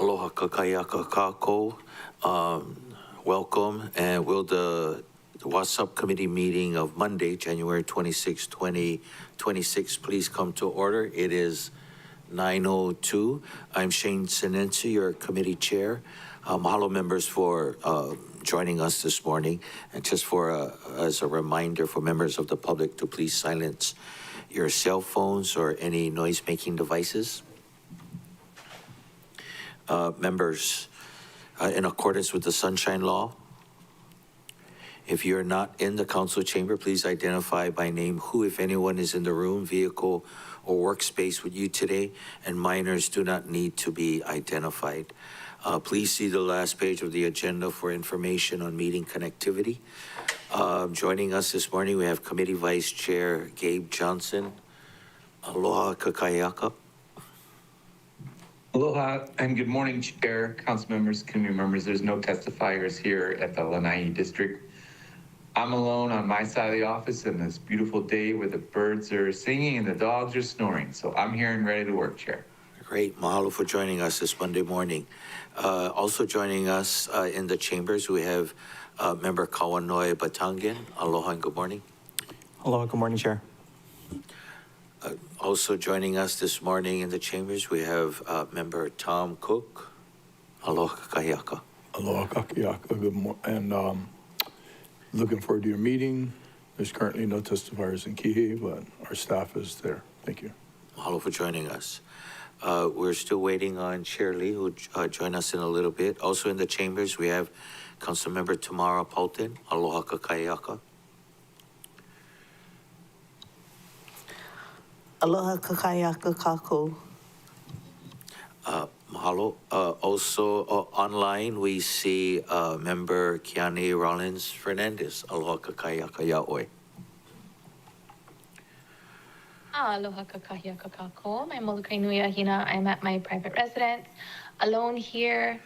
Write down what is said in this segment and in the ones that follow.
Aloha kakayaka kako. Welcome, and will the WASUP committee meeting of Monday, January 26, 2026, please come to order. It is 9:02. I'm Shane Sinensi, your committee chair. Mahalo members for joining us this morning. And just for as a reminder for members of the public to please silence your cell phones or any noise-making devices. Members, in accordance with the Sunshine Law, if you're not in the council chamber, please identify by name who, if anyone, is in the room, vehicle, or workspace with you today, and minors do not need to be identified. Please see the last page of the agenda for information on meeting connectivity. Joining us this morning, we have Committee Vice Chair Gabe Johnson. Aloha kakayaka. Aloha and good morning, Chair, Council members, committee members. There's no testifiers here at the Lanai District. I'm alone on my side of the office in this beautiful day where the birds are singing and the dogs are snoring. So I'm here and ready to work, Chair. Great. Mahalo for joining us this Monday morning. Also joining us in the chambers, we have Member Kawanoi Batangan. Aloha and good morning. Aloha, good morning, Chair. Also joining us this morning in the chambers, we have Member Tom Cook. Aloha kakayaka. Aloha kakayaka. Good morning. And looking forward to your meeting. There's currently no testifiers in Kihei, but our staff is there. Thank you. Mahalo for joining us. We're still waiting on Chair Lee, who will join us in a little bit. Also in the chambers, we have Councilmember Tamara Paulton. Aloha kakayaka. Aloha kakayaka kako. Mahalo. Also online, we see Member Kiani Rollins Fernandez. Aloha kakayaka yaoi. Aloha kakayaka kako. I'm Molokai Nui Ahina. I'm at my private residence, alone here.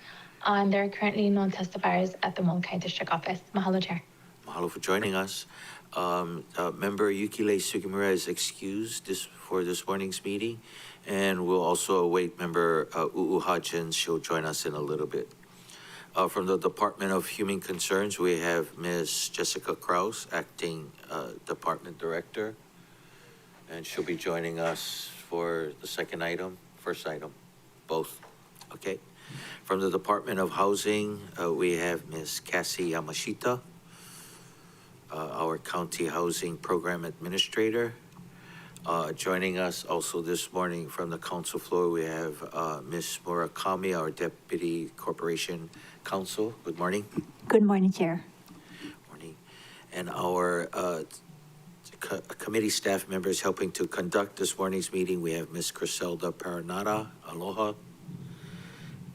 There are currently no testifiers at the Molokai District Office. Mahalo, Chair. Mahalo for joining us. Member Yukile Sugimura is excused for this morning's meeting, and we'll also await Member U'u Hutchins. She'll join us in a little bit. From the Department of Human Concerns, we have Ms. Jessica Kraus, Acting Department Director, and she'll be joining us for the first item, both. Okay. From the Department of Housing, we have Ms. Cassie Yamashita, our County Housing Program Administrator. Joining us also this morning from the council floor, we have Ms. Murakami, our Deputy Corporation Counsel. Good morning. Good morning, Chair. Morning. And our committee staff members helping to conduct this morning's meeting, we have Ms. Griselda Paranara. Aloha.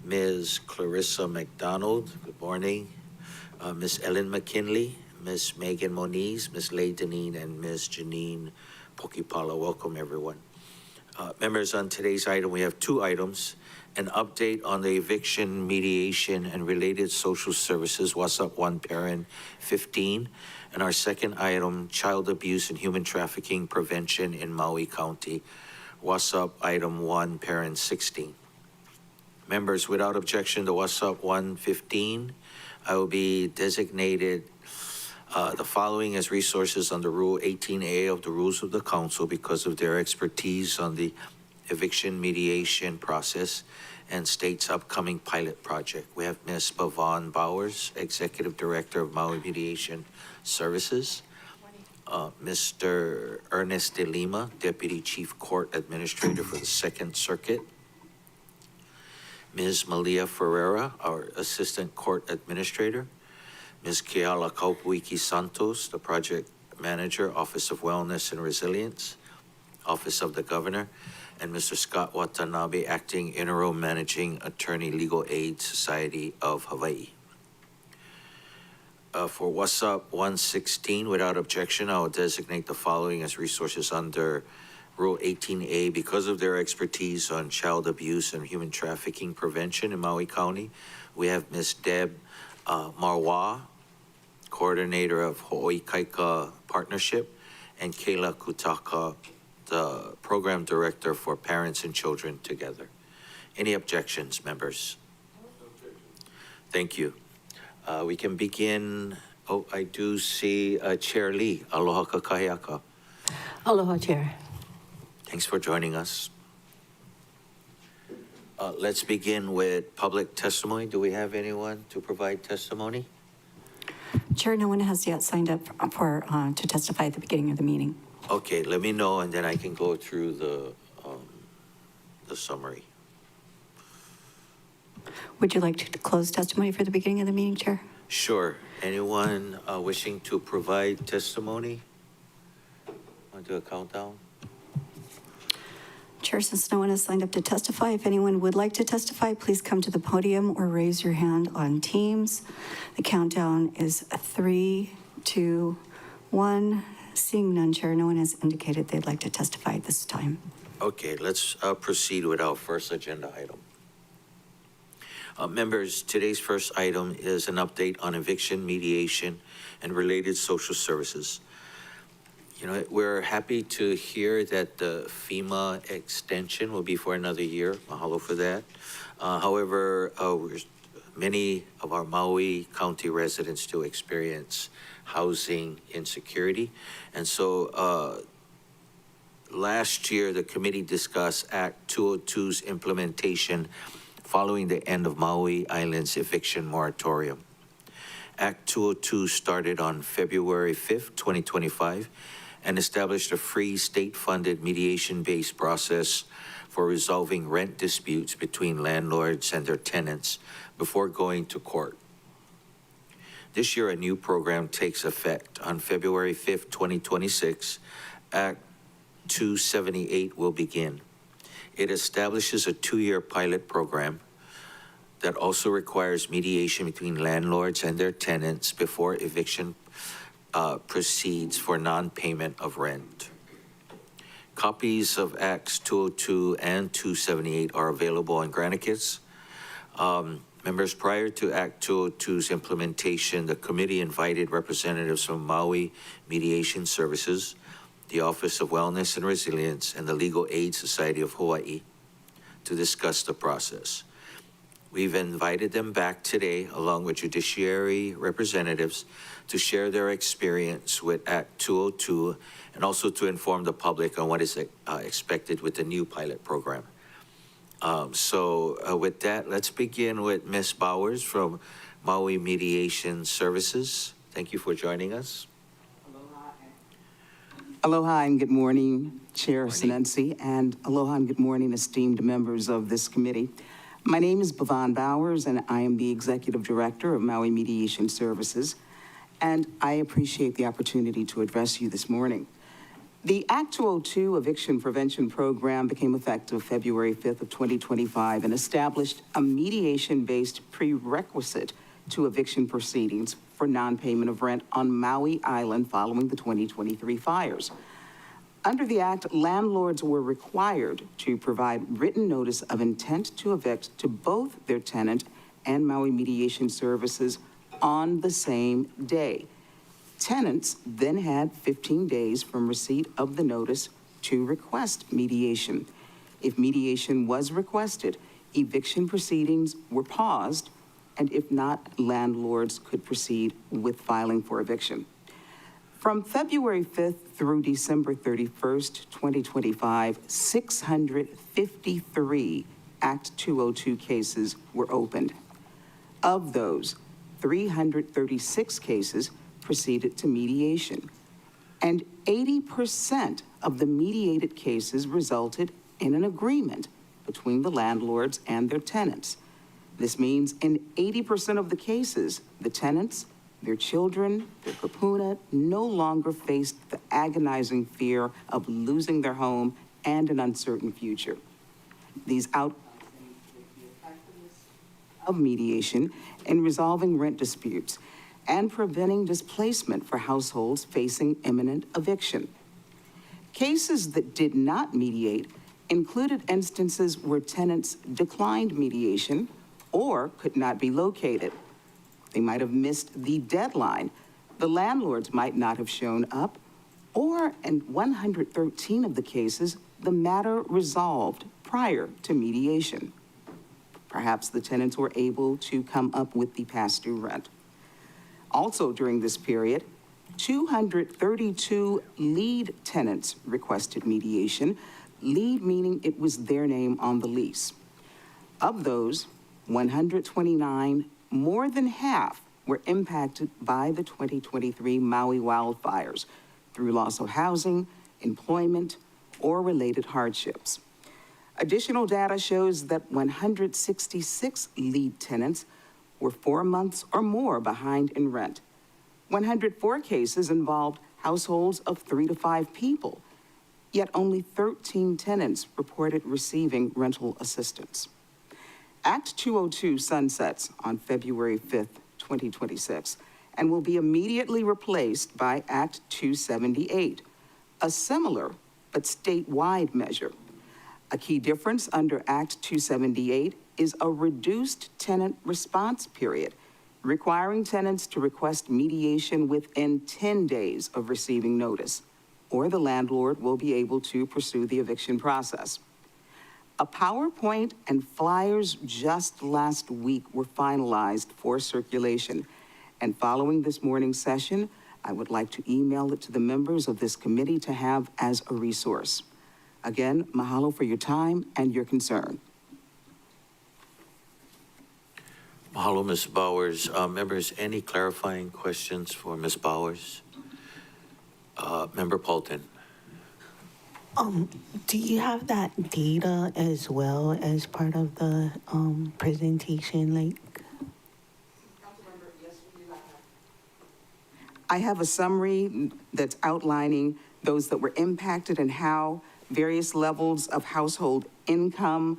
Ms. Clarissa McDonald. Good morning. Ms. Ellen McKinley. Ms. Megan Moniz, Ms. Leigh Deneen, and Ms. Janine Pokipala. Welcome, everyone. Members, on today's item, we have two items: an update on the eviction, mediation, and related social services, WASUP 1 Parent 15, and our second item, child abuse and human trafficking prevention in Maui County, WASUP Item 1 Parent 16. Members, without objection to WASUP 115, I will be designated the following as resources under Rule 18A of the Rules of the Council because of their expertise on the eviction mediation process and state's upcoming pilot project. We have Ms. Bavon Bowers, Executive Director of Maui Mediation Services. Mr. Ernest De Lima, Deputy Chief Court Administrator for the Second Circuit. Ms. Malia Ferreira, our Assistant Court Administrator. Ms. Keala Kaupuiki Santos, the Project Manager, Office of Wellness and Resilience, Office of the Governor, and Mr. Scott Watanabe, Acting Interim Managing Attorney, Legal Aid Society of Hawaii. For WASUP 116, without objection, I will designate the following as resources under Rule 18A because of their expertise on child abuse and human trafficking prevention in Maui County. We have Ms. Deb Marwa, Coordinator of Ho'oikaika Partnership, and Kayla Kutaka, the Program Director for Parents and Children Together. Any objections, members? Thank you. We can begin. Oh, I do see Chair Lee. Aloha kakahiaka. Aloha, Chair. Thanks for joining us. Let's begin with public testimony. Do we have anyone to provide testimony? Chair, no one has yet signed up to testify at the beginning of the meeting. Okay, let me know, and then I can go through the summary. Would you like to close testimony for the beginning of the meeting, Chair? Sure. Anyone wishing to provide testimony? Want to do a countdown? Chair, since no one has signed up to testify, if anyone would like to testify, please come to the podium or raise your hand on Teams. The countdown is 3, 2, 1. Seeing none, Chair, no one has indicated they'd like to testify at this time. Okay, let's proceed with our first agenda item. Members, today's first item is an update on eviction, mediation, and related social services. You know, we're happy to hear that the FEMA extension will be for another year. Mahalo for that. However, many of our Maui County residents still experience housing insecurity. And so last year, the committee discussed Act 202's implementation following the end of Maui Island's eviction moratorium. Act 202 started on February 5th, 2025, and established a free state-funded mediation-based process for resolving rent disputes between landlords and their tenants before going to court. This year, a new program takes effect. On February 5th, 2026, Act 278 will begin. It establishes a 2-year pilot program that also requires mediation between landlords and their tenants before eviction proceeds for non-payment of rent. Copies of Acts 202 and 278 are available on Granicus. Members, prior to Act 202's implementation, the committee invited representatives from Maui Mediation Services, the Office of Wellness and Resilience, and the Legal Aid Society of Hawaii to discuss the process. We've invited them back today, along with judiciary representatives, to share their experience with Act 202 and also to inform the public on what is expected with the new pilot program. With that, let's begin with Ms. Bowers from Maui Mediation Services. Thank you for joining us. Aloha and good morning, Chair Morning. Sinensi, and aloha and good morning, esteemed members of this committee. My name is Bhavan Bowers, and I am the Executive Director of Maui Mediation Services, and I appreciate the opportunity to address you this morning. The Act 202 Eviction Prevention Program became effective February 5th of 2025 and established a mediation-based prerequisite to eviction proceedings for non-payment of rent on Maui Island following the 2023 fires. Under the Act, landlords were required to provide written notice of intent to evict to both their tenant and Maui Mediation Services on the same day. Tenants then had 15 days from receipt of the notice to request mediation. If mediation was requested, eviction proceedings were paused, and if not, landlords could proceed with filing for eviction. From February 5th through December 31st, 2025, 653 Act 202 cases were opened. Of those, 336 cases proceeded to mediation, and 80% of the mediated cases resulted in an agreement between the landlords and their tenants. This means in 80% of the cases, the tenants, their children, their kapuna no longer faced the agonizing fear of losing their home and an uncertain future. These outcomes indicate the effectiveness of mediation in resolving rent disputes and preventing displacement for households facing imminent eviction. Cases that did not mediate included instances where tenants declined mediation or could not be located. They might have missed the deadline. The landlords might not have shown up, or in 113 of the cases, the matter resolved prior to mediation. Perhaps the tenants were able to come up with the past due rent. Also during this period, 232 lead tenants requested mediation, lead meaning it was their name on the lease. Of those, 129, more than half, were impacted by the 2023 Maui wildfires through loss of housing, employment, or related hardships. Additional data shows that 166 lead tenants were 4 months or more behind in rent. 104 cases involved households of 3 to 5 people, yet only 13 tenants reported receiving rental assistance. Act 202 sunsets on February 5th, 2026, and will be immediately replaced by Act 278, a similar but statewide measure. A key difference under Act 278 is a reduced tenant response period, requiring tenants to request mediation within 10 days of receiving notice, or the landlord will be able to pursue the eviction process. A PowerPoint and flyers just last week were finalized for circulation, and following this morning's session, I would like to email it to the members of this committee to have as a resource. Again, mahalo for your time and your concern. Mahalo, Ms. Bowers. Members, any clarifying questions for Ms. Bowers? Member Paulton. Do you have that data as well as part of the presentation? I have a summary that's outlining those that were impacted and how various levels of household income,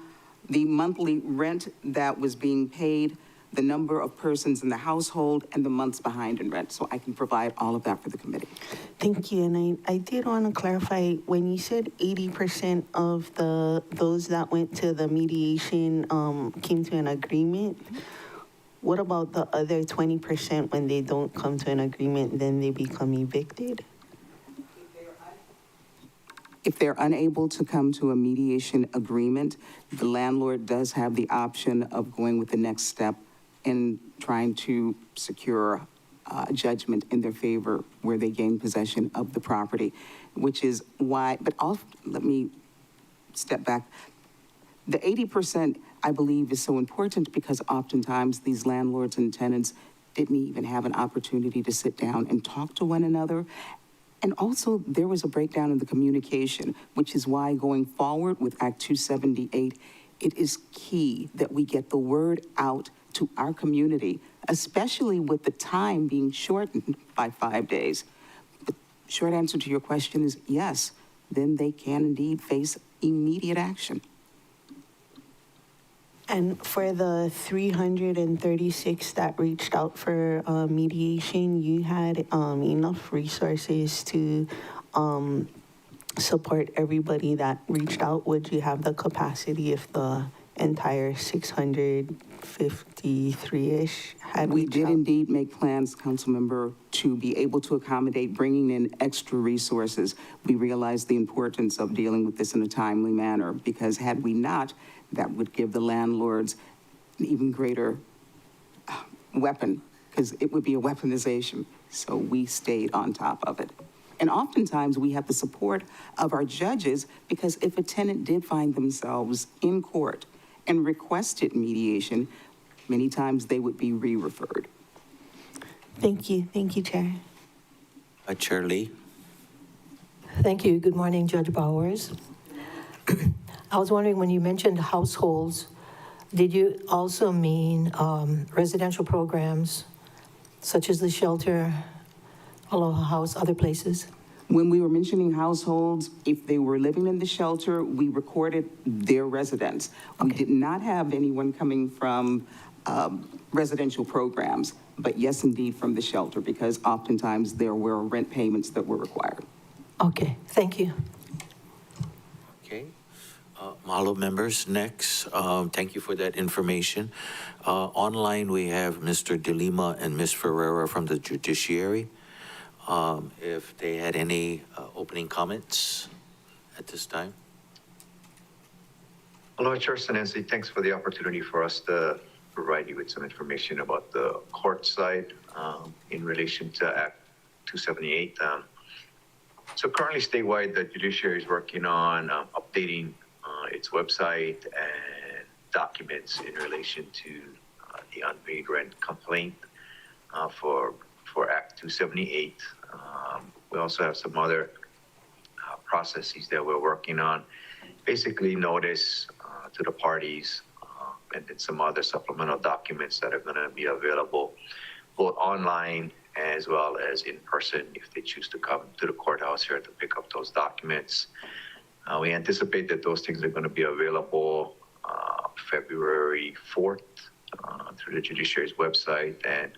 the monthly rent that was being paid, the number of persons in the household, and the months behind in rent. So I can provide all of that for the committee. Thank you. And I did want to clarify, when you said 80% of those that went to the mediation came to an agreement, what about the other 20% when they don't come to an agreement, then they become evicted? If they're unable to come to a mediation agreement, the landlord does have the option of going with the next step in trying to secure a judgment in their favor where they gain possession of the property, which is why, let me step back. The 80%, I believe, is so important because oftentimes these landlords and tenants didn't even have an opportunity to sit down and talk to one another. And also, there was a breakdown in the communication, which is why going forward with Act 278, it is key that we get the word out to our community, especially with the time being shortened by 5 days. The short answer to your question is yes, then they can indeed face immediate action. And for the 336 that reached out for mediation, you had enough resources to support everybody that reached out? Would you have the capacity if the entire 653-ish had We reached did out? indeed make plans, Councilmember, to be able to accommodate bringing in extra resources. We realized the importance of dealing with this in a timely manner because had we not, that would give the landlords an even greater weapon because it would be a weaponization. So we stayed on top of it. And oftentimes we have the support of our judges because if a tenant did find themselves in court and requested mediation, many times they would be re-referred. Thank you, Chair. Chair Lee. Thank you. Good morning, Judge Bowers. I was wondering, when you mentioned households, did you also mean residential programs such as the shelter, Aloha House, other places? When we were mentioning households, if they were living in the shelter, we recorded their residence. We did not have anyone coming from residential programs, but yes, indeed, from the shelter, because oftentimes there were rent payments that were required. Okay, thank you. Okay. Mahalo, members. Next, thank you for that information. Online, we have Mr. De Lima and Ms. Ferreira from the judiciary. If they had any opening comments at this time. Hello, Chair Nancy. Thanks for the opportunity for us to provide you with some information about the court side in relation to Act 278. So currently statewide, the judiciary is working on updating its website and documents in relation to the unpaid rent complaint for Act 278. We also have some other processes that we're working on. Basically notice to the parties and then some other supplemental documents that are going to be available both online as well as in person if they choose to come to the courthouse here to pick up those documents. We anticipate that those things are going to be available February 4th through the judiciary's website and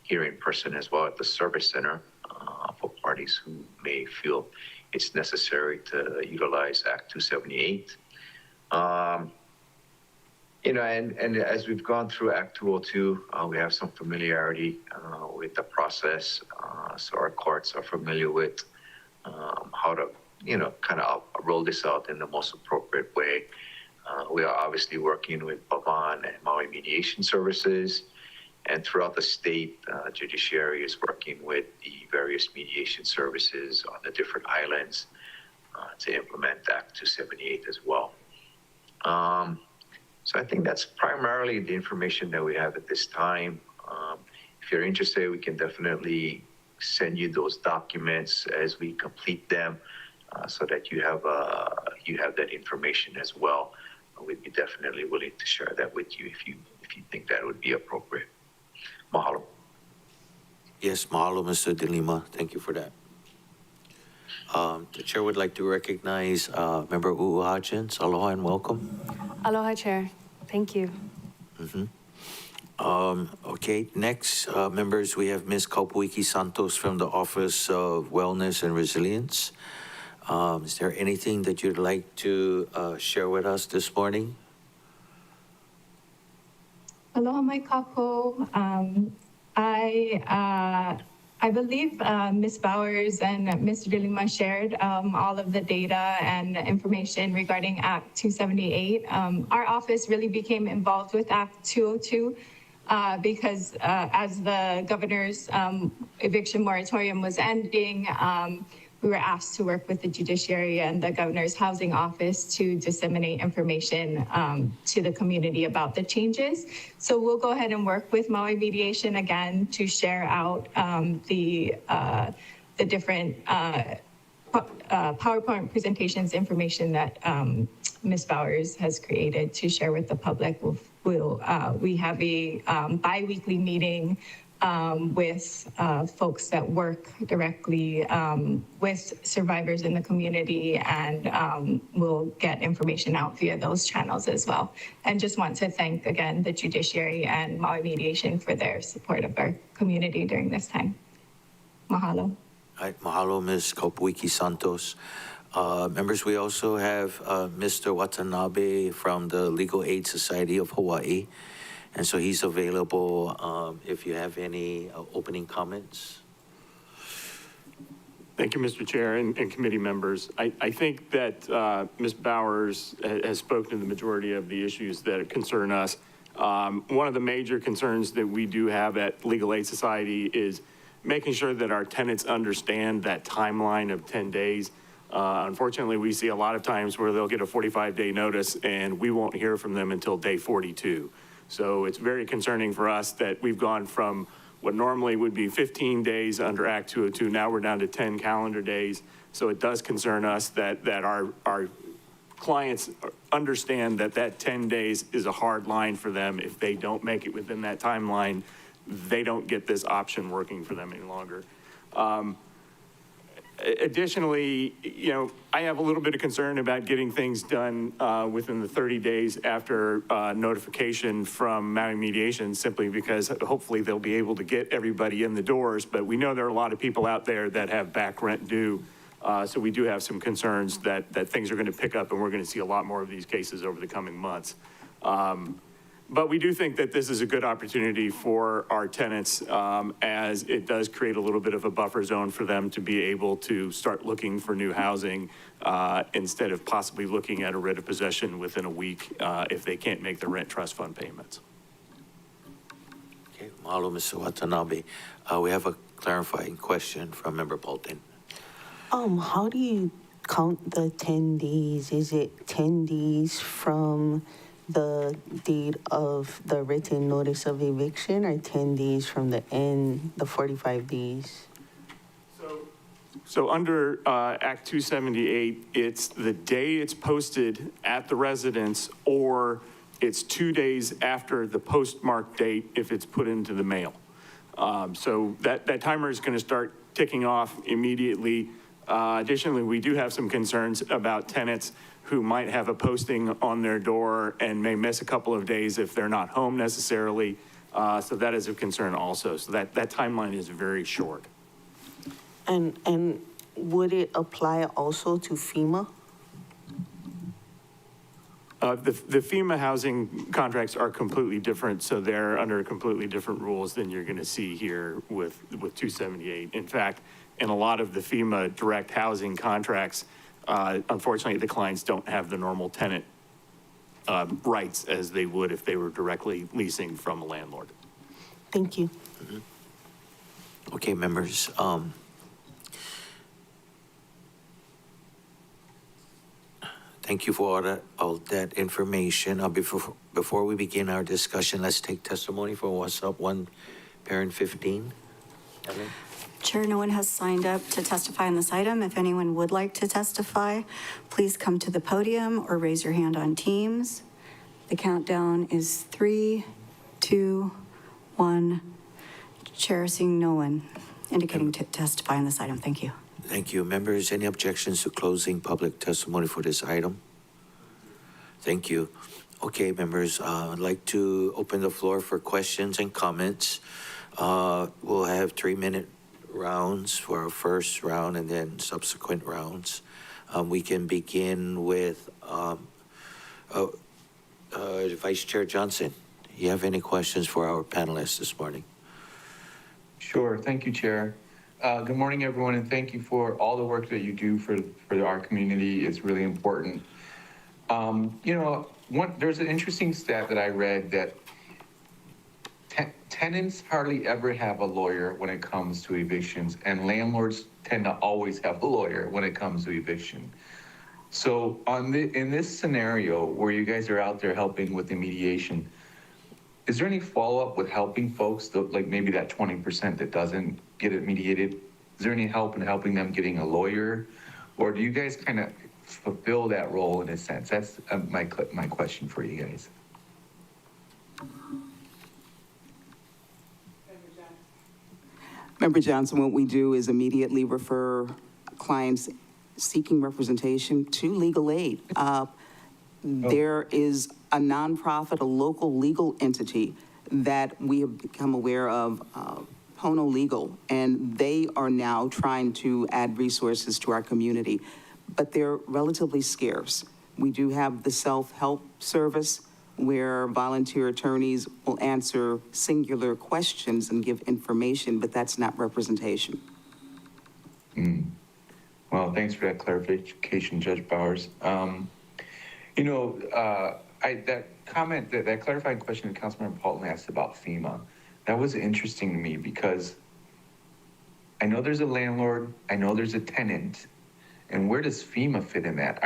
here in person as well at the service center for parties who may feel it's necessary to utilize Act 278. And as we've gone through Act 202, we have some familiarity with the process. So our courts are familiar with how to, kind of roll this out in the most appropriate way. We are obviously working with Bavan and Maui Mediation Services. And throughout the state, judiciary is working with the various mediation services on the different islands to implement Act 278 as well. So I think that's primarily the information that we have at this time. If you're interested, we can definitely send you those documents as we complete them so that you have that information as well. We'd be definitely willing to share that with you if you think that would be appropriate. Mahalo. Yes, mahalo, Mr. De Lima. Thank you for that. The chair would like to recognize Member Uu Hutchins. Aloha and welcome. Aloha, Chair. Thank you. Okay, next, members, we have Ms. Kaupuiki Santos from the Office of Wellness and Resilience. Is there anything that you'd like to share with us this morning? Aloha mai kakou. I believe Ms. Bowers and Mr. De Lima shared all of the data and information regarding Act 278. Our office really became involved with Act 202 because as the governor's eviction moratorium was ending, we were asked to work with the judiciary and the governor's housing office to disseminate information to the community about the changes. So we'll go ahead and work with Maui Mediation again to share out the different PowerPoint presentations information that Ms. Bowers has created to share with the public. We have a bi-weekly meeting with folks that work directly with survivors in the community, and we'll get information out via those channels as well. And just want to thank again the judiciary and Maui Mediation for their support of our community during this time. Mahalo. All right, mahalo, Ms. Kaupuiki Santos. Members, we also have Mr. Watanabe from the Legal Aid Society of Hawaii. And so he's available if you have any opening comments. Thank you, Mr. Chair and committee members. I think that Ms. Bowers has spoken to the majority of the issues that concern us. One of the major concerns that we do have at Legal Aid Society is making sure that our tenants understand that timeline of 10 days. Unfortunately, we see a lot of times where they'll get a 45-day notice and we won't hear from them until day 42. So it's very concerning for us that we've gone from what normally would be 15 days under Act 202, now we're down to 10 calendar days. So it does concern us that our clients understand that 10 days is a hard line for them. If they don't make it within that timeline, they don't get this option working for them any longer. Additionally, I have a little bit of concern about getting things done within the 30 days after notification from Maui Mediation, simply because hopefully they'll be able to get everybody in the doors. But we know there are a lot of people out there that have back rent due. So we do have some concerns that things are going to pick up and we're going to see a lot more of these cases over the coming months. But we do think that this is a good opportunity for our tenants, as it does create a little bit of a buffer zone for them to be able to start looking for new housing instead of possibly looking at a writ of possession within a week if they can't make the rent trust fund payments. Okay, mahalo, Mr. Watanabe. We have a clarifying question from Member Bolton. How do you count the 10 days? Is it 10 days from the date of the written notice of eviction or 10 days from the end, the 45 days? So under Act 278, it's the day it's posted at the residence, or it's 2 days after the postmark date if it's put into the mail. So that timer is going to start ticking off immediately. Additionally, we do have some concerns about tenants who might have a posting on their door and may miss a couple of days if they're not home necessarily. So that is a concern also. So that timeline is very short. And would it apply also to FEMA? The FEMA housing contracts are completely different, so they're under completely different rules than you're going to see here with 278. In fact, in a lot of the FEMA direct housing contracts, unfortunately, the clients don't have the normal tenant rights as they would if they were directly leasing from a landlord. Thank you. Okay, members, thank you for all that information. Before we begin our discussion, let's take testimony for What's Up 1, Parent 15. Ellen? Chair, no one has signed up to testify on this item. If anyone would like to testify, please come to the podium or raise your hand on Teams. The countdown is 3, 2, 1. Chair, seeing no one indicating to testify on this item. Thank you. Thank you. Members, any objections to closing public testimony for this item? Thank you. Okay, members, I'd like to open the floor for questions and comments. We'll have 3-minute rounds for our first round and then subsequent rounds. We can begin with Vice Chair Johnson. You have any questions for our panelists this morning? Sure. Thank you, Chair. Good morning, everyone, and thank you for all the work that you do for our community. It's really important. There's an interesting stat that I read that tenants hardly ever have a lawyer when it comes to evictions, and landlords tend to always have a lawyer when it comes to eviction. So in this scenario where you guys are out there helping with the mediation, is there any follow-up with helping folks, like maybe that 20% that doesn't get it mediated? Is there any help in helping them getting a lawyer? Or do you guys kind of fulfill that role in a sense? That's my question for you guys. Member Johnson, what we do is immediately refer clients seeking representation to legal aid. There is a nonprofit, a local legal entity that we have become aware of, Pono Legal, and they are now trying to add resources to our community, but they're relatively scarce. We do have the self-help service where volunteer attorneys will answer singular questions and give information, but that's not representation. Well, thanks for that clarification, Judge Bowers. That comment, that clarifying question that Councilmember Paulton asked about FEMA, that was interesting to me because I know there's a landlord, I know there's a tenant, and where does FEMA fit in that?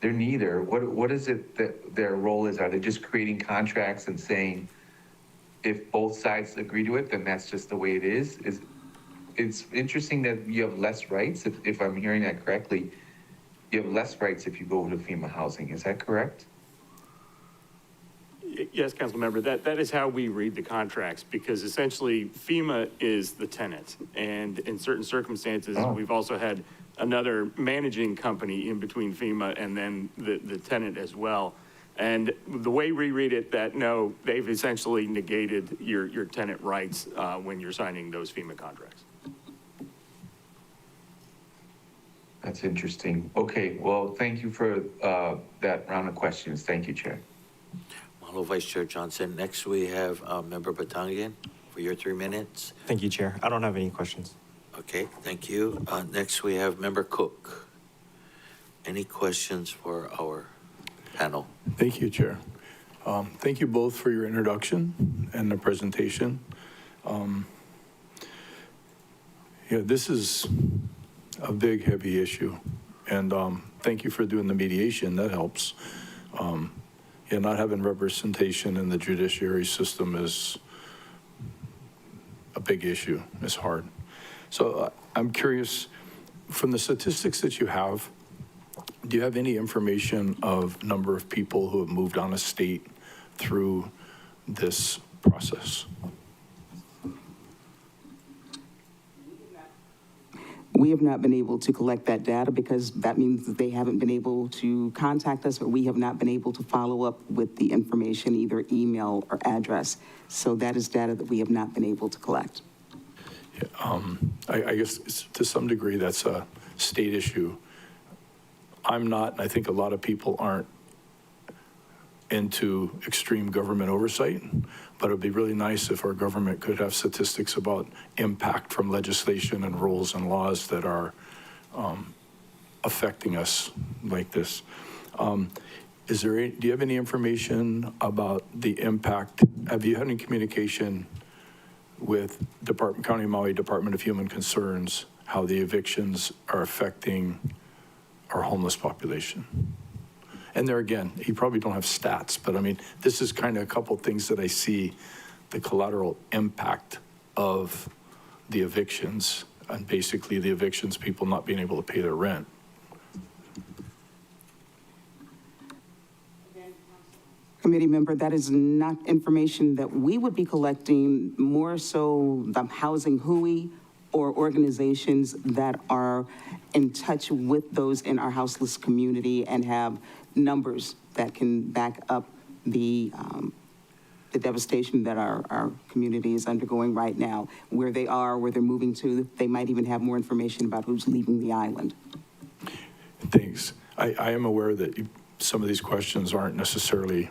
They're neither. What is it that their role is? Are they just creating contracts and saying if both sides agree to it, then that's just the way it is? It's interesting that you have less rights, if I'm hearing that correctly. You have less rights if you go to FEMA housing. Is that correct? Yes, Councilmember, that is how we read the contracts, because essentially FEMA is the tenant. And in certain circumstances, we've also had another managing company in between FEMA and then the tenant as well. And the way we read it, that no, they've essentially negated your tenant rights when you're signing those FEMA contracts. That's interesting. Okay, well, thank you for that round of questions. Thank you, Chair. Hello, Vice Chair Johnson. Next, we have Member Batangian for your 3 minutes. Thank you, Chair. I don't have any questions. Okay, thank you. Next, we have Member Cook. Any questions for our panel? Thank you, Chair. Thank you both for your introduction and the presentation. Yeah, this is a big, heavy issue. And thank you for doing the mediation. That helps. Yeah, not having representation in the judiciary system is a big issue. It's hard. So I'm curious, from the statistics that you have, do you have any information of number of people who have moved on a state through this process? We have not been able to collect that data because that means that they haven't been able to contact us, or we have not been able to follow up with the information, either email or address. So that is data that we have not been able to collect. Yeah, I guess to some degree that's a state issue. I'm not, and I think a lot of people aren't into extreme government oversight, but it'd be really nice if our government could have statistics about impact from legislation and rules and laws that are affecting us like this. Do you have any information about the impact? Have you had any communication with County of Maui Department of Human Concerns, how the evictions are affecting our homeless population? And there again, you probably don't have stats, but I mean, this is kind of a couple things that I see the collateral impact of the evictions, and basically the evictions, people not being able to pay their rent. Committee member, that is not information that we would be collecting, more so the Housing Hui or organizations that are in touch with those in our houseless community and have numbers that can back up the devastation that our community is undergoing right now, where they are, where they're moving to. They might even have more information about who's leaving the island. Thanks. I am aware that some of these questions aren't necessarily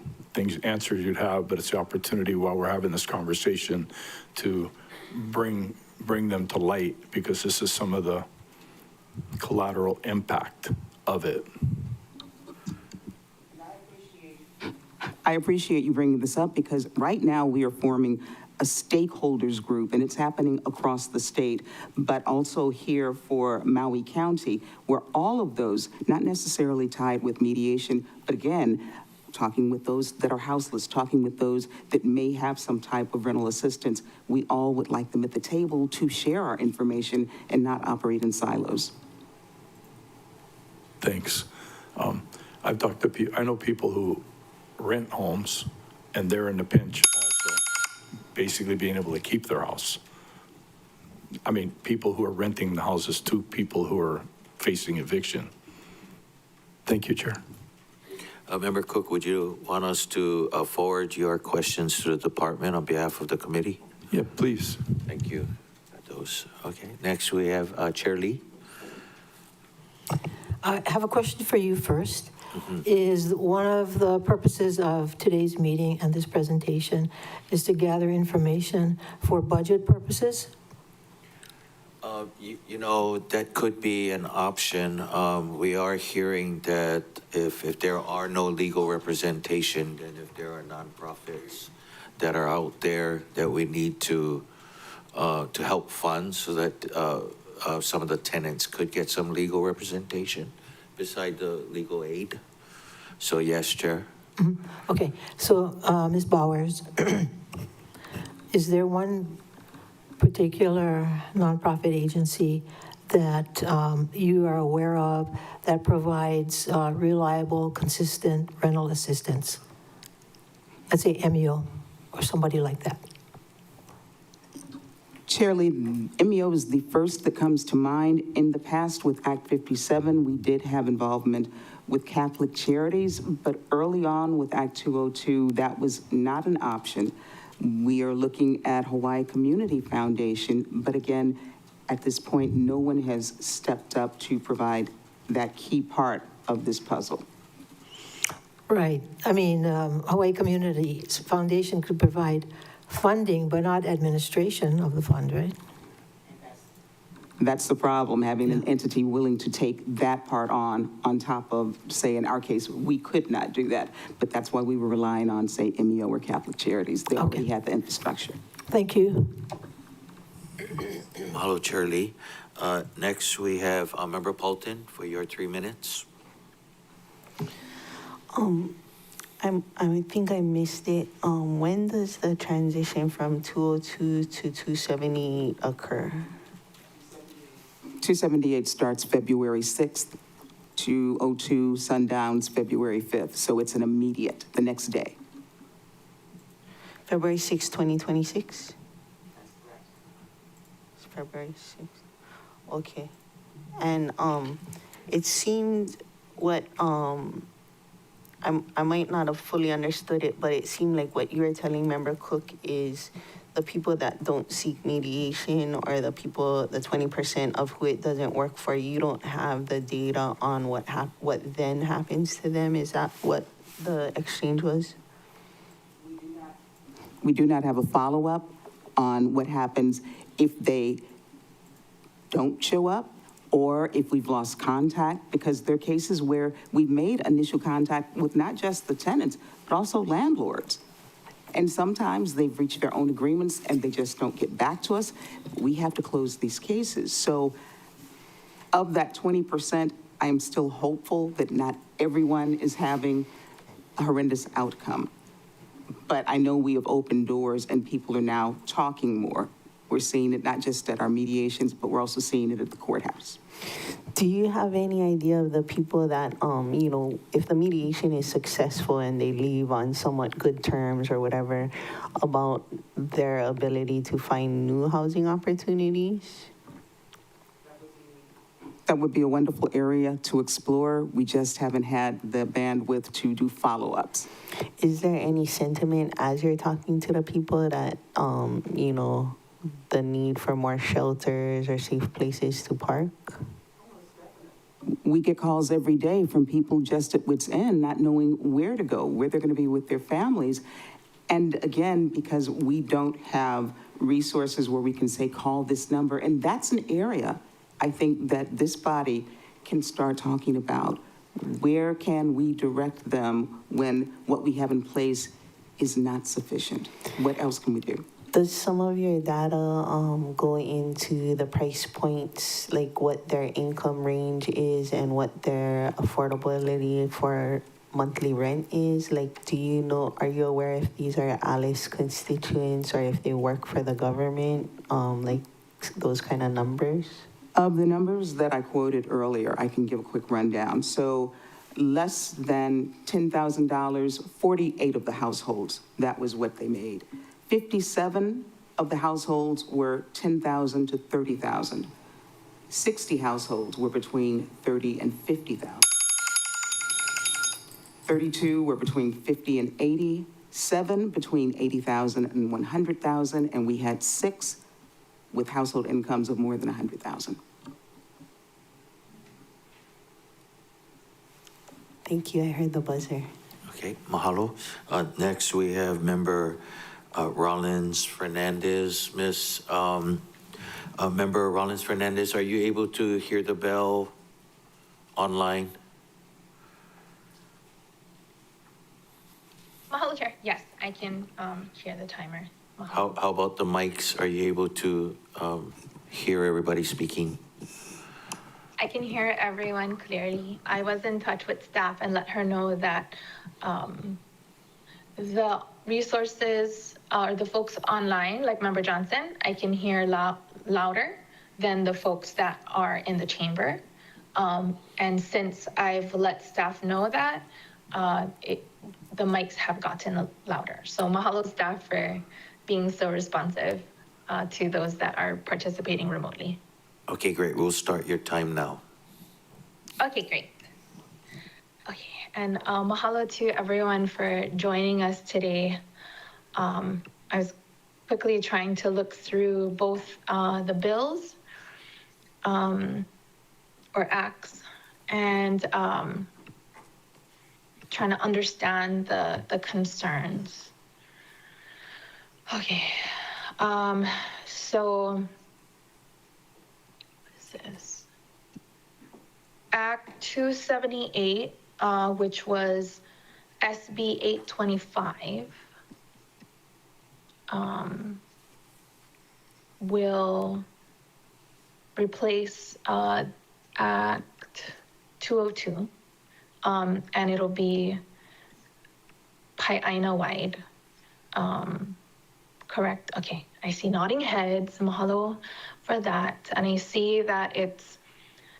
answers you'd have, but it's the opportunity while we're having this conversation to bring them to light, because this is some of the collateral impact of it. I appreciate you bringing this up, because right now we are forming a stakeholders group, and it's happening across the state, but also here for Maui County, where all of those, not necessarily tied with mediation, but again, talking with those that are houseless, talking with those that may have some type of rental assistance, we all would like them at the table to share our information and not operate in silos. Thanks. I've talked to people, I know people who rent homes, and they're in the pinch also, basically being able to keep their house. I mean, people who are renting the houses to people who are facing eviction. Thank you, Chair. Member Cook, would you want us to forward your questions to the department on behalf of the committee? Yeah, please. Thank you. Okay. Next, we have Chair Lee. I have a question for you first. Is one of the purposes of today's meeting and this presentation is to gather information for budget purposes? You know, that could be an option. We are hearing that if there are no legal representation, and if there are nonprofits that are out there that we need to help fund so that some of the tenants could get some legal representation beside the legal aid. So yes, Chair. Okay, so Ms. Bowers, is there one particular nonprofit agency that you are aware of that provides reliable, consistent rental assistance? Let's say MEO or somebody like that. Chair Lee, MEO is the first that comes to mind. In the past with Act 57, we did have involvement with Catholic Charities, but early on with Act 202, that was not an option. We are looking at Hawaii Community Foundation, but again, at this point, no one has stepped up to provide that key part of this puzzle. Right. I mean, Hawaii Communities Foundation could provide funding, but not administration of the fund, right? That's the problem, having an entity willing to take that part on top of, say, in our case, we could not do that. But that's why we were relying on, say, MEO or Catholic Charities. They already had the infrastructure. Thank you. Mahalo, Chair Lee. Next, we have Member Paulton for your 3 minutes. I think I missed it. When does the transition from 202 to 270 occur? 278 starts February 6th, 202 sundowns February 5th. So it's an immediate, the next day. February 6, 2026? It's February 6th. Okay. And it seemed what I might not have fully understood it, but it seemed like what you were telling Member Cook is the people that don't seek mediation, or the people, the 20% of who it doesn't work for, you don't have the data on what then happens to them. Is that what the exchange was? We do not have a follow-up on what happens if they don't show up, or if we've lost contact, because there are cases where we've made initial contact with not just the tenants, but also landlords. And sometimes they've reached their own agreements and they just don't get back to us. We have to close these cases. So of that 20%, I am still hopeful that not everyone is having a horrendous outcome. But I know we have opened doors and people are now talking more. We're seeing it not just at our mediations, but we're also seeing it at the courthouse. Do you have any idea of the people that, if the mediation is successful and they leave on somewhat good terms or whatever, about their ability to find new housing opportunities? That would be a wonderful area to explore. We just haven't had the bandwidth to do follow-ups. Is there any sentiment as you're talking to the people that, the need for more shelters or safe places to park? We get calls every day from people just at wit's end, not knowing where to go, where they're going to be with their families. And again, because we don't have resources where we can say, call this number. And that's an area I think that this body can start talking about. Where can we direct them when what we have in place is not sufficient? What else can we do? Does some of your data go into the price points, like what their income range is and what their affordability for monthly rent is? Like, are you aware if these are Alice constituents or if they work for the government, like those kind of numbers? Of the numbers that I quoted earlier, I can give a quick rundown. So less than $10,000, 48 of the households, that was what they made. 57 of the households were 10,000 to 30,000. 60 households were between 30 and 50,000. 32 were between 50 and 80, 7 between 80,000 and 100,000, and we had 6 with household incomes of more than 100,000. Thank you, I heard the buzzer. Okay, mahalo. Next, we have Member Rollins Fernandez. Member Rollins Fernandez, are you able to hear the bell online? Mahalo, Chair. Yes, I can hear the timer. How about the mics? Are you able to hear everybody speaking? I can hear everyone clearly. I was in touch with staff and let her know that the resources or the folks online, like Member Johnson, I can hear louder than the folks that are in the chamber. And since I've let staff know that, the mics have gotten louder. So mahalo staff for being so responsive to those that are participating remotely. Okay, great. We'll start your time now. Okay, great. Okay, and mahalo to everyone for joining us today. I was quickly trying to look through both the bills or acts, and trying to understand the concerns. Okay, so what is this? Act 278, which was SB 825, will replace Act 202, and it'll be Pae'aina-wide. Correct? Okay, I see nodding heads. Mahalo for that. And I see that it's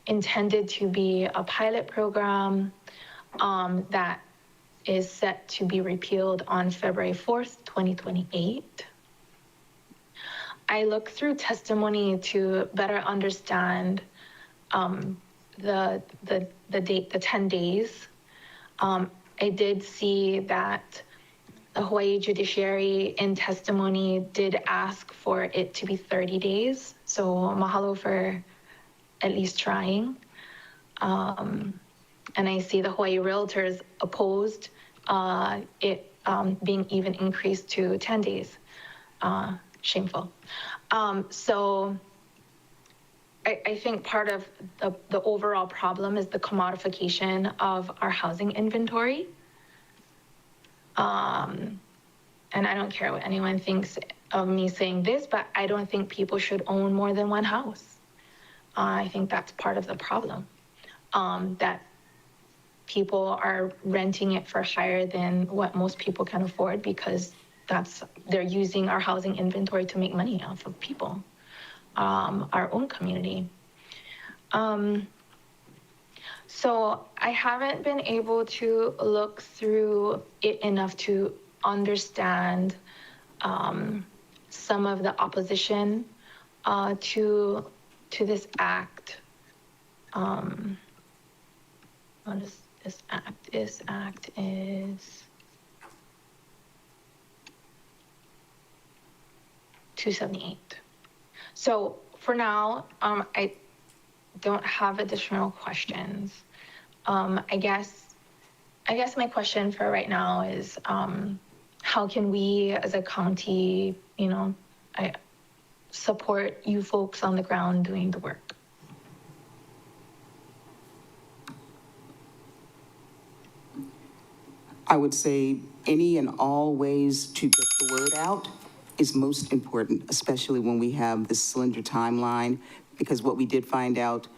intended to be a pilot program that is set to be repealed on February 4th, 2028. I looked through testimony to better understand the date, the 10 days. I did see that the Hawaii judiciary in testimony did ask for it to be 30 days. So mahalo for at least trying. And I see the Hawaii realtors opposed it being even increased to 10 days. Shameful. So I think part of the overall problem is the commodification of our housing inventory. And I don't care what anyone thinks of me saying this, but I don't think people should own more than one house. I think that's part of the problem, that people are renting it for higher than what most people can afford because they're using our housing inventory to make money off of people, our own community. So I haven't been able to look through it enough to understand some of the opposition to this act. What is this act? This act is 278. So for now, I don't have additional questions. I guess my question for right now is, how can we as a county, support you folks on the ground doing the work? I would say any and all ways to get the word out is most important, especially when we have this slender timeline, because what we did find out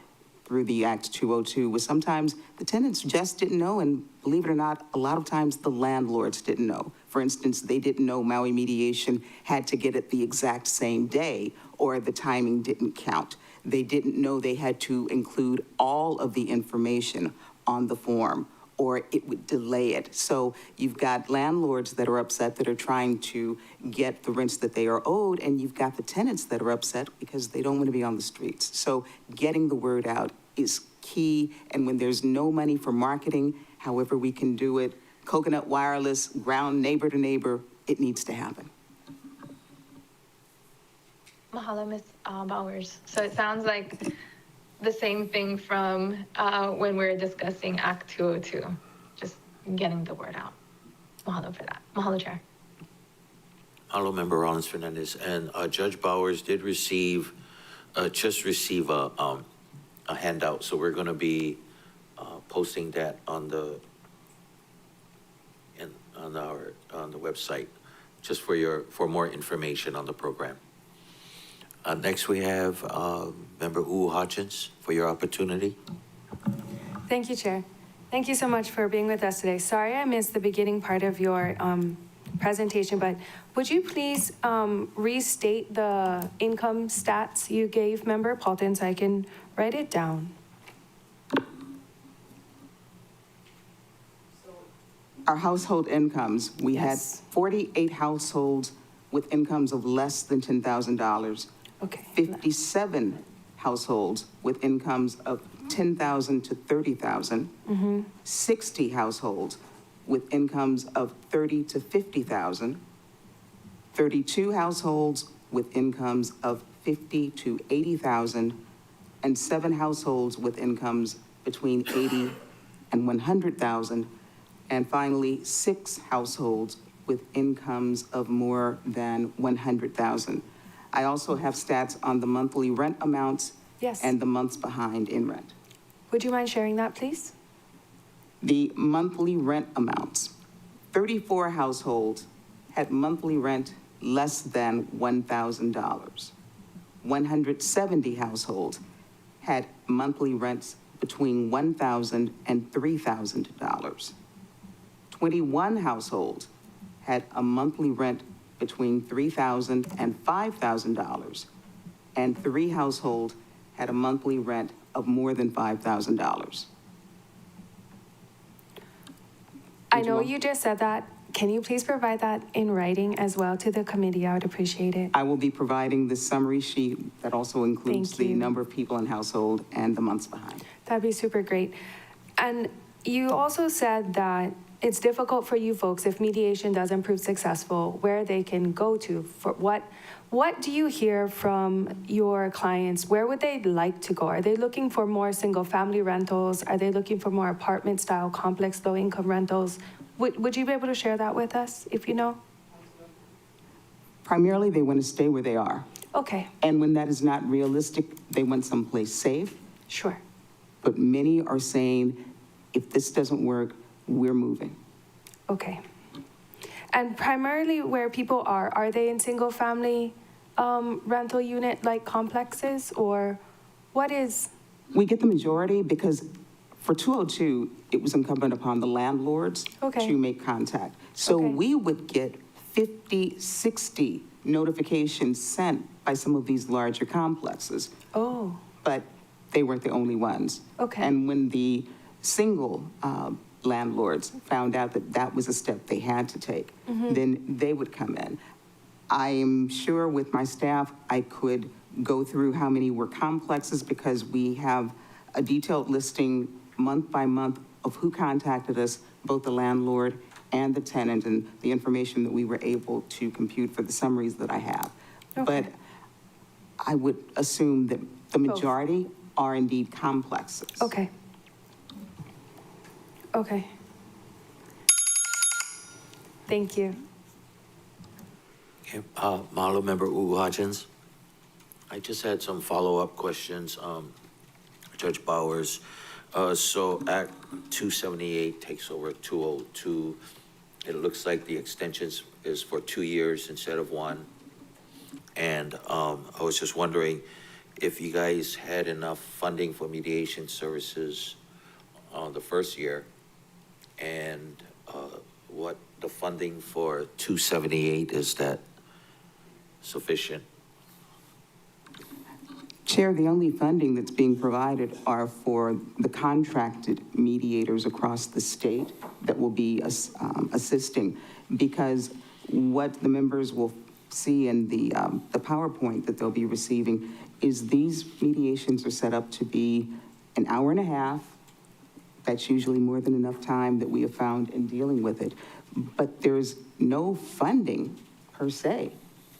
through the Act 202 was sometimes the tenants just didn't know, and believe it or not, a lot of times the landlords didn't know. For instance, they didn't know Maui Mediation had to get it the exact same day, or the timing didn't count. They didn't know they had to include all of the information on the form, or it would delay it. So you've got landlords that are upset that are trying to get the rents that they are owed, and you've got the tenants that are upset because they don't want to be on the streets. So getting the word out is key, and when there's no money for marketing, however we can do it, coconut wireless, ground neighbor to neighbor, it needs to happen. Mahalo, Ms. Bowers. So it sounds like the same thing from when we were discussing Act 202, just getting the word out. Mahalo for that. Mahalo, Chair. Mahalo, Member Rollins Fernandez. And Judge Bowers did receive a handout, so we're going to be posting that on the website, just for more information on the program. Next, we have Member Hodgins for your opportunity. Thank you, Chair. Thank you so much for being with us today. Sorry I missed the beginning part of your presentation, but would you please restate the income stats you gave Member Paulton so I can write it down? Our household incomes, we Yes. had 48 households with incomes of less than $10,000. Okay. 57 households with incomes of $10,000 to $30,000. 60 households with incomes of $30,000 to $50,000. 32 households with incomes of $50,000 to $80,000, and 7 households with incomes between $80,000 and $100,000. And finally, 6 households with incomes of more than 100,000. I also have stats on the monthly rent amounts Yes. and the months behind in rent. Would you mind sharing that, please? The monthly rent amounts. 34 households had monthly rent less than $1,000. 170 households had monthly rents between $1,000 and $3,000. 21 households had a monthly rent between $3,000 and $5,000, and 3 households had a monthly rent of more than $5,000. I know you just said that. Can you please provide that in writing as well to the committee? I would appreciate it. I will be providing the summary sheet that also includes Thank the you. number of people in household and the months behind. That'd be super great. And you also said that it's difficult for you folks if mediation doesn't prove successful, where they can go to. For what do you hear from your clients? Where would they like to go? Are they looking for more single-family rentals? Are they looking for more apartment-style complex low-income rentals? Would you be able to share that with us, if you know? Primarily, they want to stay where they are. Okay, And when that is not realistic, they want someplace safe. sure. But many are saying, if this doesn't work, we're moving. Okay. And primarily where people are they in single-family rental unit-like complexes, or what is? We get the majority because for 202, it was incumbent upon the landlords Okay. to make contact. So Okay. we would get 50, 60 notifications sent by some of these larger complexes, Oh, but they weren't the only ones. Okay. And when the single landlords found out that that was a step they had to take, then they would come in. I am sure with my staff, I could go through how many were complexes because we have a detailed listing month by month of who contacted us, both the landlord and the tenant, and the information that we were able to compute for the summaries that I have. Okay. But I would assume that the Both. majority are indeed complexes. okay. Okay. Thank you. Okay, Mahalo Member Ugu Hodgins. I just had some follow-up questions, Judge Bowers. So Act 278 takes over 202. It looks like the extensions is for 2 years instead of 1. And I was just wondering if you guys had enough funding for mediation services on the first year, and what the funding for 278, is that sufficient? Chair, the only funding that's being provided are for the contracted mediators across the state that will be assisting, because what the members will see in the PowerPoint that they'll be receiving is these mediations are set up to be an hour and a half. That's usually more than enough time that we have found in dealing with it. But there's no funding per se.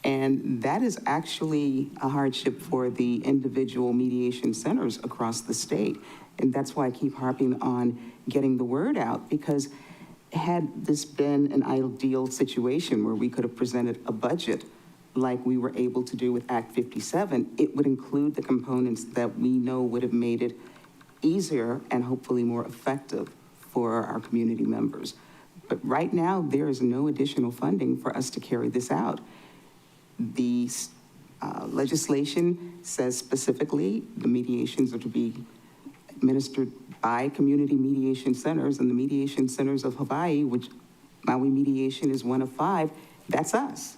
And that is actually a hardship for the individual mediation centers across the state. And that's why I keep harping on getting the word out, because had this been an ideal situation where we could have presented a budget like we were able to do with Act 57, it would include the components that we know would have made it easier and hopefully more effective for our community members. But right now, there is no additional funding for us to carry this out. The legislation says specifically the mediations are to be administered by community mediation centers, and the mediation centers of Hawaii, which Maui Mediation is one of 5, that's us.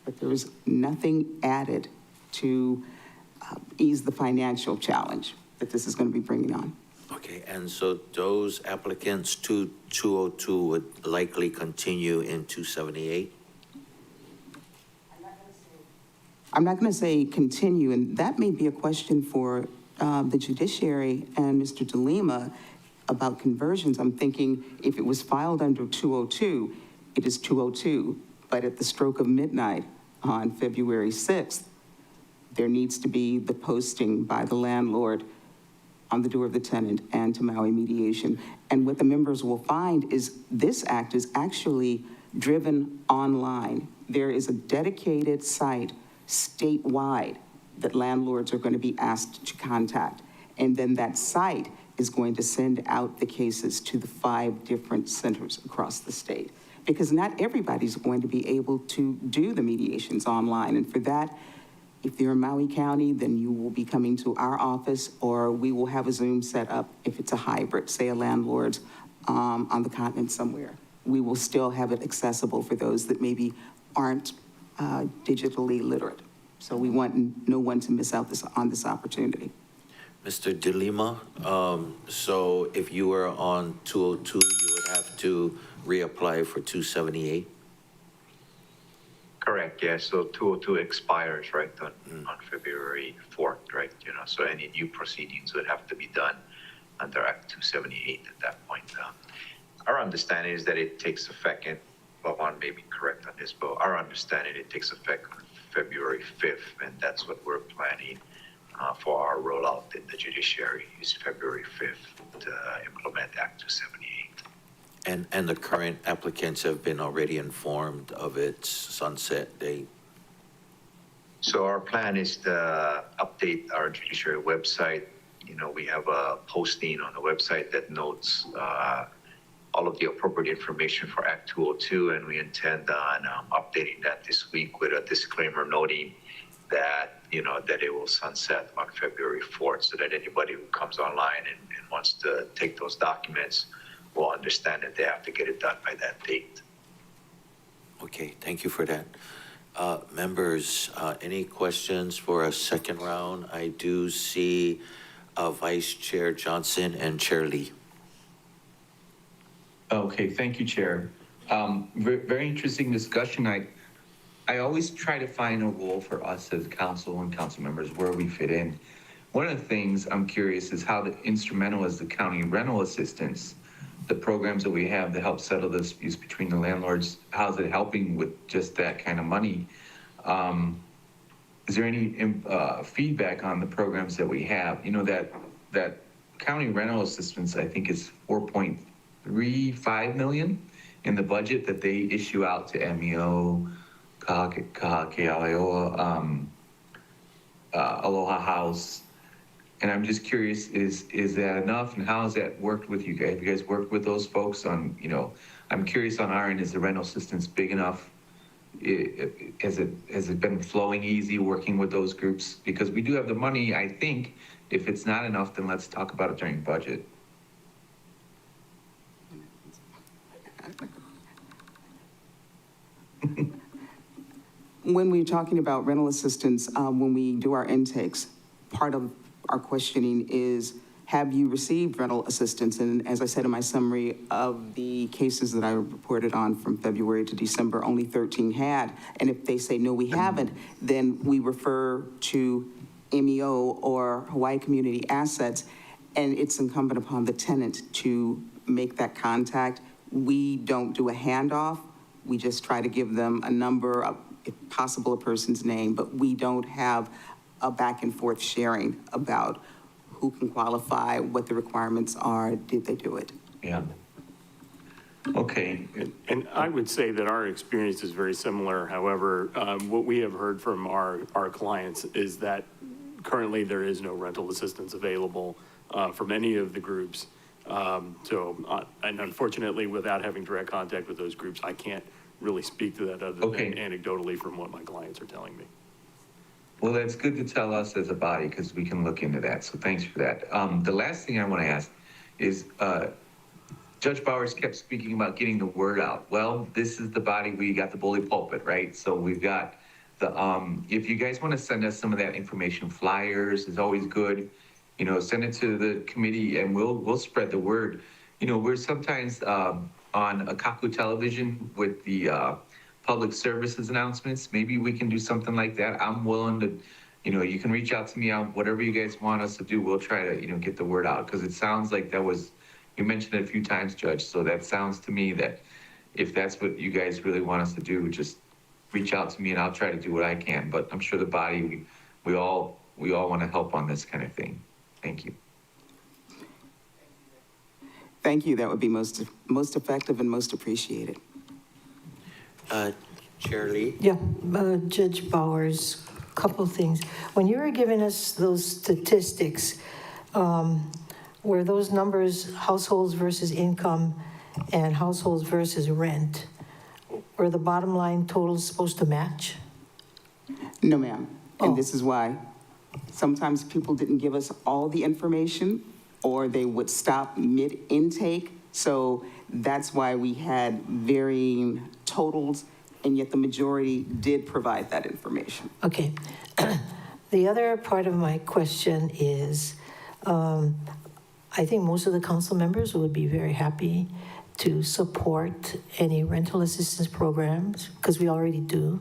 But there is nothing added to ease the financial challenge that this is going to be bringing on. Okay, and so those applicants to 202 would likely continue in 278? I'm not going to say continue, and that may be a question for the judiciary and Mr. DeLima about conversions. I'm thinking if it was filed under 202, it is 202, but at the stroke of midnight on February 6th, there needs to be the posting by the landlord on the door of the tenant and to Maui Mediation. And what the members will find is this act is actually driven online. There is a dedicated site statewide that landlords are going to be asked to contact. And then that site is going to send out the cases to the 5 different centers across the state. Because not everybody's going to be able to do the mediations online. And for that, if you're in Maui County, then you will be coming to our office, or we will have a Zoom set up if it's a hybrid, say a landlord on the continent somewhere. We will still have it accessible for those that maybe aren't digitally literate. So we want no one to miss out on this opportunity. Mr. De Lima, so if you were on 202, you would have to reapply for 278? Correct, yeah, so 202 expires, right, on February 4th, right? You know, so any new proceedings would have to be done under Act 278 at that point. Our understanding is that it takes effect, and Bhavan may be correct on this, but our understanding, it takes effect on February 5th, and that's what we're planning for our rollout in the judiciary, is February 5th to implement Act 278. And the current applicants have been already informed of its sunset date? So our plan is to update our judiciary website. You know, we have a posting on the website that notes all of the appropriate information for Act 202, and we intend on updating that this week with a disclaimer noting that, you know, that it will sunset on February 4th, so that anybody who comes online and wants to take those documents will understand that they have to get it done by that date. Okay, thank you for that. Members, any questions for a second round? I do see Vice Chair Johnson and Chair Lee. Okay, thank you, Chair. Very interesting discussion. I always try to find a role for us as council and council members where we fit in. One of the things I'm curious is how instrumental is the county rental assistance, the programs that we have to help settle the disputes between the landlords. How's it helping with just that kind of money? Is there any feedback on the programs that we have? You know, that county rental assistance, I think, is $4.35 million in the budget that they issue out to MEO, Kealoha, Aloha House. And I'm just curious, is that enough, and how has that worked with you guys? Have you guys worked with those folks on, you know, I'm curious on our end, is the rental assistance big enough? Has it been flowing easy working with those groups? Because we do have the money, I think. If it's not enough, then let's talk about it during budget. When we're talking about rental assistance, when we do our intakes, part of our questioning is, have you received rental assistance? And as I said in my summary of the cases that I reported on from February to December, only 13 had. And if they say, no, we haven't, then we refer to MEO or Hawaii Community Assets, and it's incumbent upon the tenant to make that contact. We don't do a handoff. We just try to give them a number, if possible, a person's name, but we don't have a back and forth sharing about who can qualify, what the requirements are, did they do it? Yeah. Okay. And I would say that our experience is very similar. However, what we have heard from our clients is that currently there is no rental assistance available from any of the groups. And unfortunately, without having direct contact with those groups, I can't really speak to that other than anecdotally from what my clients are telling me. Well, that's good to tell us as a body, because we can look into that. So thanks for that. The last thing I want to ask is, Judge Bowers kept speaking about getting the word out. Well, this is the body where you got the bully pulpit, right? So we've got the, if you guys want to send us some of that information, flyers is always good. You know, send it to the committee and we'll spread the word. You know, we're sometimes on Akaku television with the public services announcements. Maybe we can do something like that. I'm willing to, you know, you can reach out to me on whatever you guys want us to do. We'll try to, you know, get the word out, because it sounds like that was, you mentioned it a few times, Judge. So that sounds to me that if that's what you guys really want us to do, just reach out to me and I'll try to do what I can. But I'm sure the body, we all want to help on this kind of thing. Thank you. Thank you. That would be most effective and most appreciated. Chair Lee? Yeah, Judge Bowers, couple things. When you were giving us those statistics, were those numbers households versus income and households versus rent? Were the bottom line totals supposed to match? No, ma'am. And Oh. this is why. Sometimes people didn't give us all the information, or they would stop mid-intake. So that's why we had varying totals, and yet the majority did provide that information. Okay. The other part of my question is, I think most of the council members would be very happy to support any rental assistance programs, because we already do.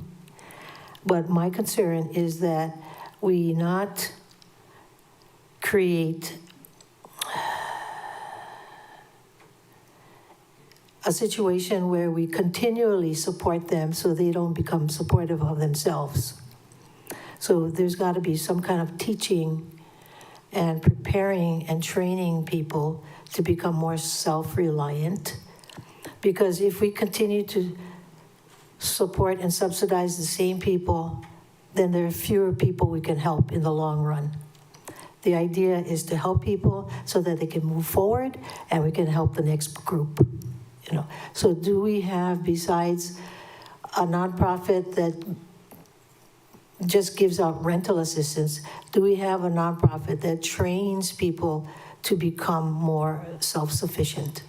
But my concern is that we not create a situation where we continually support them so they don't become supportive of themselves. So there's got to be some kind of teaching and preparing and training people to become more self-reliant. Because if we continue to support and subsidize the same people, then there are fewer people we can help in the long run. The idea is to help people so that they can move forward and we can help the next group. You know, so do we have, besides a nonprofit that just gives out rental assistance, do we have a nonprofit that trains people to become more self-sufficient?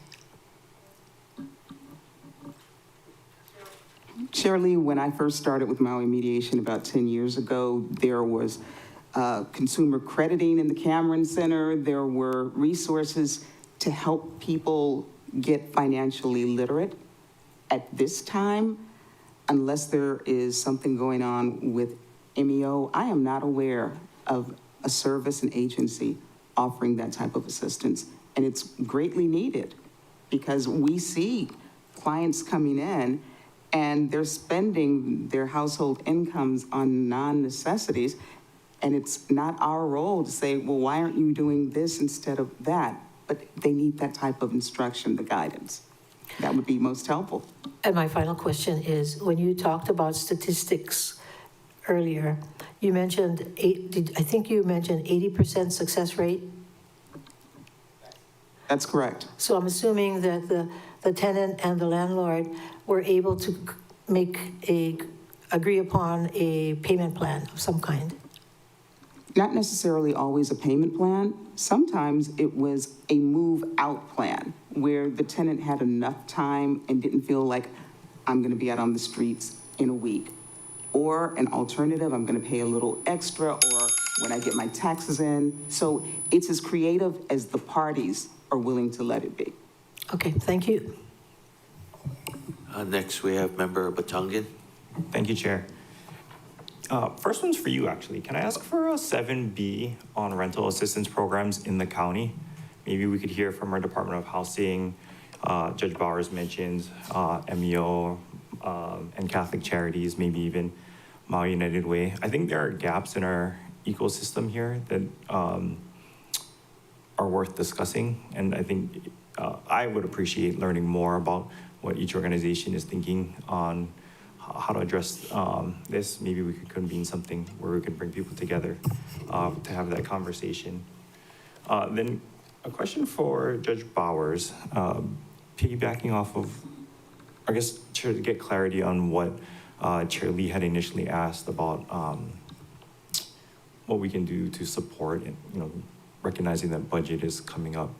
Shirley, when I first started with Maui Mediation about 10 years ago, there was consumer crediting in the Cameron Center. There were resources to help people get financially literate. At this time, unless there is something going on with MEO, I am not aware of a service and agency offering that type of assistance. And it's greatly needed because we see clients coming in and they're spending their household incomes on non-necessities. And it's not our role to say, well, why aren't you doing this instead of that? But they need that type of instruction, the guidance. That would be most helpful. And my final question is, when you talked about statistics earlier, you mentioned, I think you mentioned 80% success rate? That's correct. So I'm assuming that the tenant and the landlord were able to agree upon a payment plan of some kind. Not necessarily always a payment plan. Sometimes it was a move-out plan where the tenant had enough time and didn't feel like, I'm going to be out on the streets in a week. Or an alternative, I'm going to pay a little extra, or when I get my taxes in. So it's as creative as the parties are willing to let it be. Okay, thank you. Next, we have Member Batangan. Thank you, Chair. First one's for you, actually. Can I ask for a 7B on rental assistance programs in the county? Maybe we could hear from our Department of Housing. Judge Bowers mentioned MEO and Catholic Charities, maybe even Maui United Way. I think there are gaps in our ecosystem here that are worth discussing. And I think I would appreciate learning more about what each organization is thinking on how to address this. Maybe we could convene something where we could bring people together to have that conversation. Then a question for Judge Bowers, piggybacking off of, I guess, to get clarity on what Chair Lee had initially asked about what we can do to support, recognizing that budget is coming up.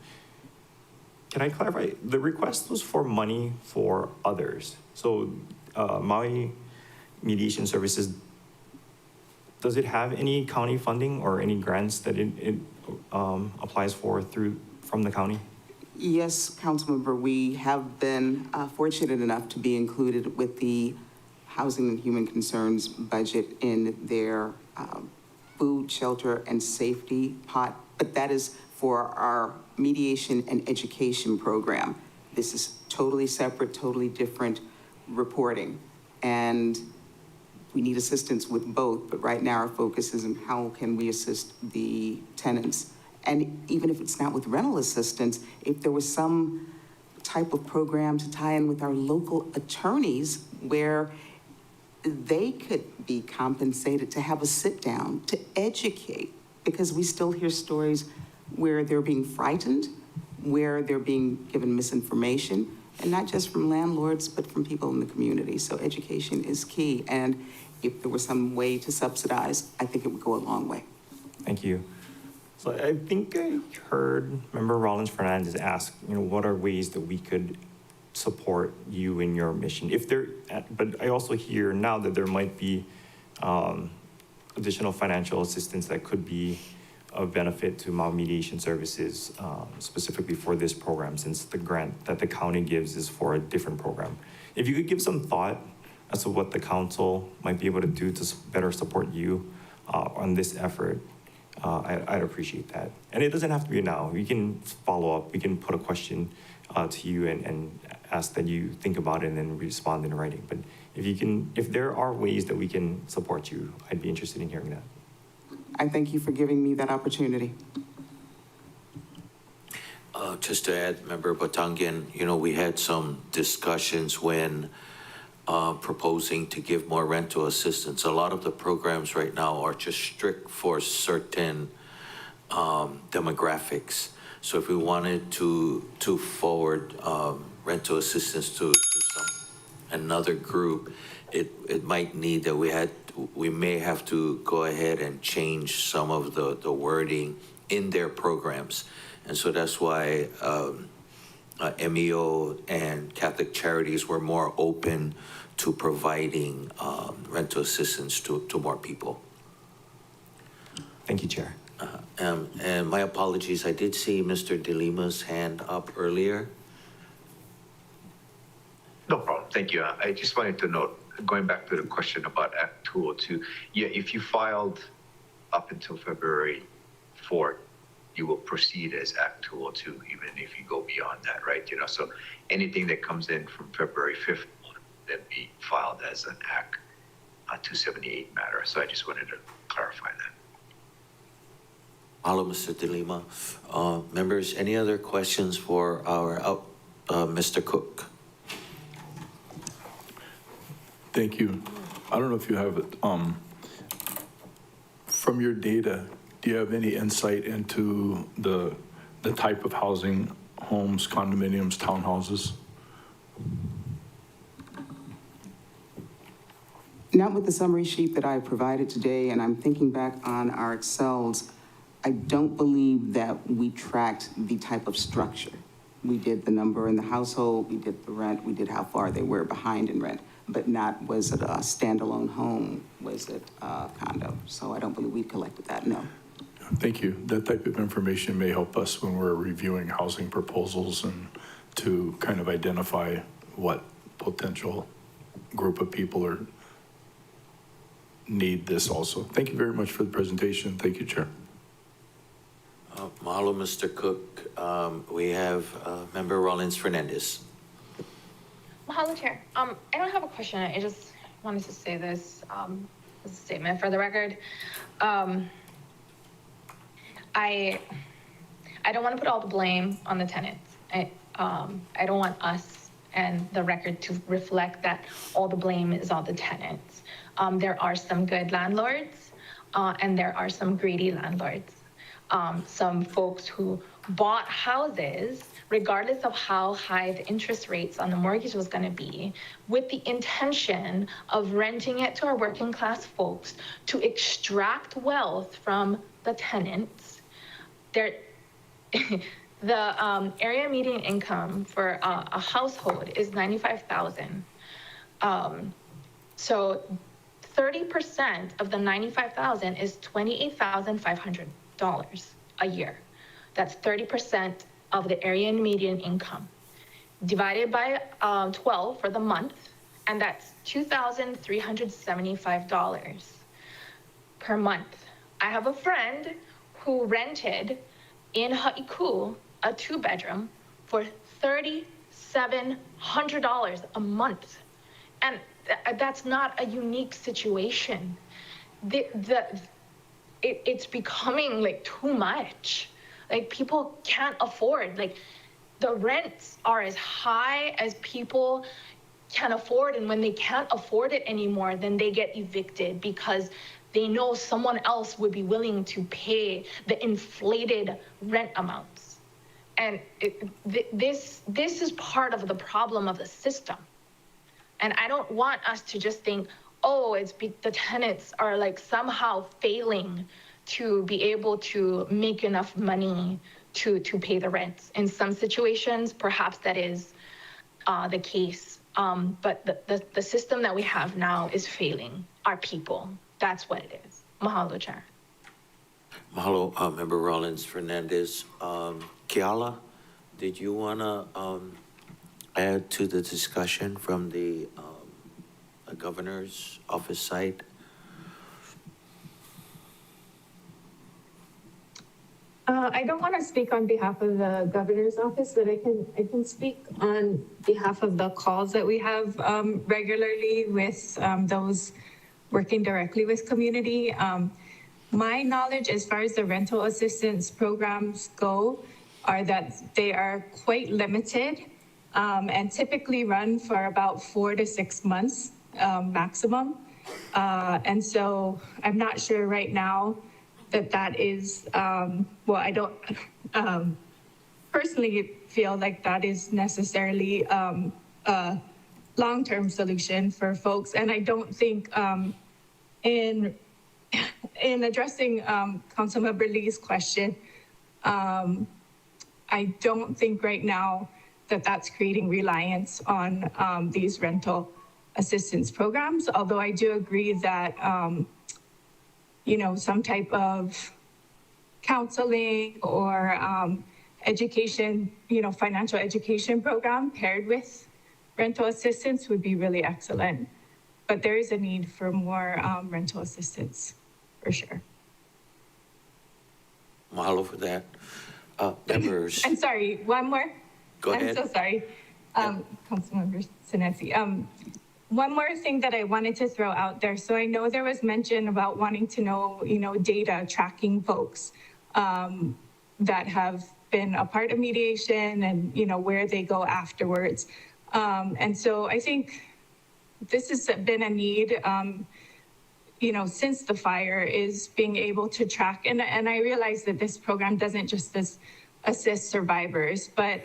Can I clarify? The request was for money for others. So Maui Mediation Services, does it have any county funding or any grants that it applies for from the county? Yes, Councilmember, we have been fortunate enough to be included with the Housing and Human Concerns budget in their food, shelter, and safety pot, but that is for our mediation and education program. This is totally separate, totally different reporting, and we need assistance with both, but right now our focus is on how can we assist the tenants And even if it's not with rental assistance, if there was some type of program to tie in with our local attorneys where they could be compensated to have a sit-down, to educate, because we still hear stories where they're being frightened, where they're being given misinformation, and not just from landlords, but from people in the community. So education is key, and if there was some way to subsidize, I think it would go a long way. Thank you. So I think I heard Member Rollins Fernandez ask, what are ways that we could support you in your mission? But I also hear now that there might be additional financial assistance that could be of benefit to Maui Mediation Services, specifically for this program, since the grant that the county gives is for a different program. If you could give some thought as to what the council might be able to do to better support you on this effort, I'd appreciate that. And it doesn't have to be now. We can follow up. We can put a question to you and ask that you think about it and then respond in writing. But if there are ways that we can support you, I'd be interested in hearing that. I thank you for giving me that opportunity. Just to add, Member Batangian, we had some discussions when proposing to give more rental assistance. A lot of the programs right now are just strict for certain demographics. So if we wanted to forward rental assistance to another group, it might need that we may have to go ahead and change some of the wording in their programs. And so that's why MEO and Catholic Charities were more open to providing rental assistance to more people. Thank you, Chair. And my apologies, I did see Mr. De Lima's hand up earlier. No problem. Thank you. I just wanted to note, going back to the question about Act 202, yeah, if you filed up until February 4th, you will proceed as Act 202, even if you go beyond that, right? So anything that comes in from February 5th will then be filed as an Act 278 matter. So I just wanted to clarify that. Hello, Mr. De Lima. Members, any other questions for our Mr. Cook? Thank you. I don't know if you have it. From your data, do you have any insight into the type of housing, homes, condominiums, townhouses? Not with the summary sheet that I provided today, and I'm thinking back on our Excels, I don't believe that we tracked the type of structure. We did the number in the household, we did the rent, we did how far they were behind in rent, but not was it a standalone home, was it a condo? So I don't believe we collected that, no. Thank you. That type of information may help us when we're reviewing housing proposals and to kind of identify what potential group of people need this also. Thank you very much for the presentation. Thank you, Chair. Mahalo, Mr. Cook. We have Member Rollins Fernandez. Mahalo, Chair. I don't have a question. I just wanted to say this as a statement for the record. I don't want to put all the blame on the tenants. I don't want us and the record to reflect that all the blame is on the tenants. There are some good landlords and there are some greedy landlords. Some folks who bought houses, regardless of how high the interest rates on the mortgage was going to be, with the intention of renting it to our working class folks to extract wealth from the tenants. The area median income for a household is $95,000. So 30% of the $95,000 is $28,500 a year. That's 30% of the area median income. Divided by 12 for the month, and that's $2,375 per month. I have a friend who rented in Ha'iku a 2-bedroom for $3,700 a month. And that's not a unique situation. It's becoming like too much. Like, people can't afford, like, the rents are as high as people can afford, and when they can't afford it anymore, then they get evicted because they know someone else would be willing to pay the inflated rent amounts. And this is part of the problem of the system. And I don't want us to just think, oh, the tenants are like somehow failing to be able to make enough money to pay the rents. In some situations, perhaps that is the case. But the system that we have now is failing our people. That's what it is. Mahalo, Chair. Mahalo, Member Rollins Fernandez. Keala, did you want to add to the discussion from the governor's office side? I don't want to speak on behalf of the governor's office, but I can speak on behalf of the calls that we have regularly with those working directly with community. My knowledge as far as the rental assistance programs go are that they are quite limited and typically run for about 4 to 6 months maximum. And so I'm not sure right now that is, well, I don't personally feel like that is necessarily a long-term solution for folks. And I don't think in addressing Councilmember Lee's question, I don't think right now that that's creating reliance on these rental assistance programs, although I do agree that you know, some type of counseling or education, you know, financial education program paired with rental assistance would be really excellent. But there is a need for more rental assistance, for sure. Mahalo for that. Members. I'm sorry, one more? Go ahead. I'm so sorry, Councilmember Sinesi. One more thing that I wanted to throw out there. So I know there was mention about wanting to know, you know, data tracking folks that have been a part of mediation and, you know, where they go afterwards. And so I think this has been a need, you know, since the fire, is being able to track. And I realize that this program doesn't just assist survivors, but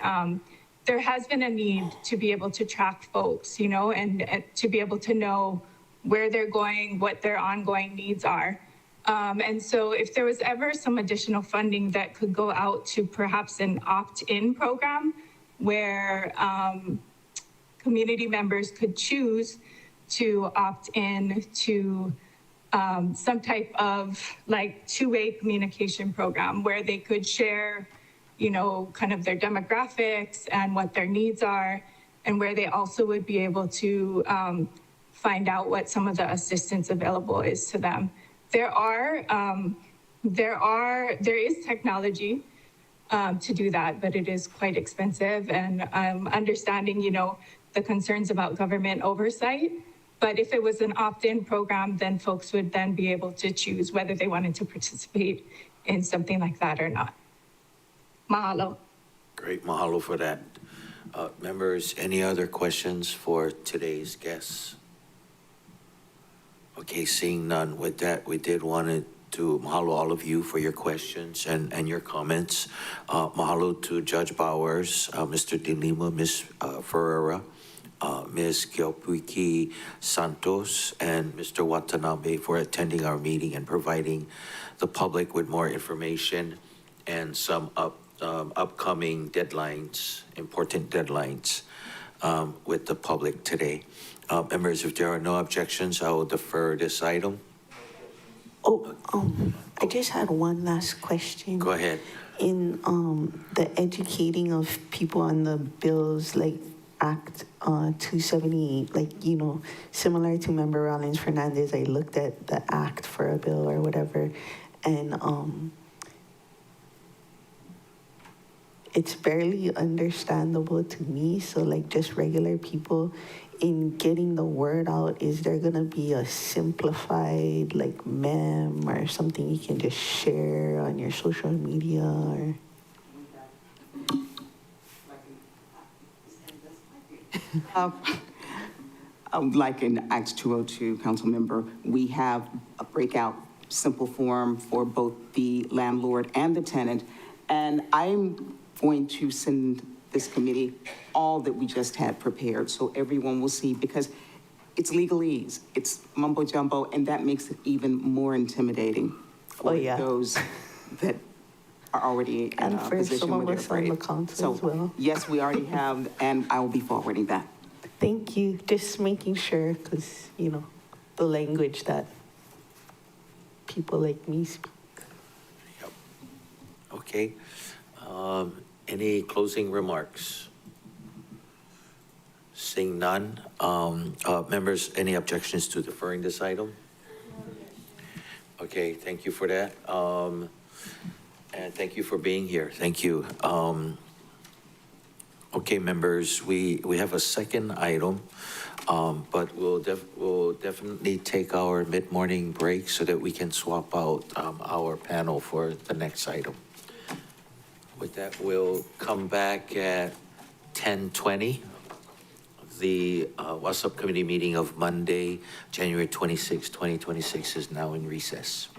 there has been a need to be able to track folks, you know, and to be able to know where they're going, what their ongoing needs are. And so if there was ever some additional funding that could go out to perhaps an opt-in program where community members could choose to opt in to some type of like two-way communication program where they could share, you know, kind of their demographics and what their needs are, and where they also would be able to find out what some of the assistance available is to them. There is technology to do that, but it is quite expensive, and I'm understanding, you know, the concerns about government oversight. But if it was an opt-in program, then folks would then be able to choose whether they wanted to participate in something like that or not. Mahalo. Great, mahalo for that. Members, any other questions for today's guests? Okay, seeing none. With that, we did want to mahalo all of you for your questions and your comments. Mahalo to Judge Bowers, Mr. De Lima, Ms. Ferreira, Ms. Kiopiki Santos, and Mr. Watanabe for attending our meeting and providing the public with more information and some upcoming deadlines, important deadlines with the public today. Members, if there are no objections, I will defer this item. I just had one last question. Go ahead. In the educating of people on the bills, like Act 278, like, you know, similar to Member Rollins Fernandez, I looked at the act for a bill or whatever, and it's barely understandable to me. So like just regular people, in getting the word out, is there gonna be a simplified like meme or something you can just share on your social media? Or Like in Acts 202, council member, we have a breakout simple form for both the landlord and the tenant. And I'm going to send this committee all that we just had prepared so everyone will see, because it's legalese, it's mumbo jumbo, and that makes it even more intimidating for Oh, yeah. those that are already in And a for position some where of they're us on afraid. the council So, as well. yes, we already have, and I will be forwarding that. Thank you, just making sure, because, the language that people like me speak. Okay. Any closing remarks? Seeing none. Members, any objections to deferring this item? Okay, thank you for that. And thank you for being here. Thank you. Okay, members, we have a second item, but we'll definitely take our mid-morning break so that we can swap out our panel for the next item. With that, we'll come back at 10:20. The WASUP committee meeting of Monday, January 26, 2026 is now in recess.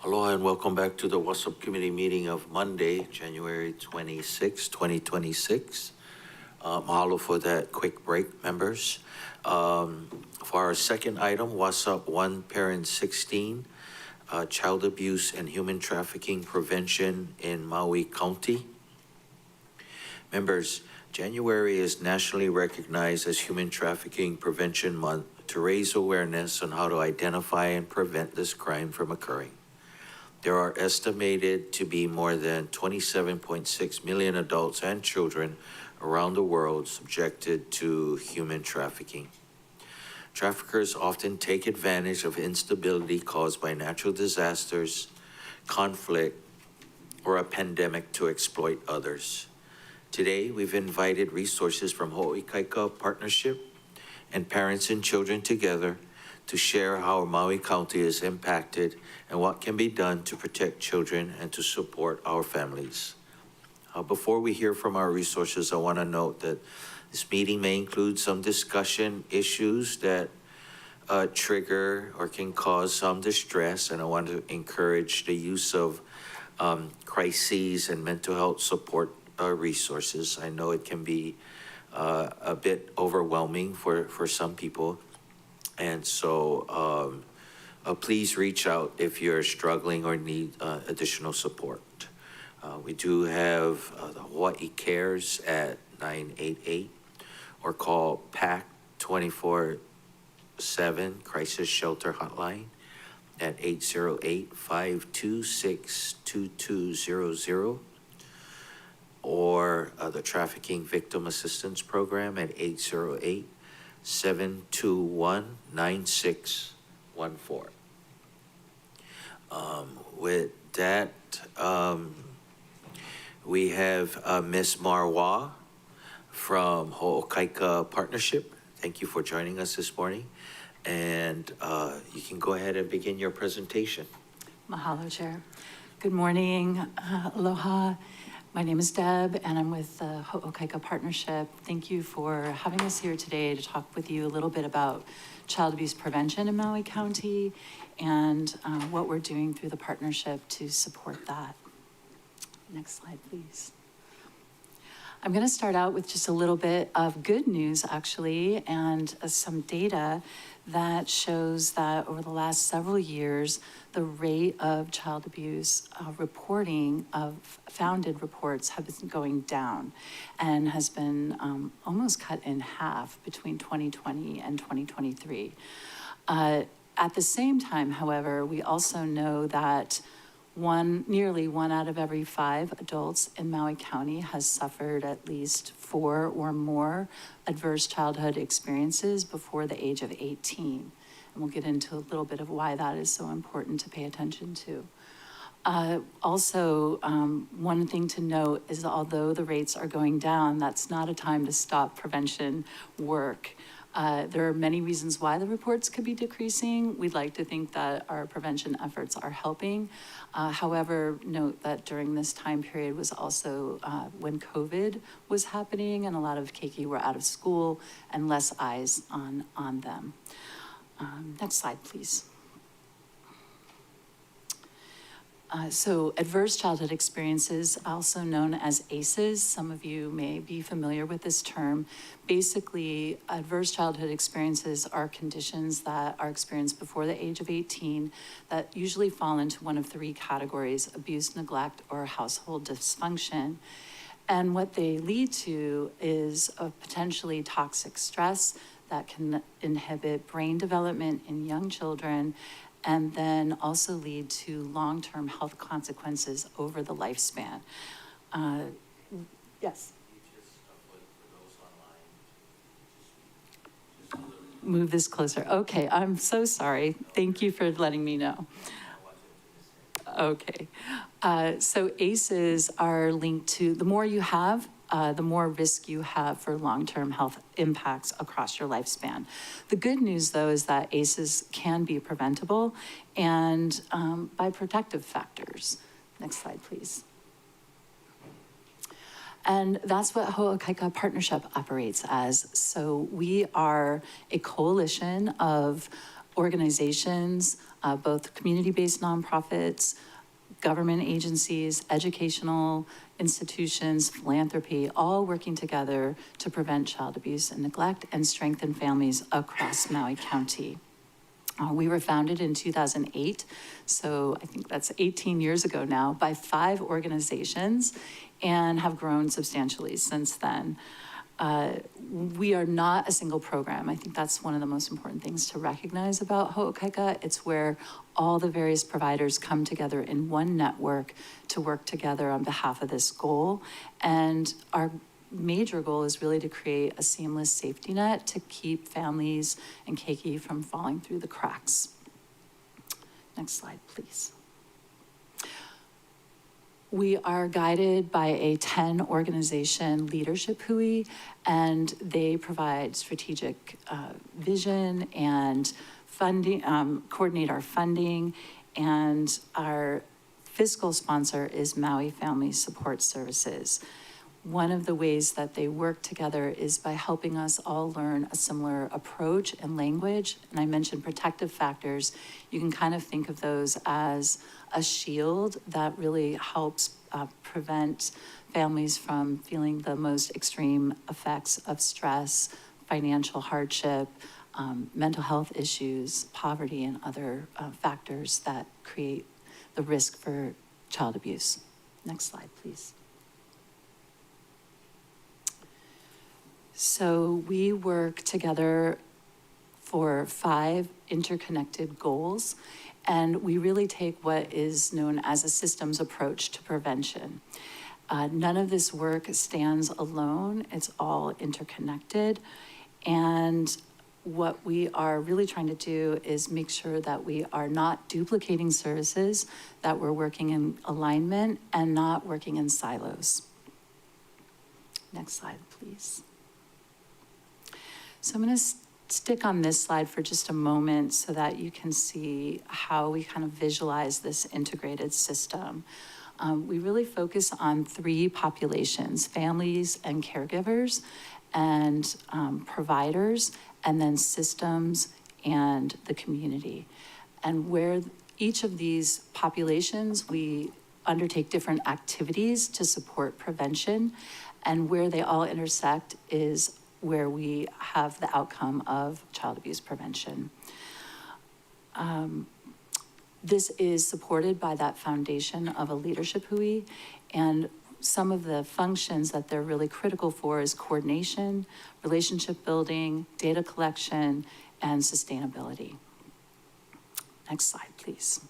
Aloha and welcome back to the WASUP Committee meeting of Monday, January 26, 2026. Mahalo for that quick break, members. For our second item, WASUP 1 Parent 16, Child Abuse and Human Trafficking Prevention in Maui County. Members, January is nationally recognized as Human Trafficking Prevention Month to raise awareness on how to identify and prevent this crime from occurring. There are estimated to be more than 27.6 million adults and children around the world subjected to human trafficking. Traffickers often take advantage of instability caused by natural disasters, conflict, or a pandemic to exploit others. Today, we've invited resources from Ho'oikaika Partnership and Parents and Children Together to share how Maui County is impacted and what can be done to protect children and to support our families. Before we hear from our resources, I want to note that this meeting may include some discussion issues that trigger or can cause some distress, and I want to encourage the use of crises and mental health support resources. I know it can be a bit overwhelming for some people. And so please reach out if you're struggling or need additional support. We do have the Hawaii Cares at 988 or call PAC 24/7 Crisis Shelter Hotline at 808-526-2200 or the Trafficking Victim Assistance Program at 808-721-9614. With that, we have Ms. Marwa from Ho'okaika Partnership. Thank you for joining us this morning. And you can go ahead and begin your presentation. Mahalo, Chair. Good morning. Aloha. My name is Deb, and I'm with the Ho'okaika Partnership. Thank you for having us here today to talk with you a little bit about child abuse prevention in Maui County and what we're doing through the partnership to support that. Next slide, please. I'm going to start out with just a little bit of good news, actually, and some data that shows that over the last several years, the rate of child abuse reporting of founded reports have been going down and has been almost cut in half between 2020 and 2023. At the same time, however, we also know that nearly one out of every 5 adults in Maui County has suffered at least 4 or more adverse childhood experiences before the age of 18. And we'll get into a little bit of why that is so important to pay attention to. Also, one thing to note is although the rates are going down, that's not a time to stop prevention work. There are many reasons why the reports could be decreasing. We'd like to think that our prevention efforts are helping. However, note that during this time period was also when COVID was happening and a lot of keiki were out of school and less eyes on them. Next slide, please. So adverse childhood experiences, also known as ACEs, some of you may be familiar with this term. Basically, adverse childhood experiences are conditions that are experienced before the age of 18 that usually fall into one of 3 categories: abuse, neglect, or household dysfunction. And what they lead to is a potentially toxic stress that can inhibit brain development in young children and then also lead to long-term health consequences over the lifespan. Yes? Move this closer. Okay, I'm so sorry. Thank you for letting me know. Okay, so ACEs are linked to, the more you have, the more risk you have for long-term health impacts across your lifespan. The good news, though, is that ACEs can be preventable and by protective factors. Next slide, please. And that's what Ho'okaika Partnership operates as. So we are a coalition of organizations, both community-based nonprofits, government agencies, educational institutions, philanthropy, all working together to prevent child abuse and neglect and strengthen families across Maui County. We were founded in 2008, so I think that's 18 years ago now, by 5 organizations and have grown substantially since then. We are not a single program. I think that's one of the most important things to recognize about Ho'okaika. It's where all the various providers come together in one network to work together on behalf of this goal. And our major goal is really to create a seamless safety net to keep families and keiki from falling through the cracks. Next slide, please. We are guided by a 10-organization leadership hui, and they provide strategic vision and funding, coordinate our funding, and our fiscal sponsor is Maui Family Support Services. One of the ways that they work together is by helping us all learn a similar approach and language. And I mentioned protective factors. You can kind of think of those as a shield that really helps prevent families from feeling the most extreme effects of stress, financial hardship, mental health issues, poverty, and other factors that create the risk for child abuse. Next slide, please. So we work together for 5 interconnected goals, and we really take what is known as a systems approach to prevention. None of this work stands alone. It's all interconnected. And what we are really trying to do is make sure that we are not duplicating services, that we're working in alignment and not working in silos. Next slide, please. So I'm going to stick on this slide for just a moment so that you can see how we kind of visualize this integrated system. We really focus on 3 populations: families and caregivers, and providers, and then systems and the community. And where each of these populations, we undertake different activities to support prevention, and where they all intersect is where we have the outcome of child abuse prevention. This is supported by that foundation of a leadership hui, and some of the functions that they're really critical for is coordination, relationship building, data collection, and sustainability. Next slide, please.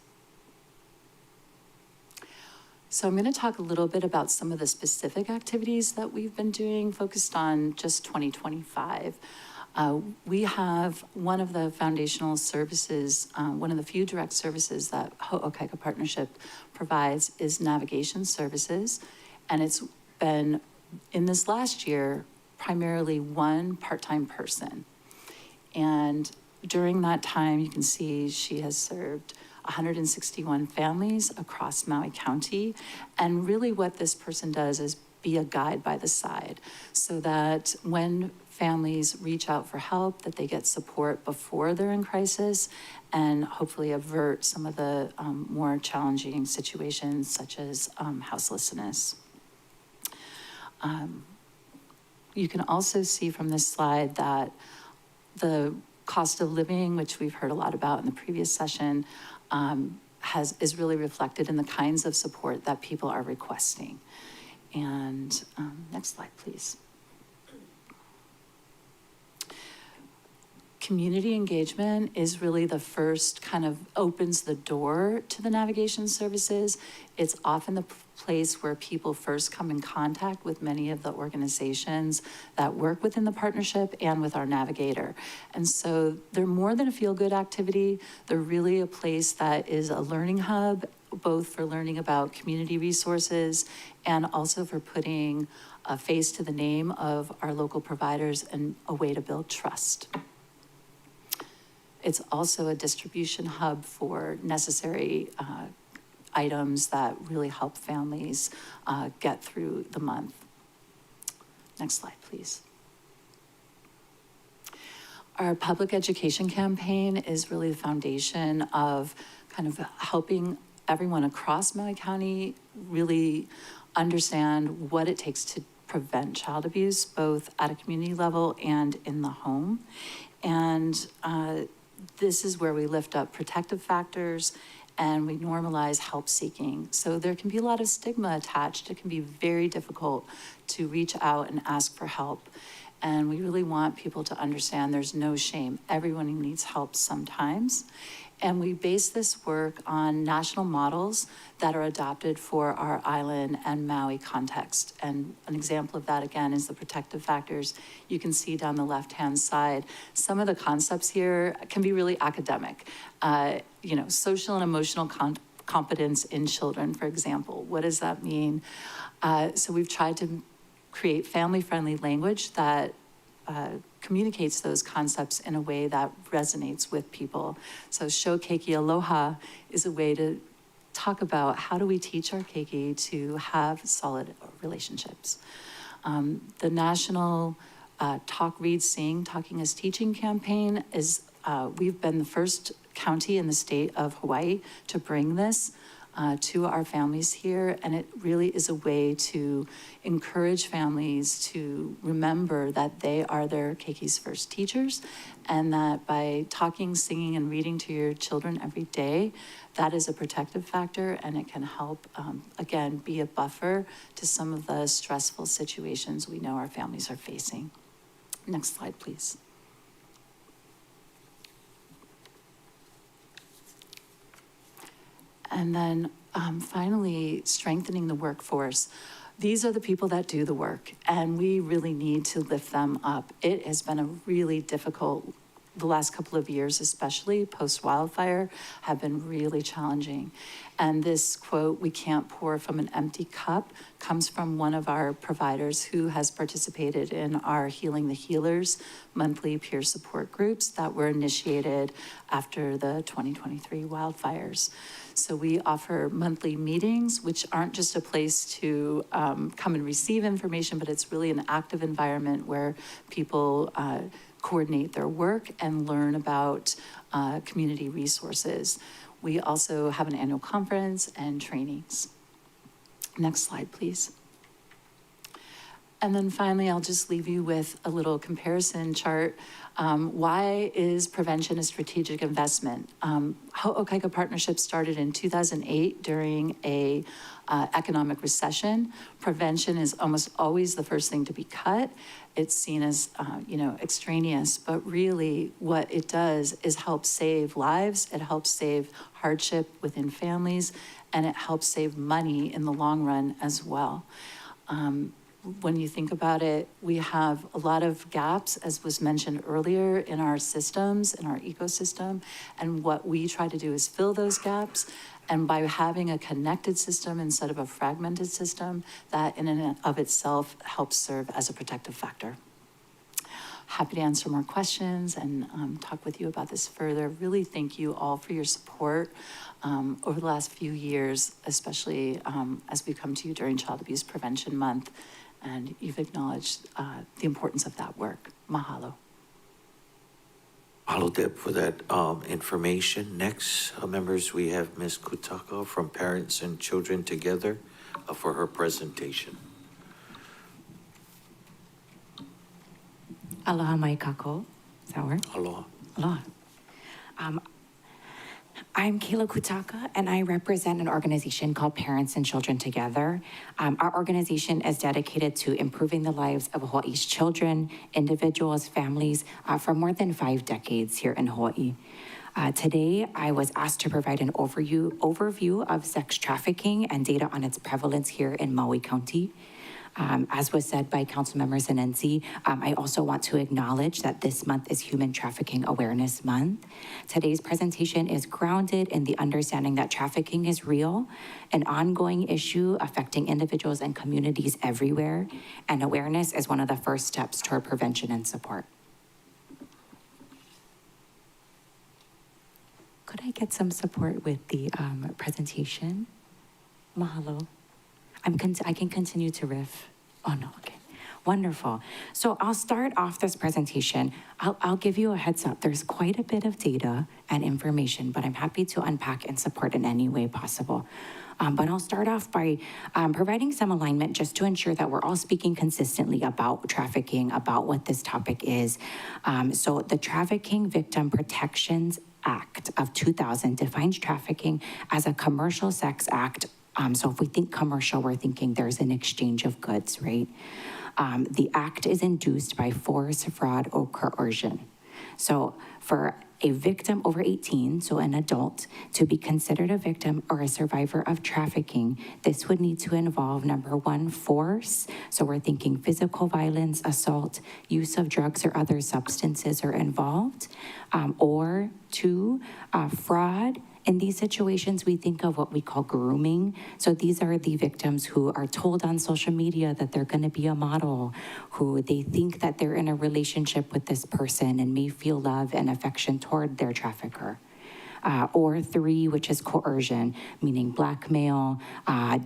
So I'm going to talk a little bit about some of the specific activities that we've been doing, focused on just 2025. We have one of the foundational services, one of the few direct services that Ho'okaika Partnership provides is navigation services. And it's been, in this last year, primarily 1 part-time person. And during that time, you can see she has served 161 families across Maui County. And really what this person does is be a guide by the side, so that when families reach out for help, that they get support before they're in crisis, and hopefully avert some of the more challenging situations, such as houselessness. You can also see from this slide that the cost of living, which we've heard a lot about in the previous session, is really reflected in the kinds of support that people are requesting. And next slide, please. Community engagement is really the first kind of opens the door to the navigation services. It's often the place where people first come in contact with many of the organizations that work within the partnership and with our navigator. And so they're more than a feel-good activity. They're really a place that is a learning hub, both for learning about community resources and also for putting a face to the name of our local providers and a way to build trust. It's also a distribution hub for necessary items that really help families get through the month. Next slide, please. Our public education campaign is really the foundation of kind of helping everyone across Maui County really understand what it takes to prevent child abuse, both at a community level and in the home. And this is where we lift up protective factors and we normalize help seeking. So there can be a lot of stigma attached. It can be very difficult to reach out and ask for help. And we really want people to understand there's no shame. Everyone needs help sometimes. And we base this work on national models that are adopted for our island and Maui context. And an example of that, again, is the protective factors. You can see down the left-hand side, some of the concepts here can be really academic. Social and emotional competence in children, for example. What does that mean? So we've tried to create family-friendly language that communicates those concepts in a way that resonates with people. So Show Keiki Aloha is a way to talk about how do we teach our keiki to have solid relationships. The national Talk, Read, Sing, Talking is Teaching campaign is, we've been the first county in the state of Hawaii to bring this to our families here, and it really is a way to encourage families to remember that they are their keiki's first teachers, and that by talking, singing, and reading to your children every day, that is a protective factor, and it can help, again, be a buffer to some of the stressful situations we know our families are facing. Next slide, please. And then finally, strengthening the workforce. These are the people that do the work, and we really need to lift them up. It has been a really difficult, the last couple of years, especially post-wildfire, have been really challenging. And this quote, "We can't pour from an empty cup," comes from one of our providers who has participated in our Healing the Healers monthly peer support groups that were initiated after the 2023 wildfires. So we offer monthly meetings, which aren't just a place to come and receive information, but it's really an active environment where people coordinate their work and learn about community resources. We also have an annual conference and trainings. Next slide, please. And then finally, I'll just leave you with a little comparison chart. Why is prevention a strategic investment? Ho'okaika Partnership started in 2008 during a economic recession. Prevention is almost always the first thing to be cut. It's seen as, extraneous, but really what it does is help save lives. It helps save hardship within families, and it helps save money in the long run as well. When you think about it, we have a lot of gaps, as was mentioned earlier, in our systems, in our ecosystem. And what we try to do is fill those gaps. And by having a connected system instead of a fragmented system, that in and of itself helps serve as a protective factor. Happy to answer more questions and talk with you about this further. Really thank you all for your support over the last few years, especially as we come to you during Child Abuse Prevention Month. And you've acknowledged the importance of that work. Mahalo. Mahalo, Deb, for that information. Next, members, we have Ms. Kutaka from Parents and Children Together for her presentation. Aloha mai kako. Does that work? Aloha. Aloha. I'm Kayla Kutaka, and I represent an organization called Parents and Children Together. Our organization is dedicated to improving the lives of Hawaii's children, individuals, families, for more than 5 decades here in Hawaii. Today, I was asked to provide an overview of sex trafficking and data on its prevalence here in Maui County. As was said by Councilmember Senensi, I also want to acknowledge that this month is Human Trafficking Awareness Month. Today's presentation is grounded in the understanding that trafficking is real, an ongoing issue affecting individuals and communities everywhere, and awareness is one of the first steps toward prevention and support. Could I get some support with the presentation? Mahalo. I can continue to riff. Oh no, okay. Wonderful. So I'll start off this presentation. I'll give you a heads up. There's quite a bit of data and information, but I'm happy to unpack and support in any way possible. But I'll start off by providing some alignment just to ensure that we're all speaking consistently about trafficking, about what this topic is. So the Trafficking Victim Protections Act of 2000 defines trafficking as a commercial sex act. So if we think commercial, we're thinking there's an exchange of goods, right? The act is induced by force, fraud, or coercion. So for a victim over 18, so an adult, to be considered a victim or a survivor of trafficking, this would need to involve, number one, force. So we're thinking physical violence, assault, use of drugs or other substances are involved. Or two, fraud. In these situations, we think of what we call grooming. So these are the victims who are told on social media that they're going to be a model, who they think that they're in a relationship with this person and may feel love and affection toward their trafficker. Or three, which is coercion, meaning blackmail,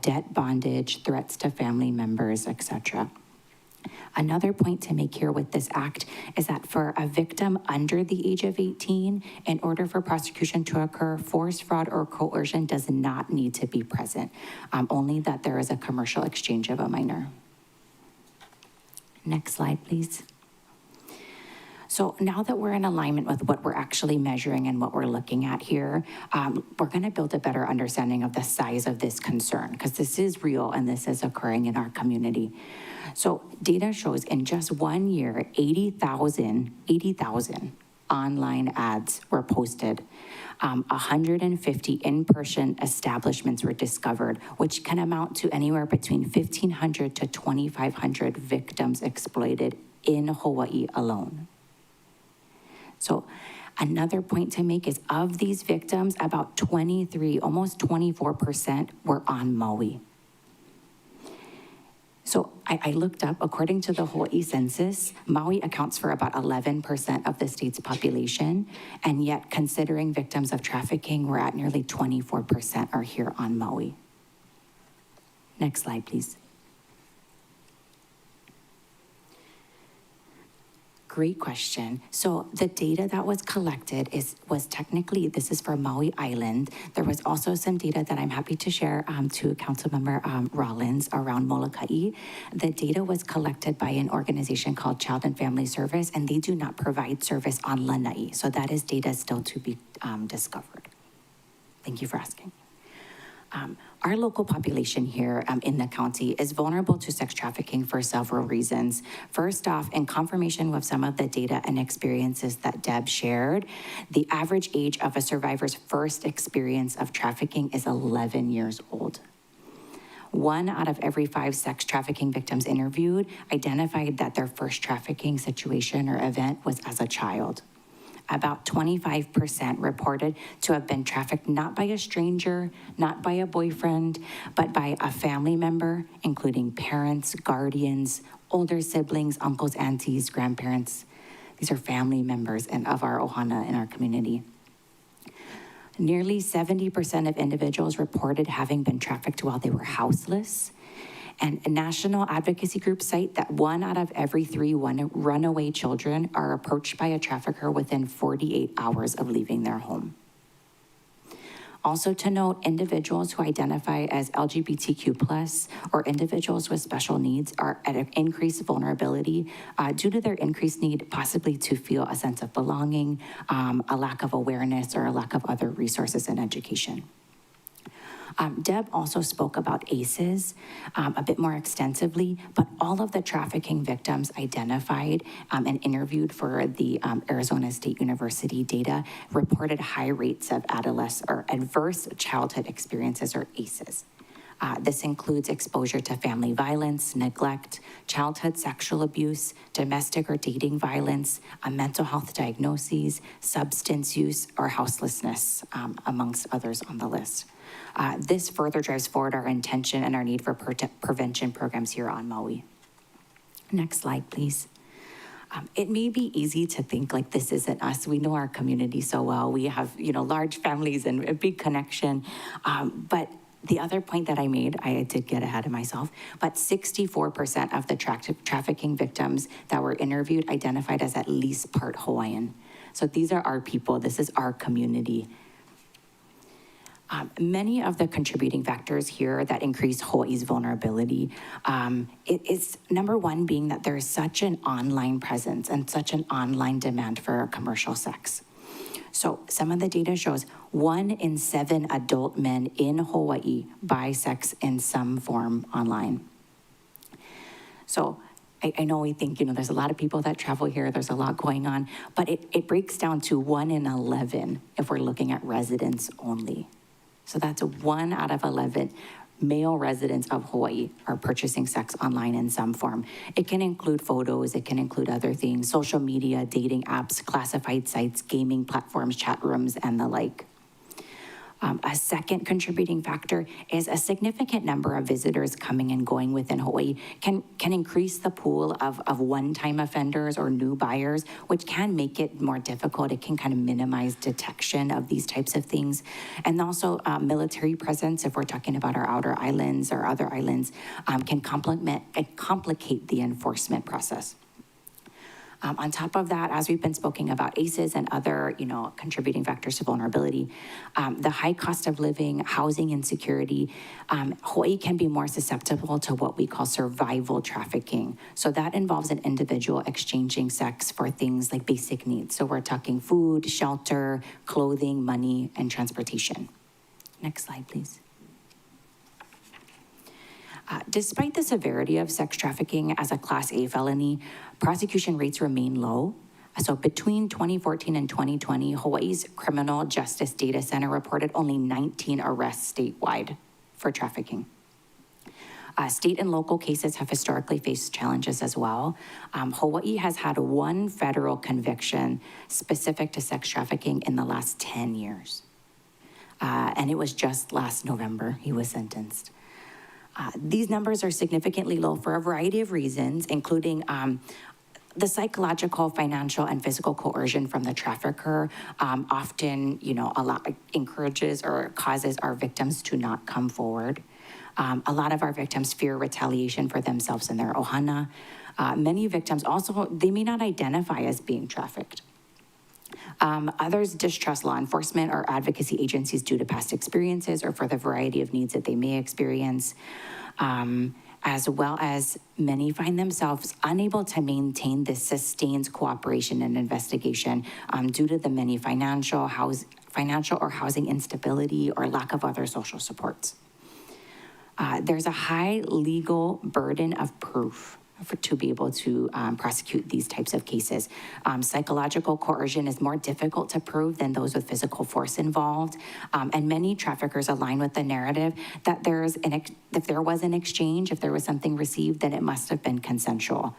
debt bondage, threats to family members, etc. Another point to make here with this act is that for a victim under the age of 18, in order for prosecution to occur, force, fraud, or coercion does not need to be present, only that there is a commercial exchange of a minor. Next slide, please. So now that we're in alignment with what we're actually measuring and what we're looking at here, we're going to build a better understanding of the size of this concern, because this is real and this is occurring in our community. So data shows in just 1 year, 80,000 online ads were posted. 150 in-person establishments were discovered, which can amount to anywhere between 1,500 to 2,500 victims exploited in Hawaii alone. So another point to make is of these victims, about 23, almost 24% were on Maui. So I looked up, according to the Hawaii census, Maui accounts for about 11% of the state's population, and yet considering victims of trafficking, we're at nearly 24% are here on Maui. Next slide, please. Great question. So the data that was collected was technically, this is for Maui Island. There was also some data that I'm happy to share to Councilmember Rollins around Molokai. The data was collected by an organization called Child and Family Service, and they do not provide service on Lanai. So that is data still to be discovered. Thank you for asking. Our local population here in the county is vulnerable to sex trafficking for several reasons. First off, in confirmation with some of the data and experiences that Deb shared, the average age of a survivor's first experience of trafficking is 11 years old. 1 out of every 5 sex trafficking victims interviewed identified that their first trafficking situation or event was as a child. About 25% reported to have been trafficked not by a stranger, not by a boyfriend, but by a family member, including parents, guardians, older siblings, uncles, aunties, grandparents. These are family members and of our ohana in our community. Nearly 70% of individuals reported having been trafficked while they were houseless. And national advocacy groups cite that 1 out of every 3 runaway children are approached by a trafficker within 48 hours of leaving their home. Also to note, individuals who identify as LGBTQ+ or individuals with special needs are at an increased vulnerability due to their increased need possibly to feel a sense of belonging, a lack of awareness, or a lack of other resources and education. Deb also spoke about ACEs a bit more extensively, but all of the trafficking victims identified and interviewed for the Arizona State University data reported high rates of adverse childhood experiences, or ACEs. This includes exposure to family violence, neglect, childhood sexual abuse, domestic or dating violence, mental health diagnoses, substance use, or houselessness, amongst others on the list. This further drives forward our intention and our need for prevention programs here on Maui. Next slide, please. It may be easy to think like this isn't us. We know our community so well. We have, large families and a big connection. But The other point that I made, I did get ahead of myself, but 64% of the trafficking victims that were interviewed identified as at least part Hawaiian. So these are our people, this is our community. Many of the contributing factors here that increase Hawaii's vulnerability, it's number one being that there's such an online presence and such an online demand for commercial sex. So some of the data shows 1 in 7 adult men in Hawaii buy sex in some form online. So I know we think, there's a lot of people that travel here, there's a lot going on, but it breaks down to 1 in 11 if we're looking at residents only. So that's 1 out of 11 male residents of Hawaii are purchasing sex online in some form. It can include photos, it can include other things, social media, dating apps, classified sites, gaming platforms, chat rooms, and the like. A second contributing factor is a significant number of visitors coming and going within Hawaii can increase the pool of one-time offenders or new buyers, which can make it more difficult. It can kind of minimize detection of these types of things. And also military presence, if we're talking about our outer islands or other islands, can complicate the enforcement process. On top of that, as we've been speaking about ACEs and other, contributing factors to vulnerability, the high cost of living, housing insecurity, Hawaii can be more susceptible to what we call survival trafficking. So that involves an individual exchanging sex for things like basic needs. So we're talking food, shelter, clothing, money, and transportation. Next slide, please. Despite the severity of sex trafficking as a Class A felony, prosecution rates remain low. So between 2014 and 2020, Hawaii's Criminal Justice Data Center reported only 19 arrests statewide for trafficking. State and local cases have historically faced challenges as well. Hawaii has had 1 federal conviction specific to sex trafficking in the last 10 years. And it was just last November he was sentenced. These numbers are significantly low for a variety of reasons, including the psychological, financial, and physical coercion from the trafficker often, encourages or causes our victims to not come forward. A lot of our victims fear retaliation for themselves and their ohana. Many victims also, they may not identify as being trafficked. Others distrust law enforcement or advocacy agencies due to past experiences or for the variety of needs that they may experience, as well as many find themselves unable to maintain this sustained cooperation and investigation due to the many financial or housing instability or lack of other social supports. There's a high legal burden of proof to be able to prosecute these types of cases. Psychological coercion is more difficult to prove than those with physical force involved. And many traffickers align with the narrative that if there was an exchange, if there was something received, then it must have been consensual.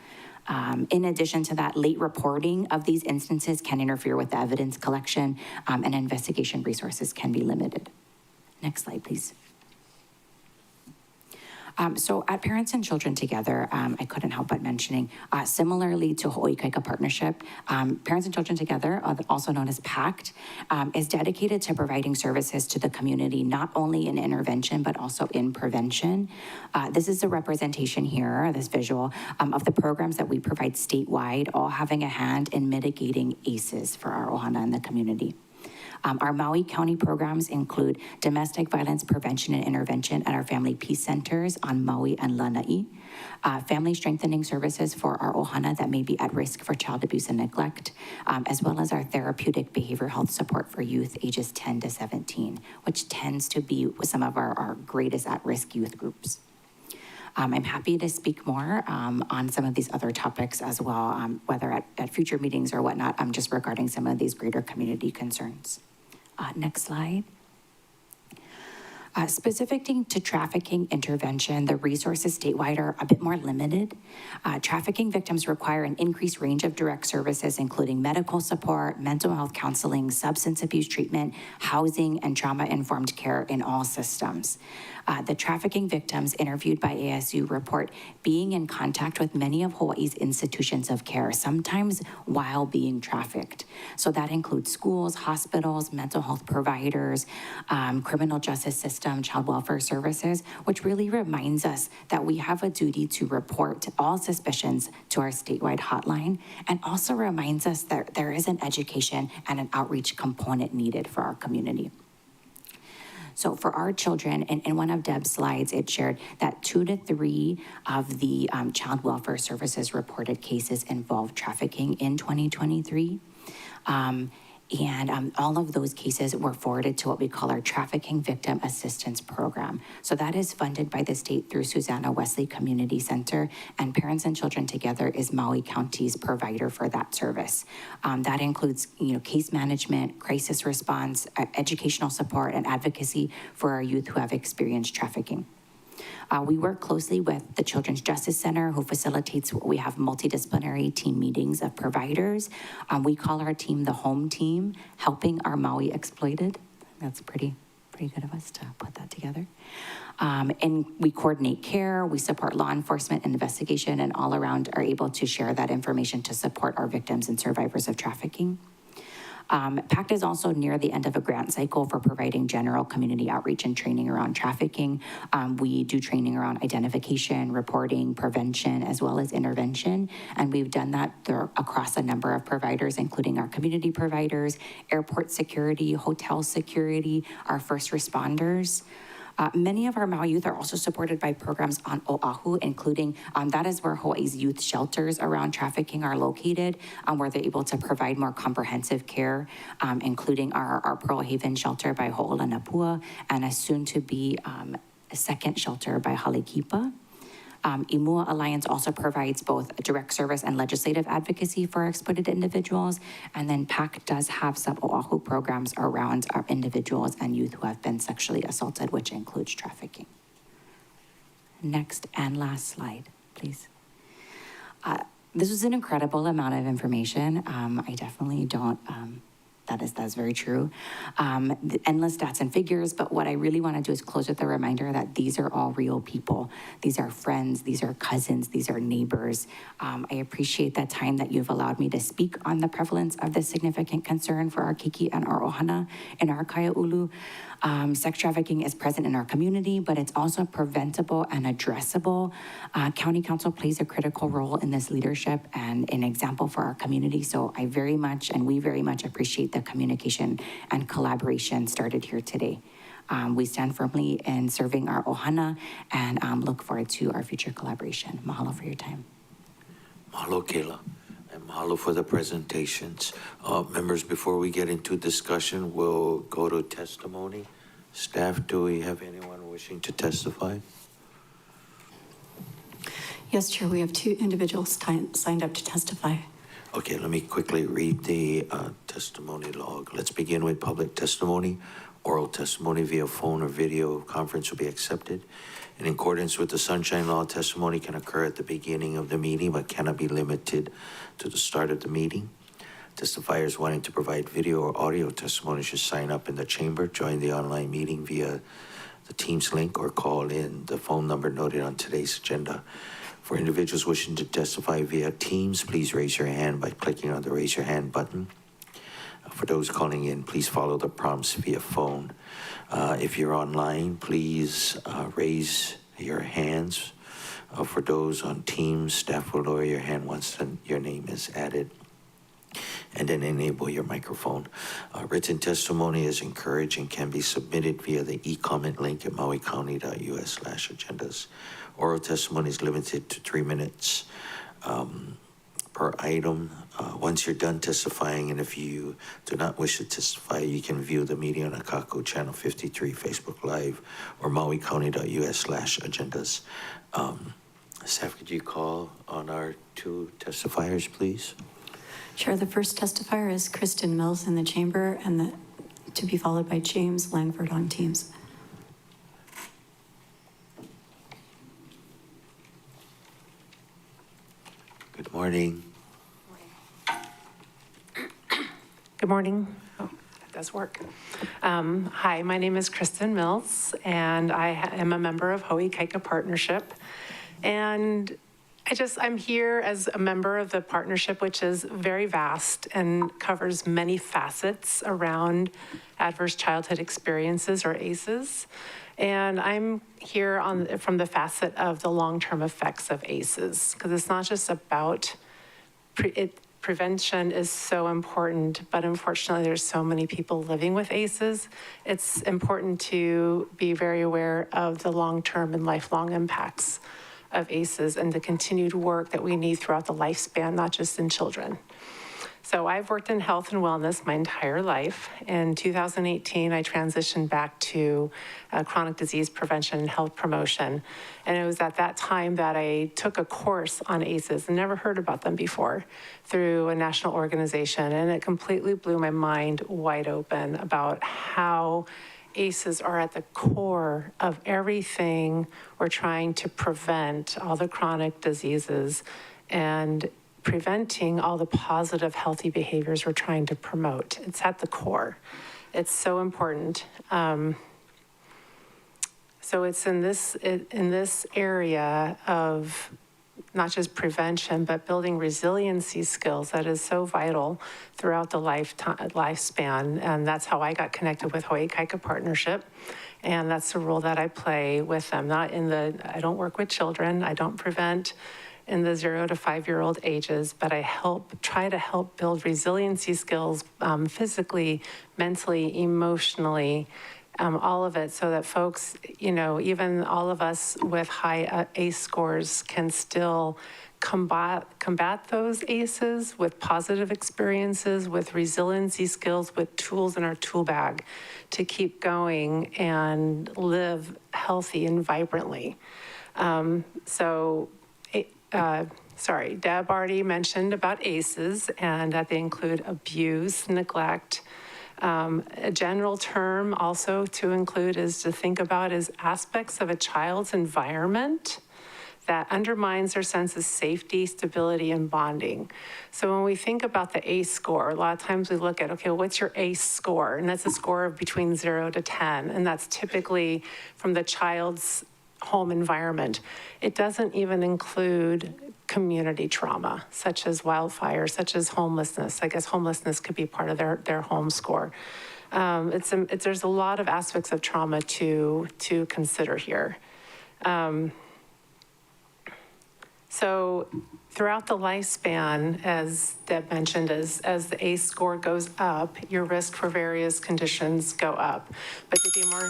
In addition to that, late reporting of these instances can interfere with the evidence collection, and investigation resources can be limited. Next slide, please. So at Parents and Children Together, I couldn't help but mentioning, similarly to Ho'oikaika Partnership, Parents and Children Together, also known as PACT, is dedicated to providing services to the community, not only in intervention, but also in prevention. This is a representation here, this visual, of the programs that we provide statewide, all having a hand in mitigating ACEs for our ohana in the community. Our Maui County programs include domestic violence prevention and intervention at our family peace centers on Maui and Lanai, family strengthening services for our ohana that may be at risk for child abuse and neglect, as well as our therapeutic behavioral health support for youth ages 10 to 17, which tends to be some of our greatest at-risk youth groups. I'm happy to speak more on some of these other topics as well, whether at future meetings or whatnot, just regarding some of these greater community concerns. Next slide. Specific to trafficking intervention, the resources statewide are a bit more limited. Trafficking victims require an increased range of direct services, including medical support, mental health counseling, substance abuse treatment, housing, and trauma-informed care in all systems. The trafficking victims interviewed by ASU report being in contact with many of Hawaii's institutions of care, sometimes while being trafficked. So that includes schools, hospitals, mental health providers, criminal justice systems, system, Child Welfare Services, which really reminds us that we have a duty to report all suspicions to our statewide hotline, and also reminds us that there is an education and an outreach component needed for our community. So for our children, in one of Deb's slides, it shared that 2 to 3 of the Child Welfare Services reported cases involved trafficking in 2023. And all of those cases were forwarded to what we call our Trafficking Victim Assistance Program. So that is funded by the state through Susanna Wesley Community Center, and Parents and Children Together is Maui County's provider for that service. That includes, case management, crisis response, educational support, and advocacy for our youth who have experienced trafficking. We work closely with the Children's Justice Center, who facilitates, we have multidisciplinary team meetings of providers. We call our team the home team, helping our Maui exploited. That's pretty good of us to put that together. And we coordinate care, we support law enforcement and investigation, and all around are able to share that information to support our victims and survivors of trafficking. PACT is also near the end of a grant cycle for providing general community outreach and training around trafficking. We do training around identification, reporting, prevention, as well as intervention. And we've done that across a number of providers, including our community providers, airport security, hotel security, our first responders. Many of our Maui youth are also supported by programs on Oahu, including, that is where Hawaii's youth shelters around trafficking are located, where they're able to provide more comprehensive care, including our Pearl Haven shelter by Ho'olanapua, and a soon-to-be second shelter by Halekipa. Imua Alliance also provides both direct service and legislative advocacy for exploited individuals. And then PAC does have some Oahu programs around our individuals and youth who have been sexually assaulted, which includes trafficking. Next and last slide, please. This was an incredible amount of information. I definitely don't, that's very true. The endless stats and figures, but what I really want to do is close with a reminder that these are all real people. These are friends, these are cousins, these are neighbors. I appreciate that time that you've allowed me to speak on the prevalence of this significant concern for our Kiki and our Ohana in our Kaia'ulu. Sex trafficking is present in our community, but it's also preventable and addressable. County Council plays a critical role in this leadership and an example for our community. So I very much, and we very much appreciate the communication and collaboration started here today. We stand firmly in serving our Ohana and look forward to our future collaboration. Mahalo for your time. Mahalo, Kayla. And mahalo for the presentations. Members, before we get into discussion, we'll go to testimony. Staff, do we have anyone wishing to testify? Yes, Chair, we have 2 individuals signed up to testify. Okay, let me quickly read the testimony log. Let's begin with public testimony. Oral testimony via phone or video conference will be accepted. In accordance with the Sunshine Law, testimony can occur at the beginning of the meeting but cannot be limited to the start of the meeting. Testifiers wanting to provide video or audio testimony should sign up in the chamber, join the online meeting via the Teams link, or call in the phone number noted on today's agenda. For individuals wishing to testify via Teams, please raise your hand by clicking on the Raise Your Hand button. For those calling in, please follow the prompts via phone. If you're online, please raise your hands. For those on Teams, staff will lower your hand once your name is added, and then enable your microphone. Written testimony is encouraged and can be submitted via the e-comment link at mauicounty.us/agendas. Oral testimony is limited to 3 minutes per item. Once you're done testifying, and if you do not wish to testify, you can view the meeting on Akaku Channel 53, Facebook Live, or mauicounty.us/agendas. Staff, could you call on our 2 testifiers, please? Sure, the first testifier is Kristen Mills in the chamber, and to be followed by James Langford on Teams. Good morning. Good morning. Oh, that does work. Hi, my name is Kristen Mills, and I am a member of Ho'i Kaika Partnership. And I'm here as a member of the partnership, which is very vast and covers many facets around adverse childhood experiences, or ACEs. And I'm here from the facet of the long-term effects of ACEs, because it's not just about prevention is so important, but unfortunately, there's so many people living with ACEs. It's important to be very aware of the long-term and lifelong impacts of ACEs and the continued work that we need throughout the lifespan, not just in children. So I've worked in health and wellness my entire life. In 2018, I transitioned back to chronic disease prevention and health promotion. And it was at that time that I took a course on ACEs and never heard about them before through a national organization. And it completely blew my mind wide open about how ACEs are at the core of everything we're trying to prevent, all the chronic diseases, and preventing all the positive, healthy behaviors we're trying to promote. It's at the core. It's so important. So it's in this area of not just prevention, but building resiliency skills that is so vital throughout the lifespan. And that's how I got connected with Hawaii Kaika Partnership. And that's the role that I play with them. I don't work with children. I don't prevent in the 0 to 5-year-old ages, but I try to help build resiliency skills physically, mentally, emotionally, all of it, so that folks, even all of us with high ACE scores can still combat those ACEs with positive experiences, with resiliency skills, with tools in our tool bag to keep going and live healthy and vibrantly. Deb already mentioned about ACEs and that they include abuse, neglect. A general term also to include is to think about is aspects of a child's environment that undermines their sense of safety, stability, and bonding. So when we think about the ACE score, a lot of times we look at, okay, what's your ACE score? And that's a score of between 0 to 10. And that's typically from the child's home environment. It doesn't even include community trauma, such as wildfires, such as homelessness. I guess homelessness could be part of their home score. There's a lot of aspects of trauma to consider here. So throughout the lifespan, as Deb mentioned, as the ACE score goes up, your risk for various conditions go up. But to be more,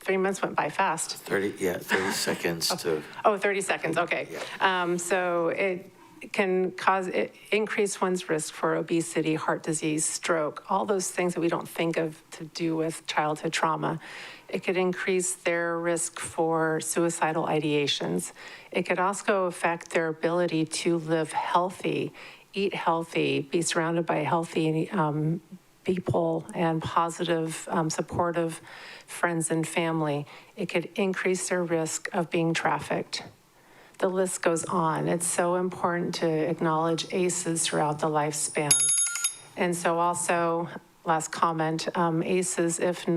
3 months went by fast. 30 seconds to. 30 seconds, okay. Yeah. So it can increase one's risk for obesity, heart disease, stroke, all those things that we don't think of to do with childhood trauma. It could increase their risk for suicidal ideations. It could also affect their ability to live healthy, eat healthy, be surrounded by healthy people and positive, supportive friends and family. It could increase their risk of being trafficked. The list goes on. It's so important to acknowledge ACEs throughout the lifespan. And so also, last comment, ACEs, if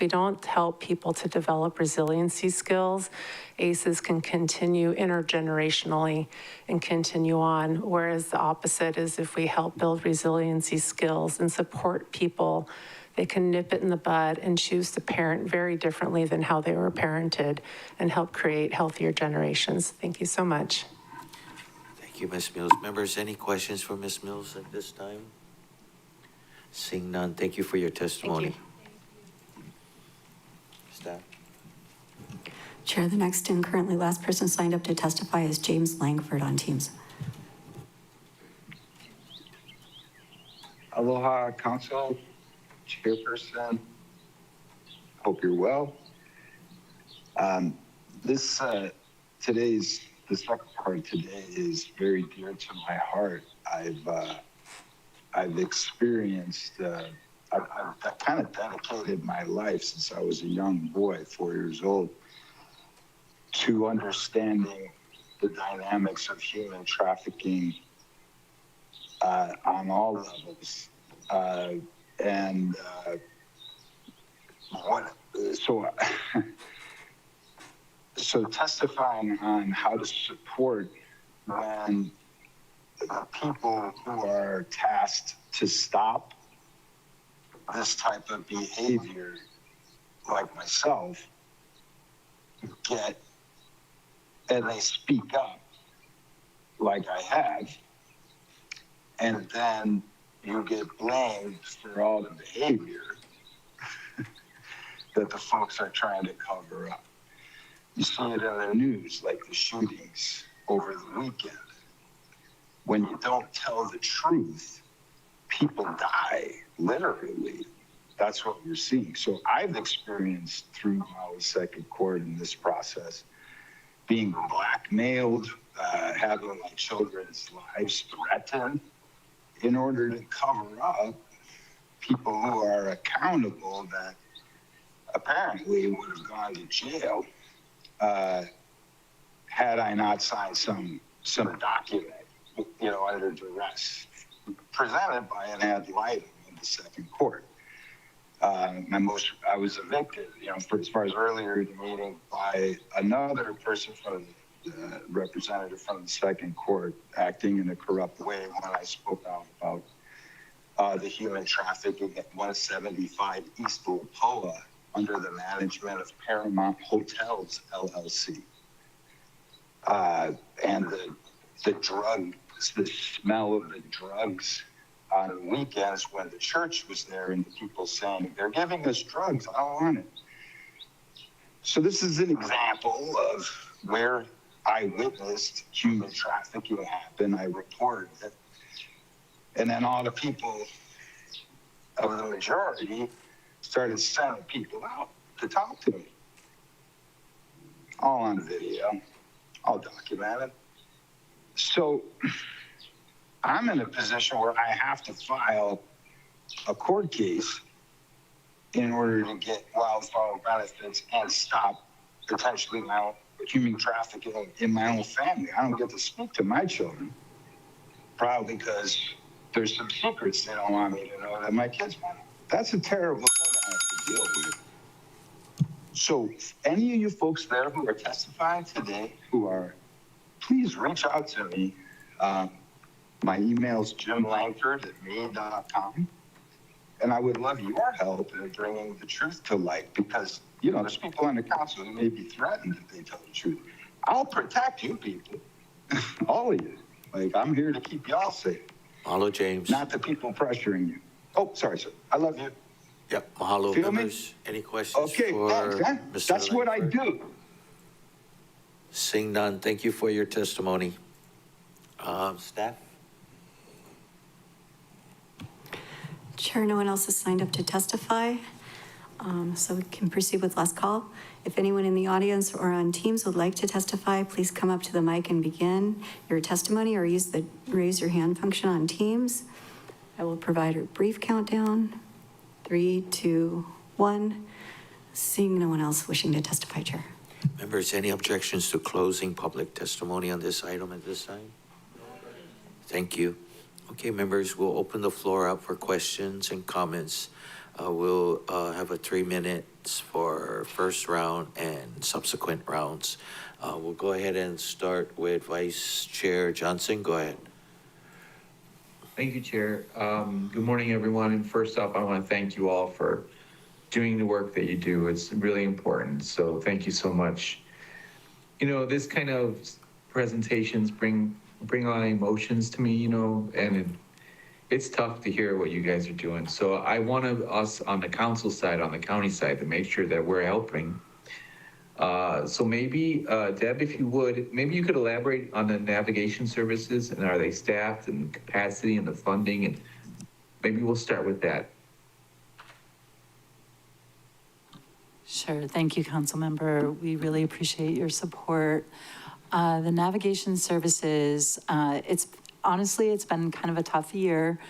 we don't help people to develop resiliency skills, ACEs can continue intergenerationally and continue on, whereas the opposite is if we help build resiliency skills and support people, they can nip it in the bud and choose to parent very differently than how they were parented and help create healthier generations. Thank you so much. Thank you, Ms. Mills. Members, any questions for Ms. Mills at this time? Seeing none, thank you for your testimony. Staff. Chair, the next and currently last person signed up to testify is James Langford on Teams. Aloha, Council, Chairperson. Hope you're well. The second part today is very dear to my heart. I've experienced, I've kind of dedicated my life since I was a young boy, 4 years old, to understanding the dynamics of human trafficking on all levels. So testifying on how to support when the people who are tasked to stop this type of behavior like myself get, and they speak up like I have, and then you get blamed for all the behavior that the folks are trying to cover up. You see it in the news, like the shootings over the weekend. When you don't tell the truth, people die, literally. That's what we're seeing. So I've experienced through Maui Second Court in this process, being blackmailed, having my children's lives threatened in order to cover up people who are accountable that apparently would have gone to jail had I not signed some document, under duress, presented by an ad litem in the Second Court. I was evicted, as far as earlier in the meeting, by another person from representative from the Second Court acting in a corrupt way when I spoke out about the human trafficking at 175 East Lapoa under the management of Paramount Hotels, LLC. And the smell of the drugs on weekends when the church was there and the people saying, they're giving us drugs, I don't want it. So this is an example of where I witnessed human trafficking happen. I reported it. And then all the people of the majority started sending people out to talk to me. All on video, all documented. So I'm in a position where I have to file a court case in order to get wildfire benefits and stop potentially human trafficking in my own family. I don't get to speak to my children, probably because there's some secrets they don't want me to know that my kids want. That's a terrible thing I have to deal with. So any of you folks there who are testifying today, please reach out to me. My email's jimlankford@me.com. And I would love your help in bringing the truth to light because, there's people on the council who may be threatened if they tell the truth. I'll protect you people, all of you. I'm here to keep y'all safe. Mahalo, James. Not the people pressuring you. Oh, sorry, sir. I love you. Yep, mahalo, Feel me? members. Any questions Okay, for thanks, man. Mr. That's what I Langford? do. Seeing none, thank you for your testimony. Staff? Chair, no one else has signed up to testify, so we can proceed with last call. If anyone in the audience or on Teams would like to testify, please come up to the mic and begin your testimony or use the raise your hand function on Teams. I will provide a brief countdown. 3, 2, 1. Seeing no one else wishing to testify, Chair. Members, any objections to closing public testimony on this item at this time? Thank you. Okay, members, we'll open the floor up for questions and comments. We'll have a 3 minutes for first round and subsequent rounds. We'll go ahead and start with Vice Chair Johnson. Go ahead. Thank you, Chair. Good morning, everyone. And first off, I want to thank you all for doing the work that you do. It's really important. So thank you so much. This kind of presentations bring on emotions to me, and it's tough to hear what you guys are doing. So I want us on the council side, on the county side, to make sure that we're helping. So maybe, Deb, if you would, maybe you could elaborate on the navigation services and are they staffed and capacity and the funding, and maybe we'll start with that. Sure. Thank you, Councilmember. We really appreciate your support. The navigation services, it's been kind of a tough year.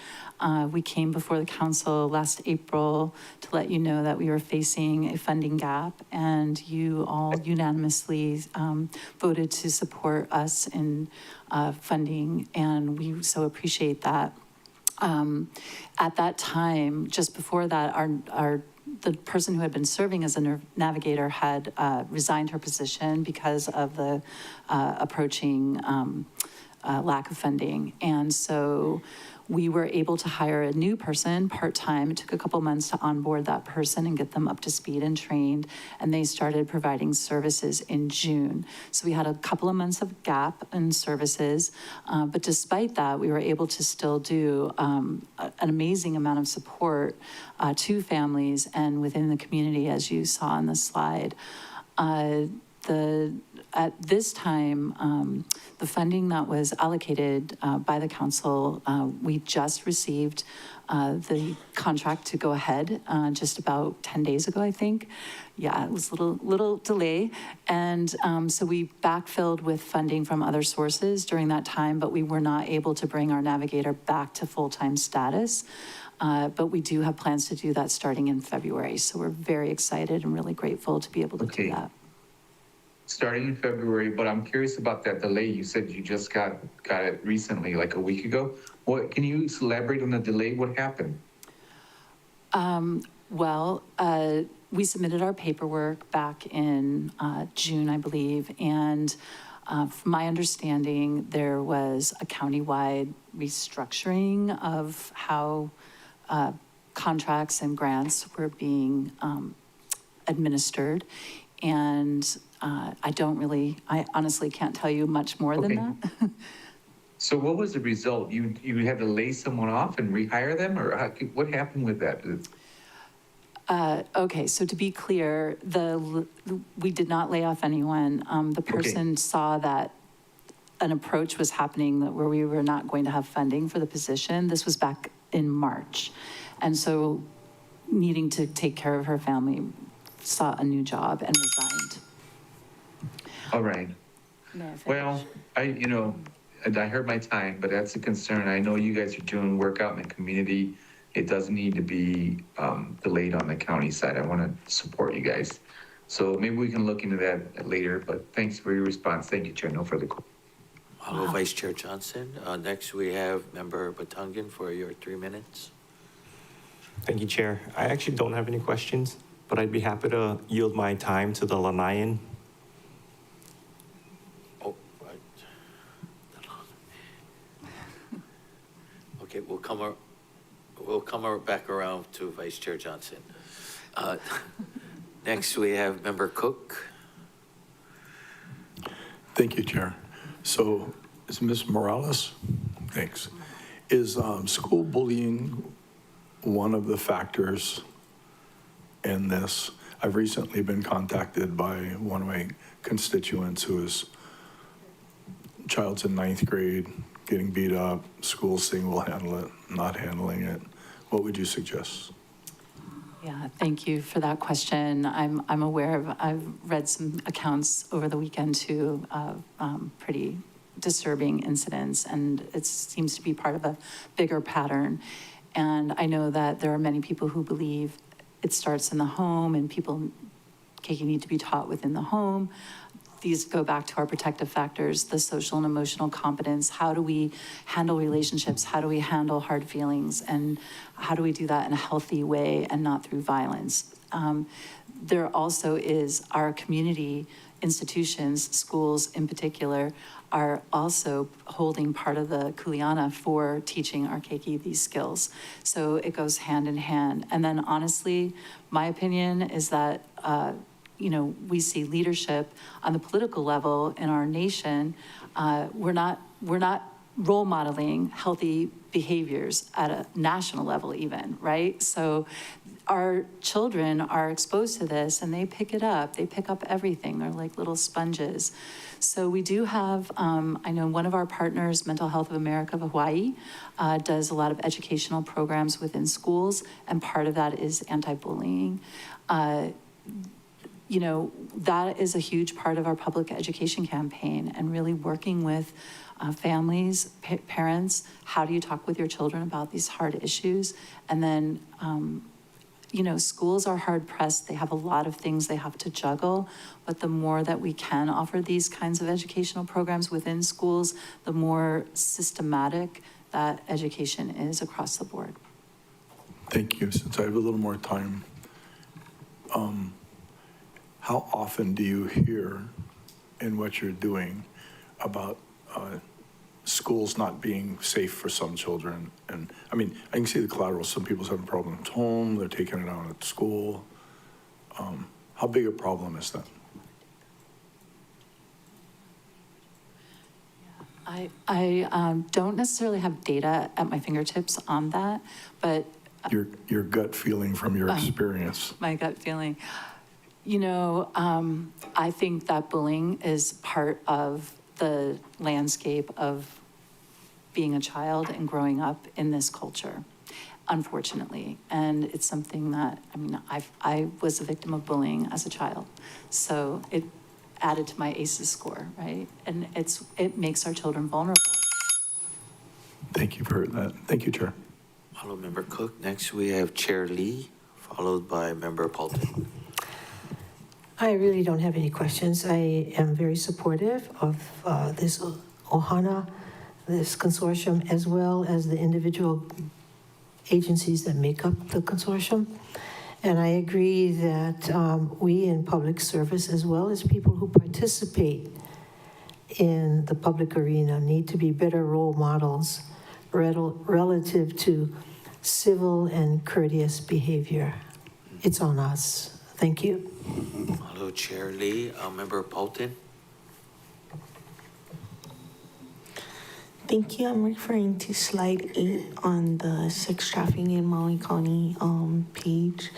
We came before the council last April to let you know that we were facing a funding gap, and you all unanimously voted to support us in funding, and we so appreciate that. At that time, just before that, the person who had been serving as a navigator had resigned her position because of the approaching lack of funding. And so We were able to hire a new person part-time. It took a couple months to onboard that person and get them up to speed and trained, and they started providing services in June. So we had a couple of months of gap in services, but despite that, we were able to still do an amazing amount of support to families and within the community, as you saw on the slide. At this time, the funding that was allocated by the council, we just received the contract to go ahead just about 10 days ago, I think. Yeah, it was a little delay. And so we backfilled with funding from other sources during that time, but we were not able to bring our navigator back to full-time status. But we do have plans to do that starting in February. So we're very excited and really grateful to be able to do that. Starting in February, but I'm curious about that delay. You said you just got it recently, like a week ago. What, can you elaborate on the delay? What happened? We submitted our paperwork back in June, I believe, and from my understanding, there was a countywide restructuring of how contracts and grants were being administered. And I honestly can't tell you much more than that. So what was the result? You had to lay someone off and rehire them, or what happened with that? Okay, so to be clear, we did not lay off anyone. The person saw that an approach was happening where we were not going to have funding for the position. This was back in March. And so needing to take care of her family, sought a new job and resigned. All right. Well, I heard my time, but that's a concern. I know you guys are doing work out in the community. It doesn't need to be delayed on the county side. I want to support you guys. So maybe we can look into that later, but thanks for your response. Thank you, Chair. No further questions. Hello, Vice Chair Johnson. Next, we have Member Batungan for your 3 minutes. Thank you, Chair. I actually don't have any questions, but I'd be happy to yield my time to the Lanayan. Oh, right. Okay, we'll come back around to Vice Chair Johnson. Next, we have Member Cook. Thank you, Chair. So is Ms. Morales? Thanks. Is school bullying one of the factors in this? I've recently been contacted by one of my constituents whose child's in 9th grade, getting beat up, school saying we'll handle it, not handling it. What would you suggest? Yeah, thank you for that question. I'm aware of, I've read some accounts over the weekend too of pretty disturbing incidents, and it seems to be part of a bigger pattern. And I know that there are many people who believe it starts in the home and people need to be taught within the home. These go back to our protective factors, the social and emotional competence. How do we handle relationships? How do we handle hard feelings? And how do we do that in a healthy way and not through violence? There also is our community institutions, schools in particular, are also holding part of the Kuleana for teaching our keiki these skills. So it goes hand in hand. And then honestly, my opinion is that we see leadership on the political level in our nation. We're not role modeling healthy behaviors at a national level even, right? So our children are exposed to this and they pick it up. They pick up everything. They're like little sponges. So we do have, I know one of our partners, Mental Health of America of Hawaii, does a lot of educational programs within schools, and part of that is anti-bullying. That is a huge part of our public education campaign, and really working with families, parents. How do you talk with your children about these hard issues? And then, schools are hard pressed. They have a lot of things they have to juggle, but the more that we can offer these kinds of educational programs within schools, the more systematic that education is across the board. Thank you. Since I have a little more time, how often do you hear in what you're doing about schools not being safe for some children. And, I mean, I can see the collateral. Some people's having problems at home, they're taking it out at school. How big a problem is that? I don't necessarily have data at my fingertips on that, but Your gut feeling from your experience? my gut feeling, I think that bullying is part of the landscape of being a child and growing up in this culture, unfortunately. And it's something that, I was a victim of bullying as a child. So it added to my ACEs score, right? And it makes our children vulnerable. Thank you for that. Thank you, Chair. Hello, Member Cook. Next, we have Chair Lee, followed by Member Paulton. I really don't have any questions. I am very supportive of this OHANA, this consortium, as well as the individual agencies that make up the consortium. And I agree that we in public service, as well as people who participate in the public arena, need to be better role models relative to civil and courteous behavior. It's on us. Thank you. Hello, Chair Lee. Member Paulton. Thank you. I'm referring to slide 8 on the sex trafficking in Maui County page.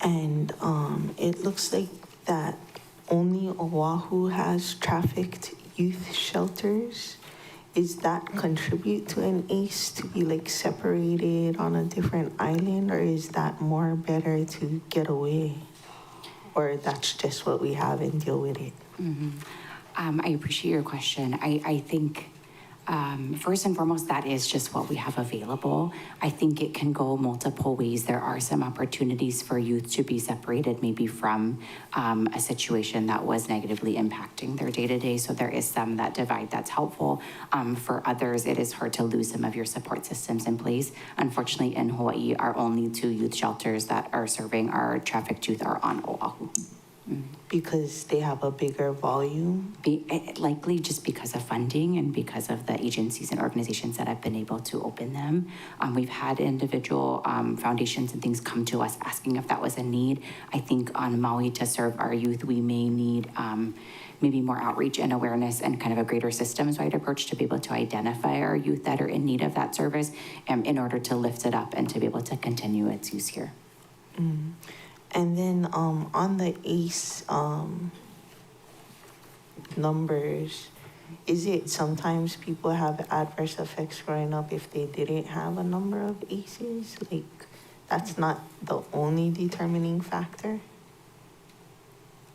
And it looks like that only Oahu has trafficked youth shelters. Is that contribute to an ACE to be like separated on a different island, or is that more better to get away? Or that's just what we have and deal with it? I appreciate your question. I think, first and foremost, that is just what we have available. I think it can go multiple ways. There are some opportunities for youth to be separated maybe from a situation that was negatively impacting their day-to-day. So there is some that divide that's helpful. For others, it is hard to lose some of your support systems in place. Unfortunately, in Hawaii, our only 2 youth shelters that are serving our trafficked youth are on Oahu. Because they have a bigger volume? Likely just because of funding and because of the agencies and organizations that have been able to open them. We've had individual foundations and things come to us asking if that was a need. I think on Maui, to serve our youth, we may need maybe more outreach and awareness and kind of a greater systems-wide approach to be able to identify our youth that are in need of that service in order to lift it up and to be able to continue its use here. And then on the ACE numbers, is it sometimes people have adverse effects growing up if they didn't have a number of ACEs? Like, that's not the only determining factor?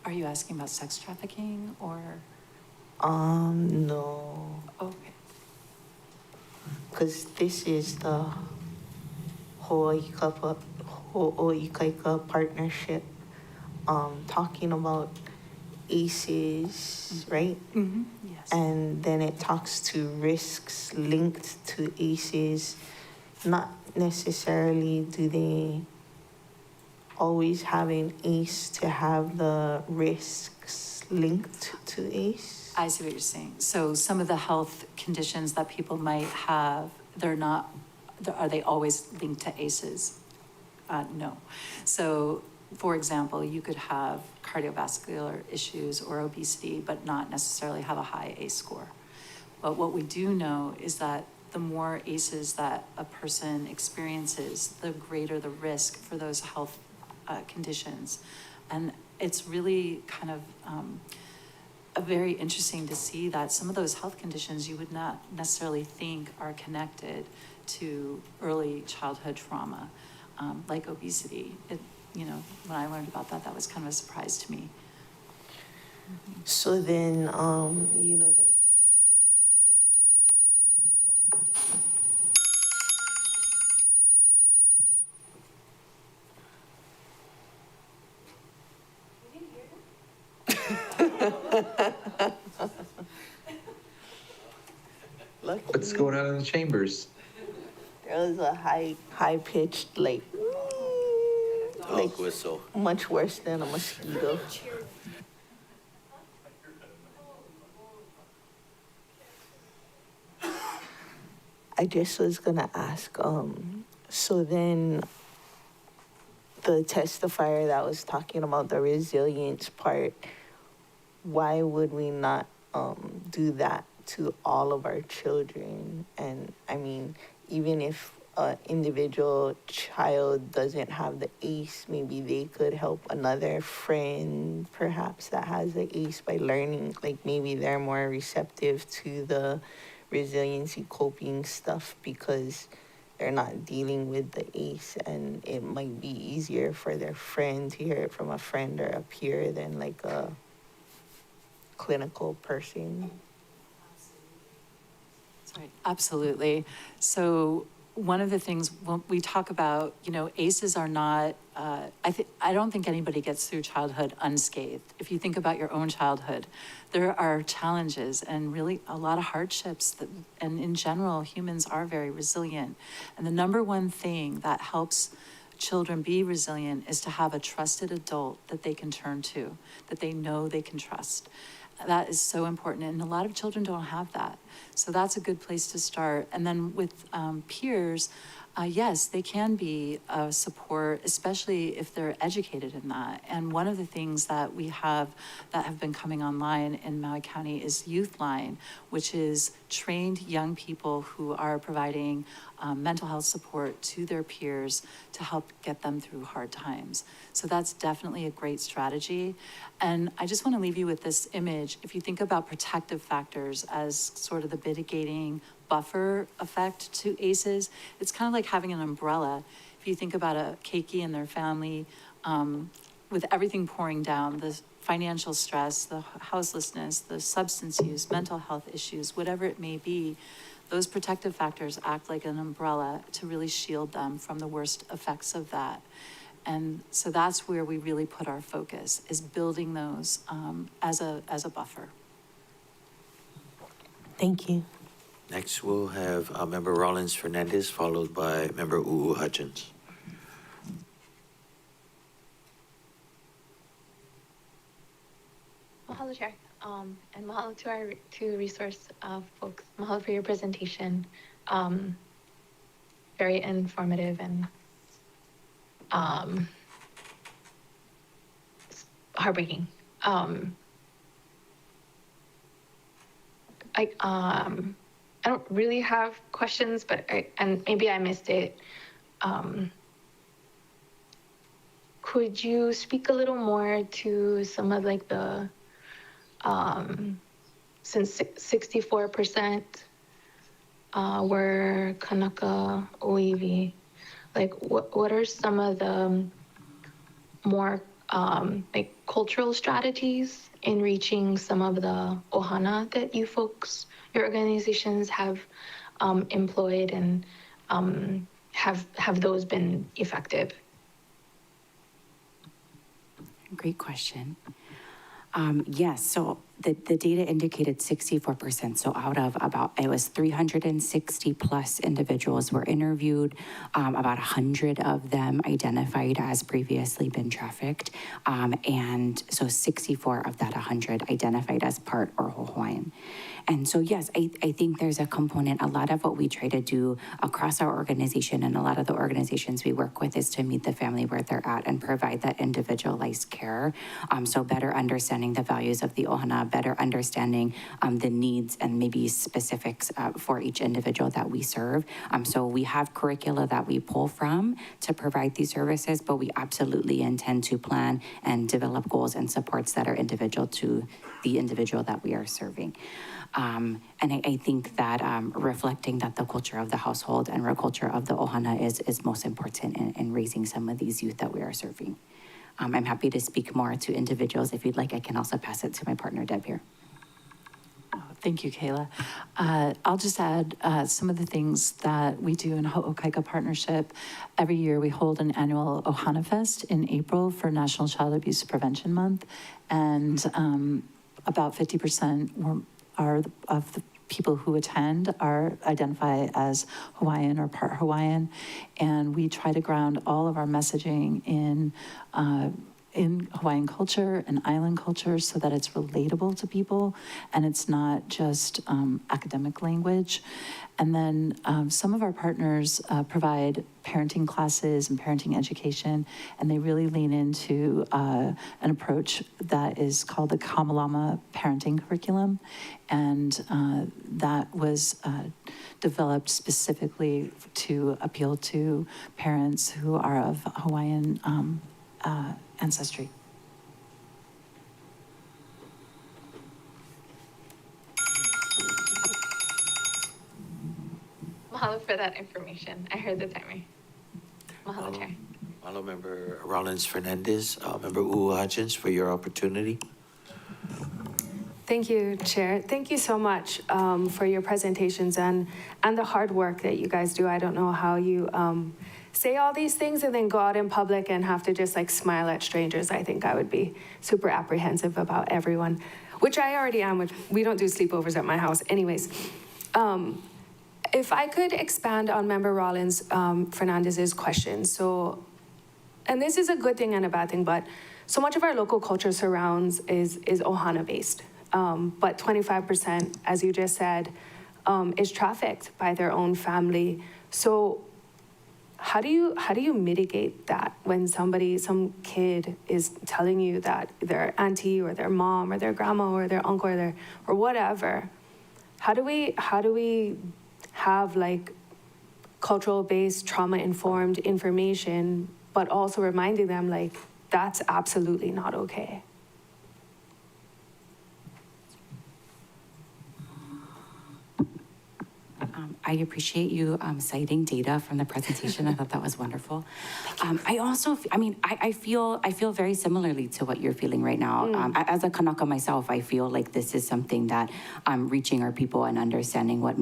Are you asking about sex trafficking or? No. Okay. Because this is the Ho'oikaika partnership, talking about ACEs, right? Yes. And then it talks to risks linked to ACEs. Not necessarily do they always have an ACE to have the risks linked to ACE? I see what you're saying. So some of the health conditions that people might have, are they always linked to ACEs? No. So, for example, you could have cardiovascular issues or obesity, but not necessarily have a high ACE score. But what we do know is that the more ACEs that a person experiences, the greater the risk for those health conditions. And it's really kind of very interesting to see that some of those health conditions you would not necessarily think are connected to early childhood trauma, like obesity. When I learned about that, that was kind of a surprise to me. So then, What's going on in the chambers? there was a high-pitched, like Whistle. much worse than a mosquito. I just was gonna ask, so then the testifier that was talking about the resilience part, why would we not do that to all of our children? And I mean, even if an individual child doesn't have the ACE, maybe they could help another friend perhaps that has the ACE by learning, like maybe they're more receptive to the resiliency coping stuff because they're not dealing with the ACE, and it might be easier for their friend to hear it from a friend or a peer than like a clinical person. Sorry, absolutely. So one of the things when we talk about, ACEs are not, I don't think anybody gets through childhood unscathed. If you think about your own childhood, there are challenges and really a lot of hardships and in general, humans are very resilient. And the number one thing that helps children be resilient is to have a trusted adult that they can turn to, that they know they can trust. That is so important, and a lot of children don't have that. So that's a good place to start. And then with peers, yes, they can be a support, especially if they're educated in that. And one of the things that we have that have been coming online in Maui County is Youthline, which is trained young people who are providing mental health support to their peers to help get them through hard times. So that's definitely a great strategy. And I just want to leave you with this image. If you think about protective factors as sort of the mitigating buffer effect to ACEs, it's kind of like having an umbrella. If you think about a keiki and their family, with everything pouring down, the financial stress, the houselessness, the substance use, mental health issues, whatever it may be, those protective factors act like an umbrella to really shield them from the worst effects of that. And so that's where we really put our focus, is building those as a buffer. Thank you. Next, we'll have Member Rollins Fernandez, followed by Member Hutchins. Mahalo, Chair. And mahalo to our two resource folks. Mahalo for your presentation. Very informative and heartbreaking. I don't really have questions, but and maybe I missed it. Could you speak a little more to some of like the since 64% were Kanaka Oiwi, like what are some of the more like cultural strategies in reaching some of the ohana that you folks, your organizations have employed, and have those been effective? Great question. Yes, so the data indicated 64%. So out of it was 360 plus individuals were interviewed. About 100 of them identified as previously been trafficked. And so 64 of that 100 identified as part or whole Hawaiian. And so, yes, I think there's a component. A lot of what we try to do across our organization and a lot of the organizations we work with is to meet the family where they're at and provide that individualized care. So better understanding the values of the ohana, better understanding the needs and maybe specifics for each individual that we serve. So we have curricula that we pull from to provide these services, but we absolutely intend to plan and develop goals and supports that are individual to the individual that we are serving. And I think that reflecting that the culture of the household and the culture of the ohana is most important in raising some of these youth that we are serving. I'm happy to speak more to individuals. If you'd like, I can also pass it to my partner, Deb, here. Oh, thank you, Kayla. I'll just add some of the things that we do in Ho'okaika Partnership. Every year we hold an annual Ohana Fest in April for National Child Abuse Prevention Month. And about 50% of the people who attend identify as Hawaiian or part Hawaiian. And we try to ground all of our messaging in in Hawaiian culture and island culture so that it's relatable to people and it's not just academic language. And then some of our partners provide parenting classes and parenting education, and they really lean into an approach that is called the Kamalama Parenting Curriculum. And that was developed specifically to appeal to parents who are of Hawaiian ancestry. Mahalo for that information. I heard the timer. Mahalo, Chair. Mahalo, Member Rollins Fernandez, Member Hutchins, for your opportunity. Thank you, Chair. Thank you so much for your presentations and the hard work that you guys do. I don't know how you say all these things and then go out in public and have to just like smile at strangers. I think I would be super apprehensive about everyone, which I already am. We don't do sleepovers at my house. Anyways, if I could expand on Member Rollins Fernandez's question. So, and this is a good thing and a bad thing, but so much of our local culture surrounds is Ohana based. But 25%, as you just said, is trafficked by their own family. So how do you mitigate that when some kid is telling you that their auntie or their mom or their grandma or their uncle or whatever? How do we have like cultural based trauma informed information, but also reminding them like that's absolutely not okay? I appreciate you citing data from the presentation. I thought that was wonderful. I also, I feel very similarly to what you're feeling right now. As a Kanaka myself, I feel like this is something that reaching our people and understanding what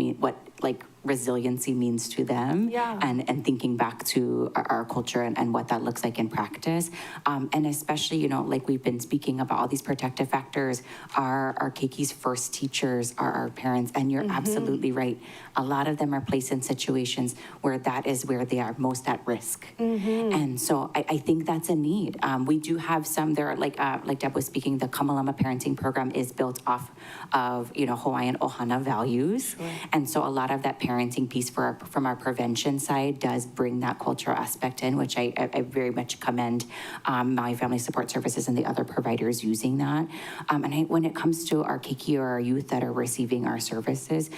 resiliency means to them, and thinking back to our culture and what that looks like in practice. And especially, like we've been speaking about all these protective factors, our Keiki's first teachers are our parents, and you're absolutely right. A lot of them are placed in situations where that is where they are most at risk. And so I think that's a need. We do have some, there are like Deb was speaking, the Kamalama Parenting Program is built off of, Hawaiian Ohana values. And so a lot of that parenting piece from our prevention side does bring that cultural aspect in, which I very much commend Maui Family Support Services and the other providers using that. And when it comes to our keiki or our youth that are receiving our services,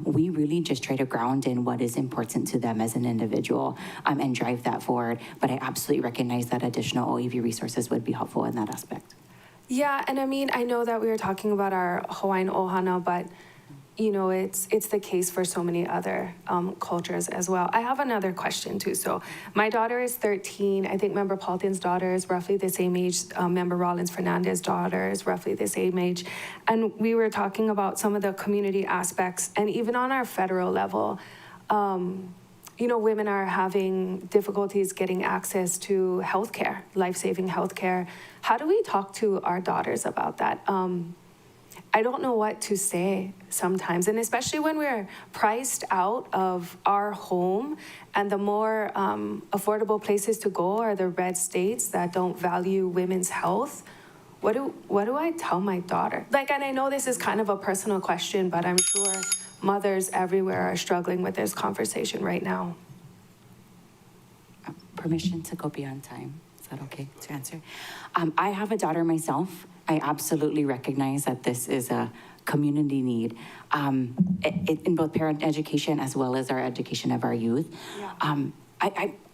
we really just try to ground in what is important to them as an individual and drive that forward. But I absolutely recognize that additional OEV resources would be helpful in that aspect. Yeah, and I know that we were talking about our Hawaiian Ohana, but it's the case for so many other cultures as well. I have another question too. So my daughter is 13. I think Member Paulton's daughter is roughly the same age. Member Rollins Fernandez's daughter is roughly the same age. And we were talking about some of the community aspects, and even on our federal level, women are having difficulties getting access to healthcare, life-saving healthcare. How do we talk to our daughters about that? I don't know what to say sometimes, and especially when we're priced out of our home, and the more affordable places to go are the red states that don't value women's health. What do I tell my daughter? And I know this is kind of a personal question, but I'm sure mothers everywhere are struggling with this conversation right now. Permission to go beyond time. Is that okay to answer? I have a daughter myself. I absolutely recognize that this is a community need in both parent education as well as our education of our youth.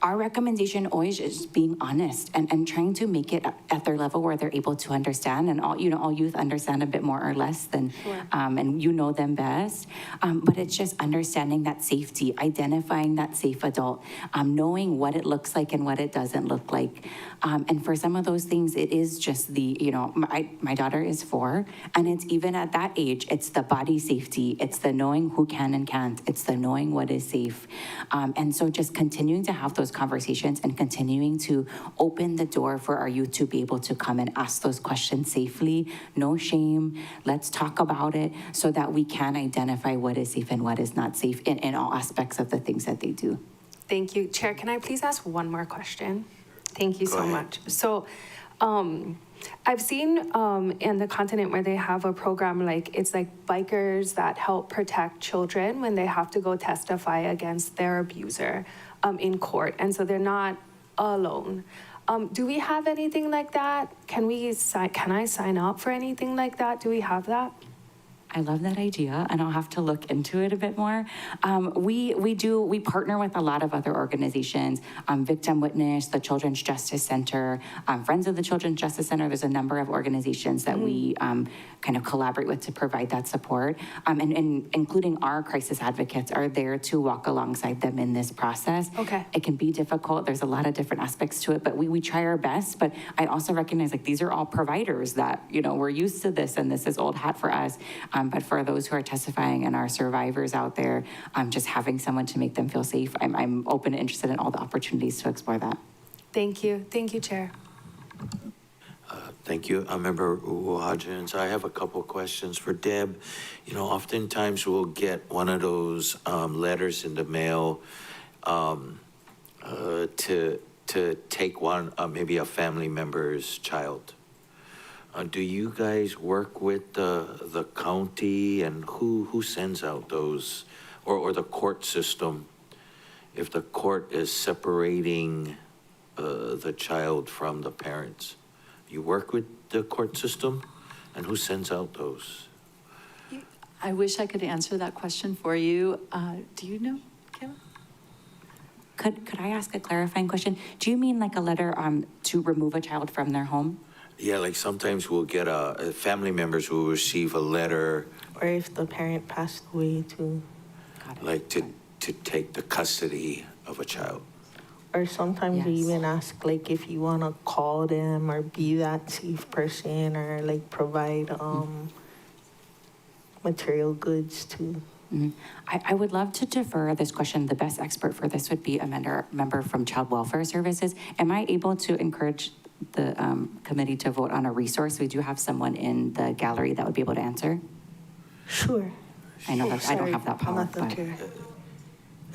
Our recommendation always is being honest and trying to make it at their level where they're able to understand, and all youth understand a bit more or less than, and them best. But it's just understanding that safety, identifying that safe adult, knowing what it looks like and what it doesn't look like. And for some of those things, it is just my daughter is 4, and it's even at that age, it's the body safety, it's the knowing who can and can't, it's the knowing what is safe. And so just continuing to have those conversations and continuing to open the door for our youth to be able to come and ask those questions safely, no shame, let's talk about it so that we can identify what is safe and what is not safe in all aspects of the things that they do. Thank you. Chair, can I please ask one more question? Thank you so much. So I've seen in the continent where they have a program like it's like bikers that help protect children when they have to go testify against their abuser in court, and so they're not alone. Do we have anything like that? Can I sign up for anything like that? Do we have that? I love that idea, and I'll have to look into it a bit more. We partner with a lot of other organizations, Victim Witness, the Children's Justice Center, Friends of the Children's Justice Center. There's a number of organizations that we kind of collaborate with to provide that support, and including our crisis advocates are there to walk alongside them in this process. Okay. It can be difficult. There's a lot of different aspects to it, but we try our best. But I also recognize like these are all providers that, we're used to this and this is old hat for us. But for those who are testifying and our survivors out there, just having someone to make them feel safe, I'm open and interested in all the opportunities to explore that. Thank you. Thank you, Chair. Thank you. Member Hodgins, I have a couple questions for Deb. Oftentimes we'll get one of those letters in the mail to take one, maybe a family member's child. Do you guys work with the county, and who sends out those, or the court system? If the court is separating the child from the parents, you work with the court system, and who sends out those? I wish I could answer that question for you. Do you know, Kayla? Could I ask a clarifying question? Do you mean like a letter to remove a child from their home? Yeah, like sometimes we'll get family members will receive a letter, Or if the parent passed away too. like to take the custody of a child. Or sometimes we Yes. even ask like if you want to call them or be that safe person or like provide material goods too. Mhm. I would love to defer this question. The best expert for this would be a member from Child Welfare Services. Am I able to encourage the committee to vote on a resource? We do have someone in the gallery that would be able to answer. Sure. I know that I don't Sorry, have that I'm power, not the but chair.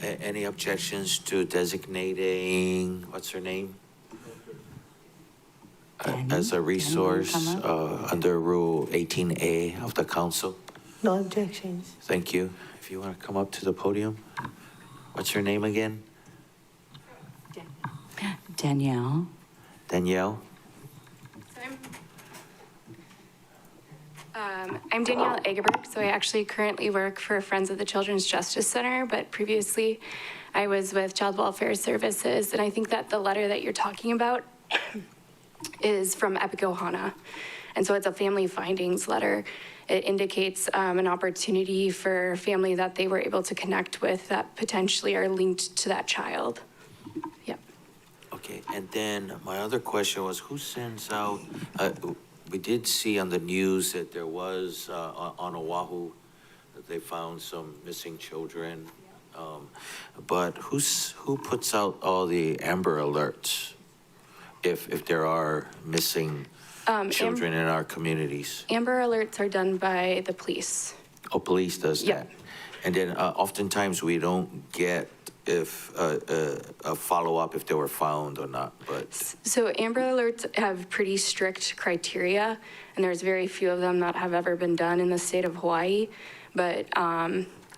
Any objections to designating, what's her name? As a resource come under Rule 18A of the council? No objections. Thank you. If you want to come up to the podium. What's her name again? Danielle. Danielle? I'm Danielle Egerberg, so I actually currently work for Friends of the Children's Justice Center, but previously I was with Child Welfare Services, and I think that the letter that you're talking about is from Epic Ohana. And so it's a family findings letter. It indicates an opportunity for a family that they were able to connect with that potentially are linked to that child. Yep. Okay, and then my other question was, who sends out, we did see on the news that there was, on Oahu, that they found some missing children. But who puts out all the Amber Alerts if there are missing children in our communities? Amber Alerts are done by the police. Oh, police does that? Yep. And then oftentimes we don't get if a follow-up if they were found or not, but So Amber Alerts have pretty strict criteria, and there's very few of them that have ever been done in the state of Hawaii. But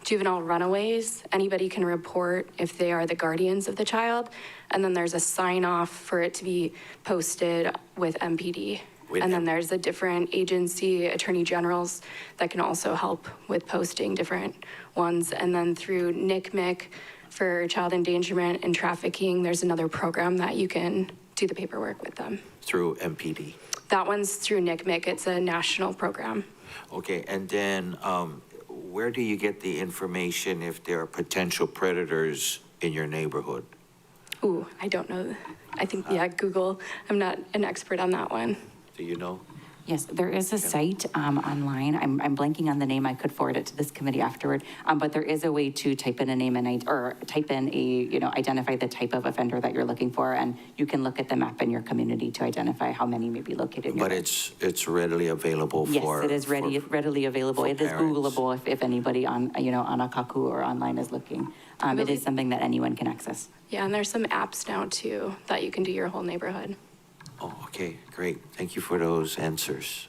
juvenile runaways, anybody can report if they are the guardians of the child, and then there's a sign-off for it to be posted with MPD. And then there's a different agency, attorney generals, that can also help with posting different ones. And then through NCMEC for child endangerment and trafficking, there's another program that you can do the paperwork with them. through MPD. That one's through NCMEC. It's a national program. Okay, and then where do you get the information if there are potential predators in your neighborhood? Ooh, I don't know. I think, yeah, Google. I'm not an expert on that one. Do you know? Yes, there is a site online. I'm blanking on the name. I could forward it to this committee afterward. But there is a way to type in a name or type in identify the type of offender that you're looking for, and you can look at the map in your community to identify how many may be located near. But it's readily available for. Yes, it is readily available. for It is parents. Googleable if anybody on Akaku or online is looking. It is something that anyone can access. Yeah, and there's some apps now too that you can do your whole neighborhood. Oh, okay, great. Thank you for those answers.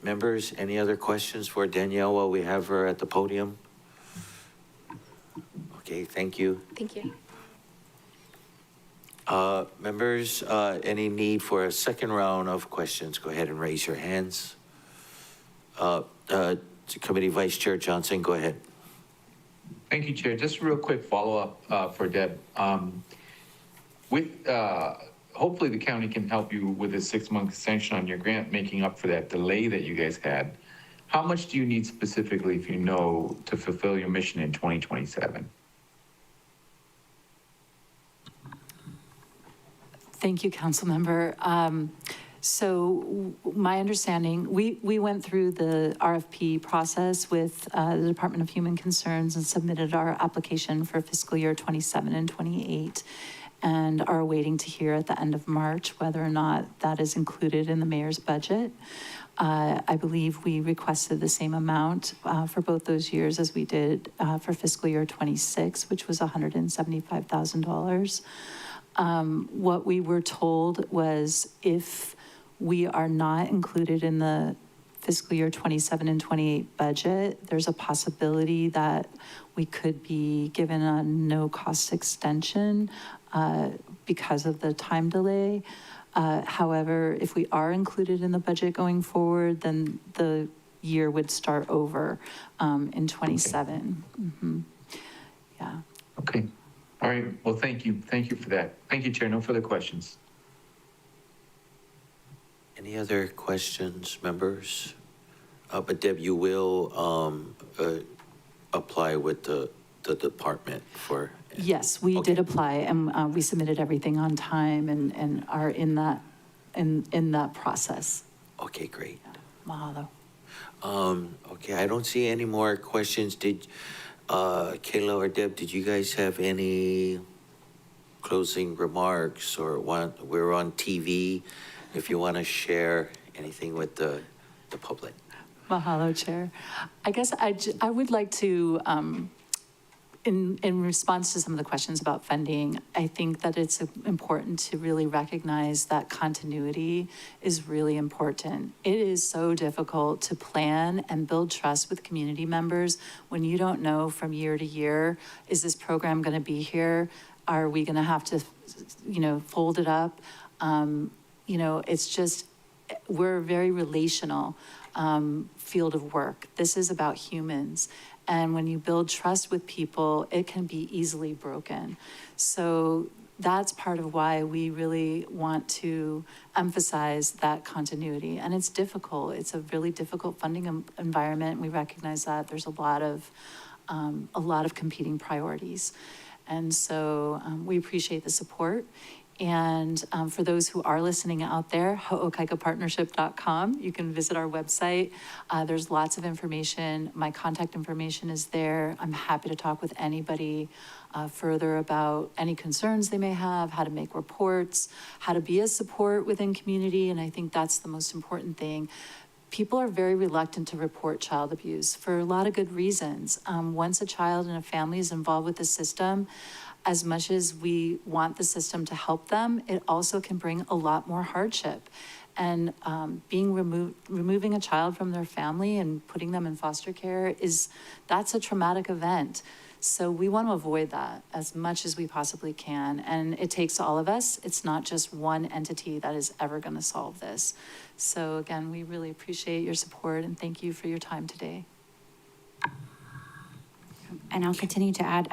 Members, any other questions for Danielle while we have her at the podium? Okay, thank you. Thank you. Members, any need for a second round of questions? Go ahead and raise your hands. Committee Vice Chair Johnson, go ahead. Thank you, Chair. Just a real quick follow-up for Deb. Hopefully the county can help you with a 6-month extension on your grant, making up for that delay that you guys had. How much do you need specifically, if you know, to fulfill your mission in 2027? Thank you, Councilmember. So my understanding, we went through the RFP process with the Department of Human Concerns and submitted our application for fiscal year 27 and 28, and are waiting to hear at the end of March whether or not that is included in the mayor's budget. I believe we requested the same amount for both those years as we did for fiscal year 26, which was $175,000. What we were told was if we are not included in the fiscal year 27 and 28 budget, there's a possibility that we could be given a no-cost extension because of the time delay. However, if we are included in the budget going forward, then the year would start over in 27. Mm-hmm. Yeah. Okay. All right. Well, thank you. Thank you for that. Thank you, Chair. No further questions. Any other questions, members? But Deb, you will apply with the department for? Yes, we did apply, and we submitted everything on time and are in that process. Okay, great. Mahalo. Okay, I don't see any more questions. Did Kayla or Deb, did you guys have any closing remarks, or we're on TV, if you want to share anything with the public? Mahalo, Chair. I guess I would like to, in response to some of the questions about funding, I think that it's important to really recognize that continuity is really important. It is so difficult to plan and build trust with community members when you don't know from year to year, is this program going to be here? Are we going to have to, fold it up? It's just, we're a very relational field of work. This is about humans. And when you build trust with people, it can be easily broken. So that's part of why we really want to emphasize that continuity. And it's difficult. It's a really difficult funding environment. We recognize that there's a lot of competing priorities. And so we appreciate the support. And for those who are listening out there, ho'okaikapartnership.com. You can visit our website. There's lots of information. My contact information is there. I'm happy to talk with anybody further about any concerns they may have, how to make reports, how to be a support within community. And I think that's the most important thing. People are very reluctant to report child abuse for a lot of good reasons. Once a child and a family is involved with the system, as much as we want the system to help them, it also can bring a lot more hardship. And removing a child from their family and putting them in foster care that's a traumatic event. So we want to avoid that as much as we possibly can. And it takes all of us. It's not just one entity that is ever going to solve this. So again, we really appreciate your support and thank you for your time today. And I'll continue to add,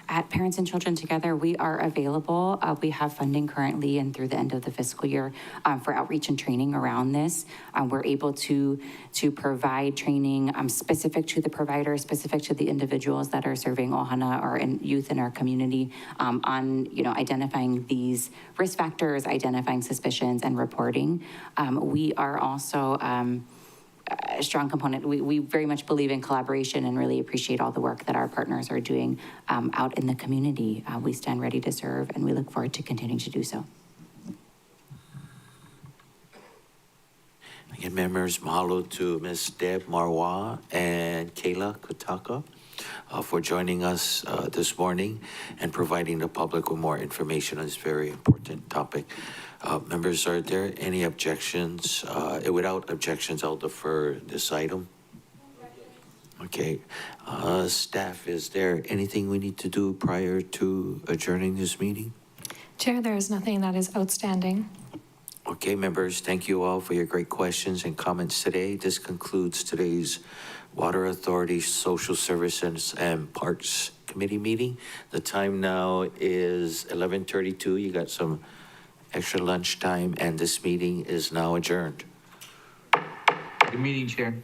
at Parents and Children Together, we are available. We have funding currently and through the end of the fiscal year for outreach and training around this. We're able to provide training specific to the provider, specific to the individuals that are serving ohana or youth in our community on, identifying these risk factors, identifying suspicions, and reporting. We are also a strong component. We very much believe in collaboration and really appreciate all the work that our partners are doing out in the community. We stand ready to serve, and we look forward to continuing to do so. Again, members, mahalo to Ms. Deb Marwa and Kayla Kutaka for joining us this morning and providing the public with more information on this very important topic. Members, are there any objections? Without objections, I'll defer this item. Okay. Staff, is there anything we need to do prior to adjourning this meeting? Chair, there is nothing that is outstanding. Okay, members, thank you all for your great questions and comments today. This concludes today's Water Authority Social Services and Parks Committee meeting. The time now is 11:32. You got some extra lunch time, and this meeting is now adjourned. Good meeting, Chair.